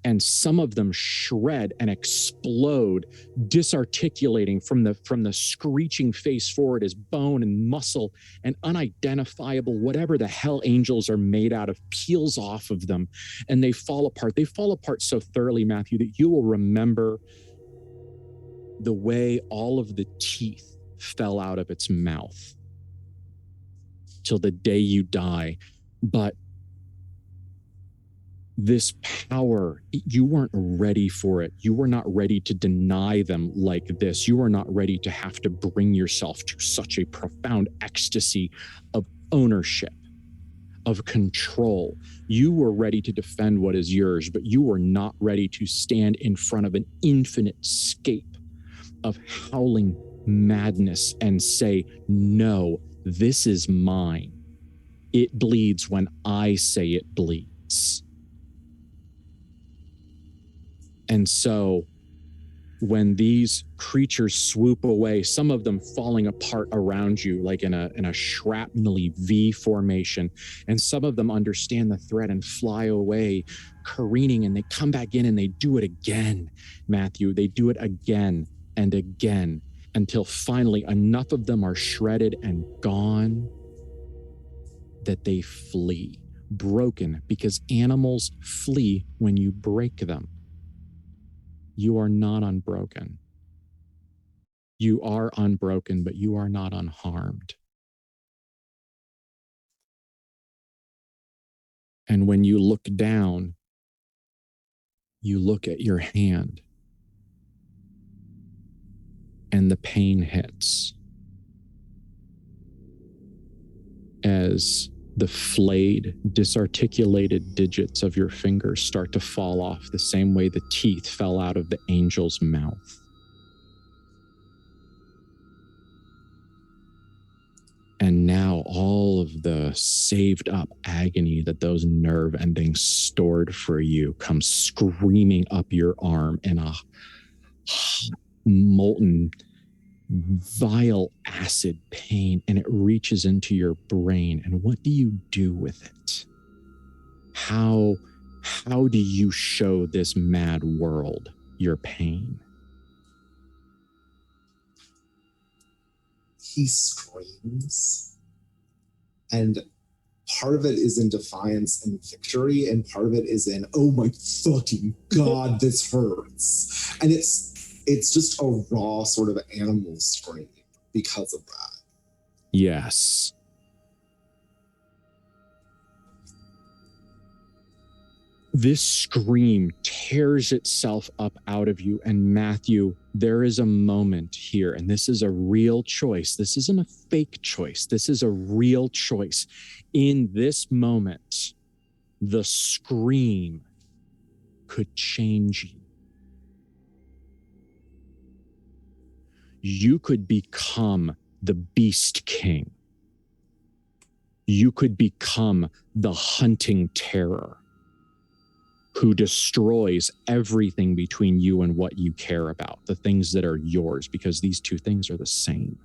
And some of them shred and explode, disarticulating from the screeching face forward as bone and muscle and unidentifiable, whatever the hell angels are made out of, peels off of them, and they fall apart. They fall apart so thoroughly, Matthew, that you will remember the way all of the teeth fell out of its mouth till the day you die. But this power, you weren't ready for it. You were not ready to deny them like this. You were not ready to have to bring yourself to such a profound ecstasy of ownership, of control. You were ready to defend what is yours, but you were not ready to stand in front of an infinite scape of howling madness and say, no, this is mine. It bleeds when I say it bleeds. And so when these creatures swoop away, some of them falling apart around you like in a shrapnel-y V formation, and some of them understand the threat and fly away careening, and they come back in and they do it again, Matthew. They do it again and again until finally enough of them are shredded and gone that they flee, broken, because animals flee when you break them. You are not unbroken. You are unbroken, but you are not unharmed. And when you look down, you look at your hand, and the pain hits as the flayed, disarticulated digits of your fingers start to fall off the same way the teeth fell out of the angel's mouth. And now all of the saved up agony that those nerve endings stored for you comes screaming up your arm in a hot, molten, vile acid pain, and it reaches into your brain. And what do you do with it? How do you show this mad world your pain? He screams, and part of it is in defiance and victory, and part of it is in, oh my fucking god, this hurts. And it's just a raw sort of animal scream because of that. Yes. This scream tears itself up out of you. And Matthew, there is a moment here, and this is a real choice. This isn't a fake choice. This is a real choice. In this moment, the scream could change you. You could become the Beast King. You could become the hunting terror who destroys everything between you and what you care about, the things that are yours, because these two things are the same.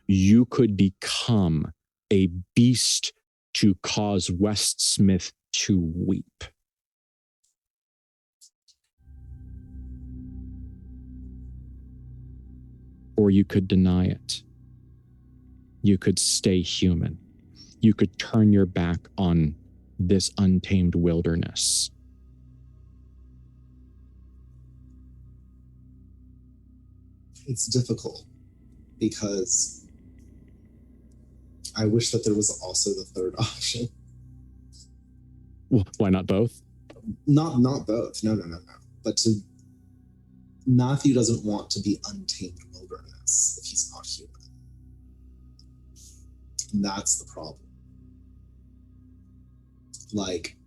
You could become a beast to cause West Smith to weep. Or you could deny it. You could stay human. You could turn your back on this untamed wilderness. It's difficult because I wish that there was also the third option. Well, why not both? Not both. No. But Matthew doesn't want to be untamed wilderness if he's not human. And that's the problem. Like,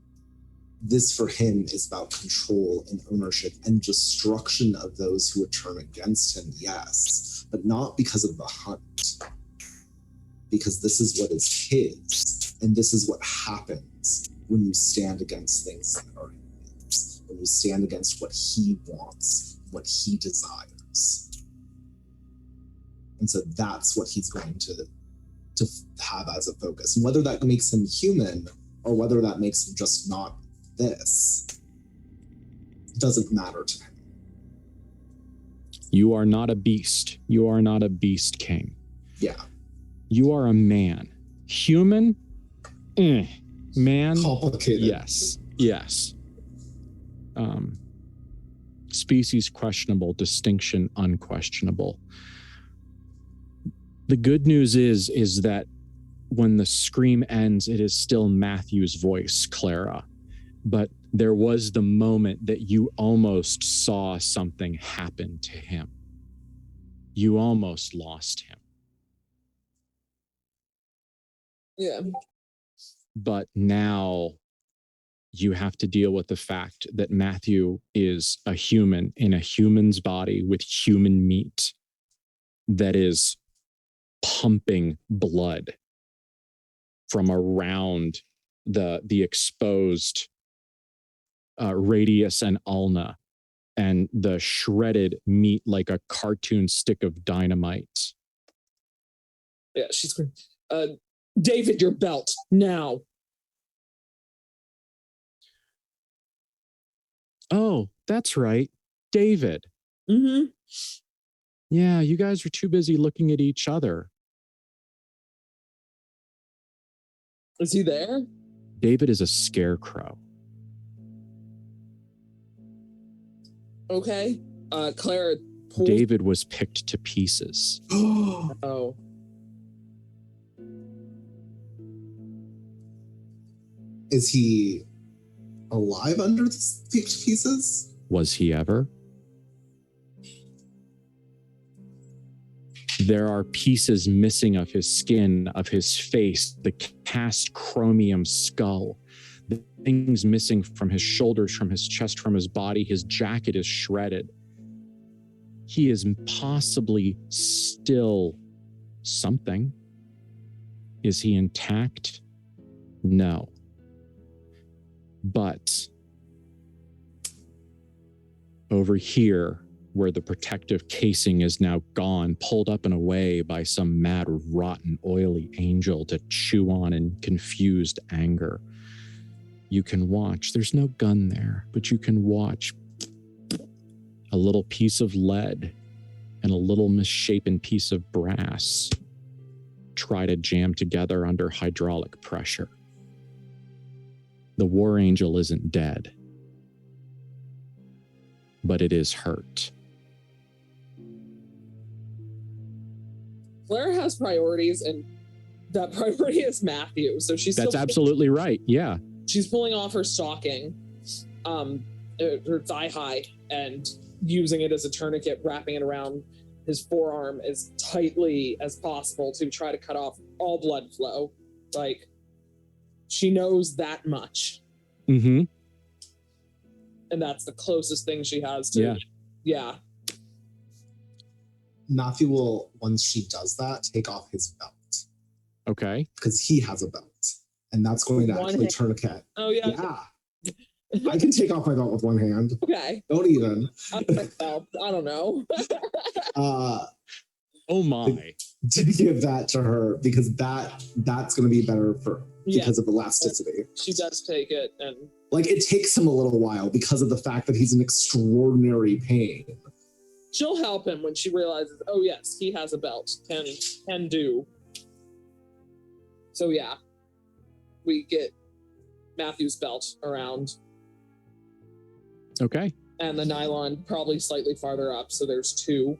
this for him is about control and ownership and destruction of those who would turn against him, yes, but not because of the hunt. Because this is what is his, and this is what happens when you stand against things that are his, when you stand against what he wants, what he desires. And so that's what he's going to have as a focus. And whether that makes him human or whether that makes him just not this, doesn't matter to him. You are not a beast. You are not a beast king. Yeah. You are a man. Human? Man? Complicated. Yes. Species questionable, distinction unquestionable. The good news is that when the scream ends, it is still Matthew's voice, Clara. But there was the moment that you almost saw something happen to him. You almost lost him. Yeah. But now you have to deal with the fact that Matthew is a human in a human's body with human meat that is pumping blood from around the exposed radius and ulna, and the shredded meat like a cartoon stick of dynamite. Yeah, she's screaming, David, your belt, now. Oh, that's right. David. Mm-hmm. Yeah, you guys are too busy looking at each other. Is he there? David is a scarecrow. Okay. Clara pulls. David was picked to pieces. Oh. Is he alive under the pieces? Was he ever? There are pieces missing of his skin, of his face, the cast chromium skull. The things missing from his shoulders, from his chest, from his body. His jacket is shredded. He is possibly still something. Is he intact? No. But over here, where the protective casing is now gone, pulled up and away by some mad, rotten, oily angel to chew on in confused anger, you can watch. There's no gun there, but you can watch a little piece of lead and a little misshapen piece of brass try to jam together under hydraulic pressure. The war angel isn't dead, but it is hurt. Clara has priorities, and that priority is Matthew. So That's absolutely right. Yeah. She's pulling off her stocking, her thigh high, and using it as a tourniquet, wrapping it around his forearm as tightly as possible to try to cut off all blood flow. Like, she knows that much. Mm-hmm. And that's the closest thing she has to. Yeah. Matthew will, once she does that, take off his belt. Okay. Because he has a belt. And that's going to One actually hand. tourniquet. Oh, yeah. Yeah. I can take off my belt with one hand. Okay. Don't even. I don't know. Oh my. To give that to her, because that's going to be better for because of elasticity. She does take it, and like it takes him a little while because of the fact that he's in extraordinary pain. she'll help him when she realizes, oh yes, he has a belt. Can do. So yeah, we get Matthew's belt around. Okay. And the nylon probably slightly farther up, so there's two.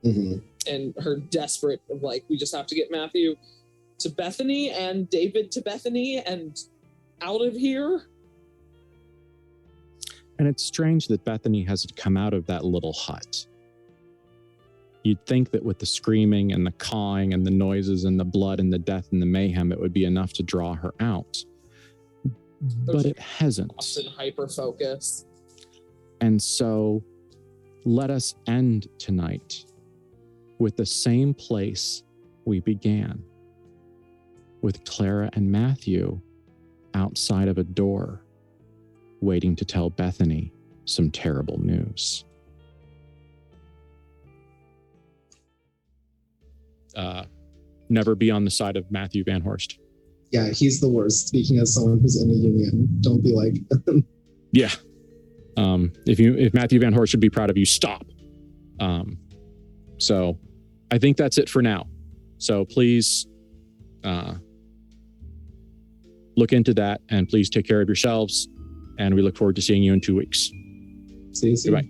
Mm-hmm. And her desperate of like, we just have to get Matthew to Bethany and David to Bethany and out of here. And it's strange that Bethany hasn't come out of that little hut. You'd think that with the screaming and the cawing and the noises and the blood and the death and the mayhem, it would be enough to draw her out. But it hasn't. Often hyper focus. And so let us end tonight with the same place we began, with Clara and Matthew outside of a door, waiting to tell Bethany some terrible news. Never be on the side of Matthew Van Horst. Yeah, he's the worst. Speaking as someone who's in a union, don't be like. Yeah. If Matthew Van Horst should be proud of you, stop. So I think that's it for now. So please look into that, and please take care of yourselves. And we look forward to seeing you in 2 weeks. See you soon. Goodbye.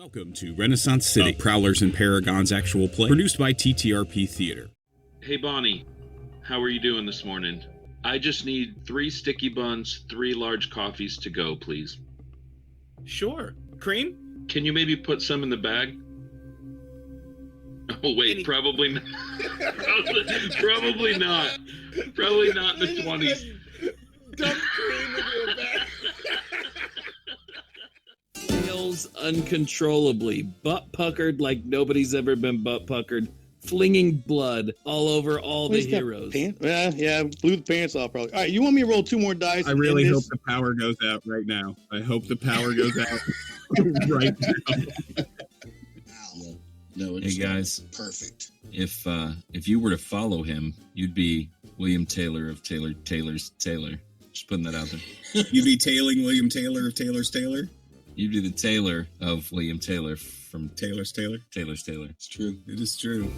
Welcome to Renaissance City, Prowlers and Paragons actual play, produced by TTRP Theater. Hey Bonnie, how are you doing this morning? I just need 3 sticky buns, 3 large coffees to go, please. Sure. Cream? Can you maybe put some in the bag? Oh wait, probably not. Probably not. Probably not in the 20s. Dump cream into a bag. Feels uncontrollably, butt puckered like nobody's ever been butt puckered, flinging blood all over all the heroes. Yeah, blew the pants off probably. All right, you want me to roll 2 more dice? I really hope the power goes out right now. I hope the power goes out right now. No, hey guys, perfect. If you were to follow him, you'd be William Taylor of Taylor's Taylor. Just putting that out there. You'd be tailing William Taylor of Taylor's Taylor? You'd be the Taylor of William Taylor from Taylor's Taylor? Taylor's Taylor. It's true. It is true.